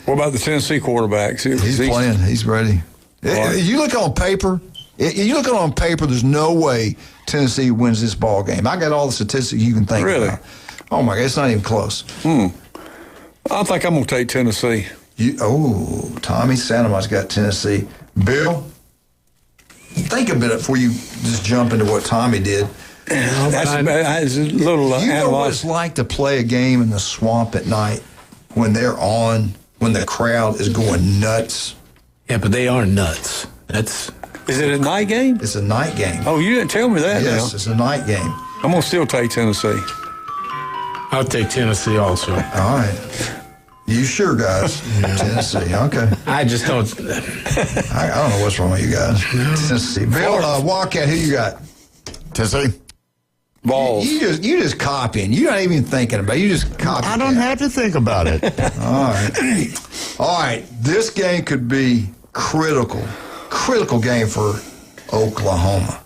What about the Tennessee quarterbacks? He's playing. He's ready. You look on paper. There's no way Tennessee wins this ball game. I got all the statistics you can think really? about. Oh my God, it's not even close. I think I'm gonna take Tennessee. Tommy Sanama's got Tennessee. Bill, think a minute before you just jump into what Tommy did. That's a little you know what it's like to play a game in the swamp at night when they're on, when the crowd is going nuts. Yeah, but they are nuts. Is it a night game? It's a night game. Oh, you didn't tell me that. Yes, now. It's a night game. I'm gonna still take Tennessee. I'll take Tennessee also. All right. You sure, guys? Tennessee, okay. I just don't. I don't know what's wrong with you guys. Tennessee. Bill, Wildcat, who you got? Tennessee. Balls. You just copying. You're not even thinking about it. You just copying. I don't have to think about it. All right. This game could be critical game for Oklahoma.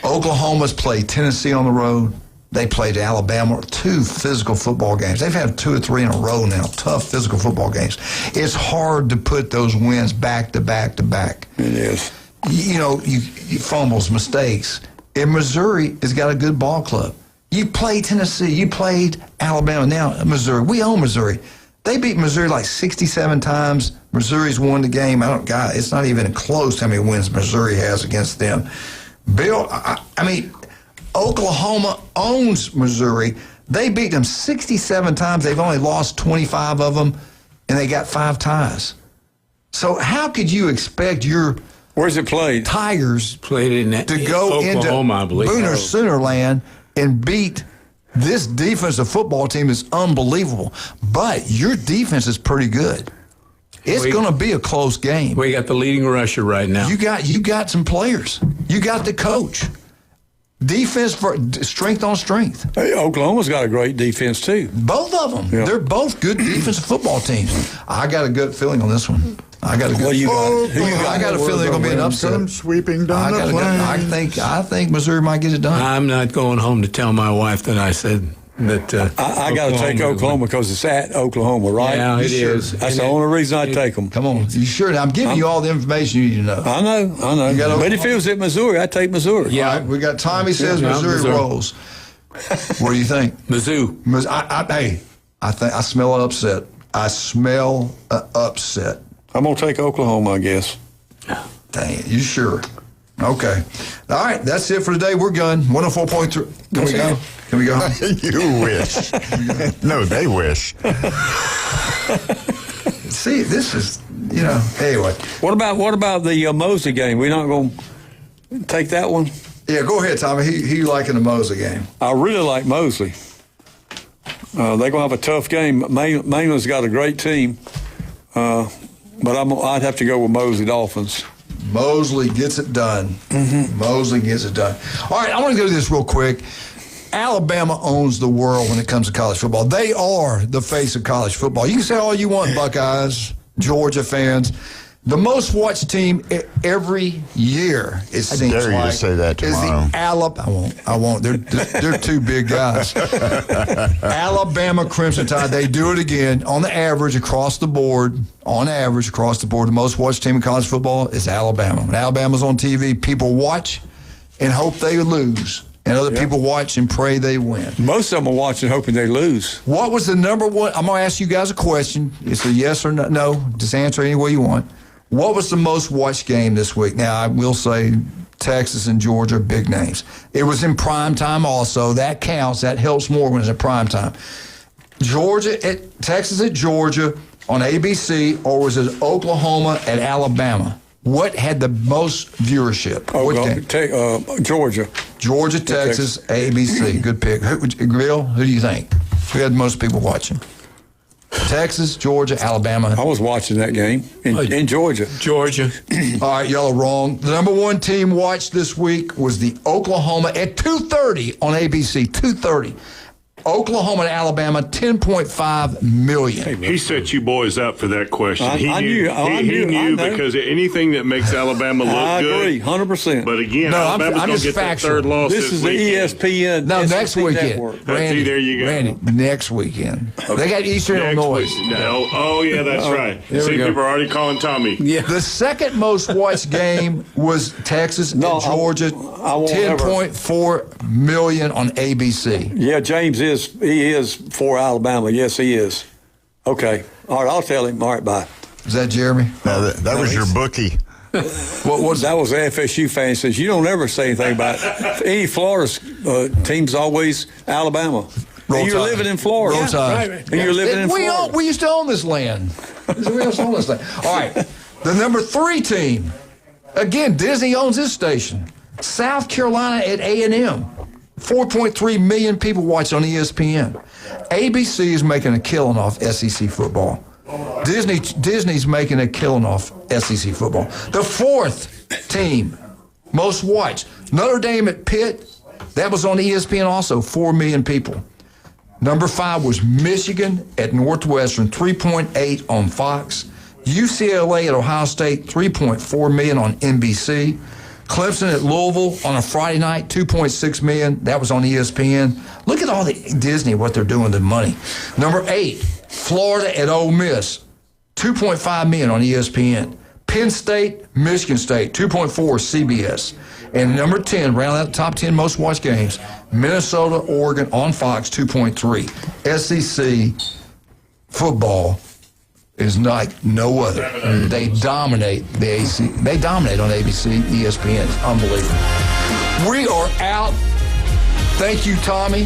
Oklahoma's played Tennessee on the road. They played Alabama, 2 physical football games. They've had 2 or 3 in a row now, tough physical football games. It's hard to put those wins back to back to back. It is. You fumbles, mistakes. And Missouri has got a good ball club. You played Tennessee. You played Alabama. Now Missouri. We own Missouri. They beat Missouri like 67 times. Missouri's won the game. It's not even close how many wins Missouri has against them. Bill, I mean, Oklahoma owns Missouri. They beat them 67 times. They've only lost 25 of them, and they got 5 ties. So how could you expect your where's it played? Tigers played in to go Oklahoma, I into believe. Booner Centerland and beat this defensive football team is unbelievable. But your defense is pretty good. It's going to be a close game. We got the leading rusher right now. You got some players. You got the coach. Defense for strength on strength. Hey, Oklahoma's got a great defense too. Both of them. Yeah. They're both good defensive football teams. I got a good feeling on this one. I got a good. I got a feeling it's going to be an upset. Sweeping down the plane. I think Missouri might get it done. I'm not going home to tell my wife that I said that. I got to take Oklahoma because it's at Oklahoma, right? Yeah, it is. That's the only reason I take them. Come on, you sure? I'm giving you all the information you need to know. I know. But if it was at Missouri, I'd take Missouri. Yeah, right, we got Tommy says Missouri rolls. What do you think? Mizzou. I smell an upset. I smell an upset. I'm going to take Oklahoma, I guess. Dang it, you sure? Okay. All right, that's it for today. We're done. 104.3. Can we go? Can we go? You wish. No, they wish. See, this is, anyway. What about the Mosley game? We're not going to take that one? Yeah, go ahead, Tommy. He liking the Mosley game. I really like Mosley. They're going to have a tough game. Mainland's got a great team. But I'd have to go with Mosley Dolphins. Mosley gets it done. Mm-hmm. Mosley gets it done. All right, I want to go to this real quick. Alabama owns the world when it comes to college football. They are the face of college football. You can say all you want, Buckeyes, Georgia fans. The most watched team every year, it seems like, I dare you to say that tomorrow. Is the Alabama. I won't. They're two big guys. Alabama Crimson Tide. They do it again. On the average, across the board, the most watched team in college football is Alabama. When Alabama's on TV, people watch and hope they lose. And other people watch and pray they win. Most of them are watching hoping they lose. What was the number one? I'm going to ask you guys a question. It's a yes or no. Just answer any way you want. What was the most watched game this week? Now, I will say Texas and Georgia are big names. It was in prime time also. That counts. That helps more when it's in prime time. Texas at Georgia on ABC, or was it Oklahoma at Alabama? What had the most viewership? Georgia. Georgia, Texas, ABC. Good pick. Bill, who do you think? Who had most people watching? Texas, Georgia, Alabama. I was watching that game in Georgia. Georgia. All right, y'all are wrong. The number one team watched this week was the Oklahoma at 2:30 on ABC. 2:30. Oklahoma and Alabama, 10.5 million. He set you boys up for that question. He knew because anything that makes Alabama look good. I agree, 100%. But again, Alabama's going to get that third loss this is weekend. The ESPN. No, next weekend. Randy, there you go. Randy, next weekend. They got Eastern Illinois. Oh, yeah, that's right. See, people are already calling Tommy. Yeah. The second most watched game was Texas and Georgia, 10.4 million on ABC. Yeah, James is for Alabama. Yes, he is. Okay. All right, I'll tell him. All right, bye. Is that Jeremy? No, that was your bookie. That was an FSU fan. Says you don't ever say anything about it. Any Florida team's always Alabama. And you're living in Florida. And you're living in Florida. We used to own this land. We used to own this land. All right. The number 3 team. Again, Disney owns this station. South Carolina at A&M. 4.3 million people watch on ESPN. ABC is making a killing off SEC football. Disney's making a killing off SEC football. The 4th team, most watched, Notre Dame at Pitt. That was on ESPN also, 4 million people. Number 5 was Michigan at Northwestern, 3.8 on Fox. UCLA at Ohio State, 3.4 million on NBC. Clemson at Louisville on a Friday night, 2.6 million. That was on ESPN. Look at all the Disney, what they're doing with the money. Number 8, Florida at Ole Miss, 2.5 million on ESPN. Penn State, Michigan State, 2.4 CBS. And number 10, round out the top 10 most watched games, Minnesota, Oregon on Fox 2.3. SEC football is like no other. They dominate the AC. They dominate on ABC, ESPN. It's unbelievable. We are out. Thank you, Tommy.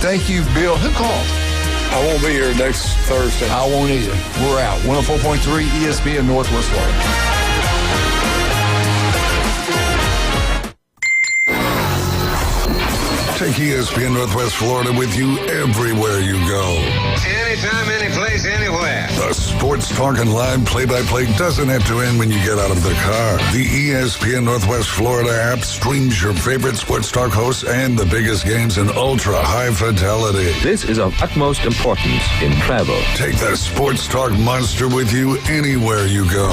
Thank you, Bill. Who called? I won't be here next Thursday. I won't either. We're out. 104.3 ESPN Northwest Florida. Take ESPN Northwest Florida with you everywhere you go. Anytime, anyplace, anywhere. The Sports Talk and Live play-by-play doesn't have to end when you get out of the car. The ESPN Northwest Florida app streams your favorite Sports Talk hosts and the biggest games in ultra-high fidelity. This is of utmost importance in travel. Take the Sports Talk monster with you anywhere you go.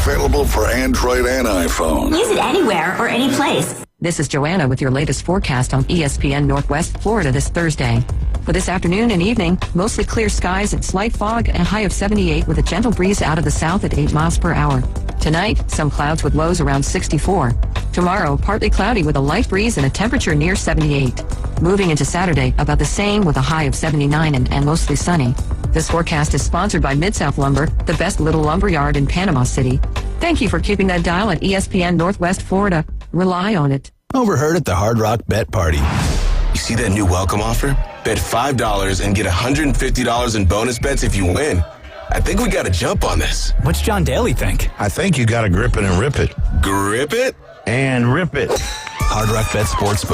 Available for Android and iPhone. Use it anywhere or any place. This is Joanna with your latest forecast on ESPN Northwest Florida this Thursday. For this afternoon and evening, mostly clear skies and slight fog, and a high of 78 with a gentle breeze out of the south at 8 miles per hour. Tonight, some clouds with lows around 64. Tomorrow, partly cloudy with a light breeze and a temperature near 78. Moving into Saturday, about the same with a high of 79 and mostly sunny. This forecast is sponsored by Mid-South Lumber, the best little lumber yard in Panama City. Thank you for keeping that dial at ESPN Northwest Florida. Rely on it. Overheard at the Hard Rock Bet Party. You see that new welcome offer? Bet $5 and get $150 in bonus bets if you win. I think we got to jump on this. What's John Daly think? I think you got to grip it and rip it. Grip it? And rip it. Hard Rock Bet Sportsbook.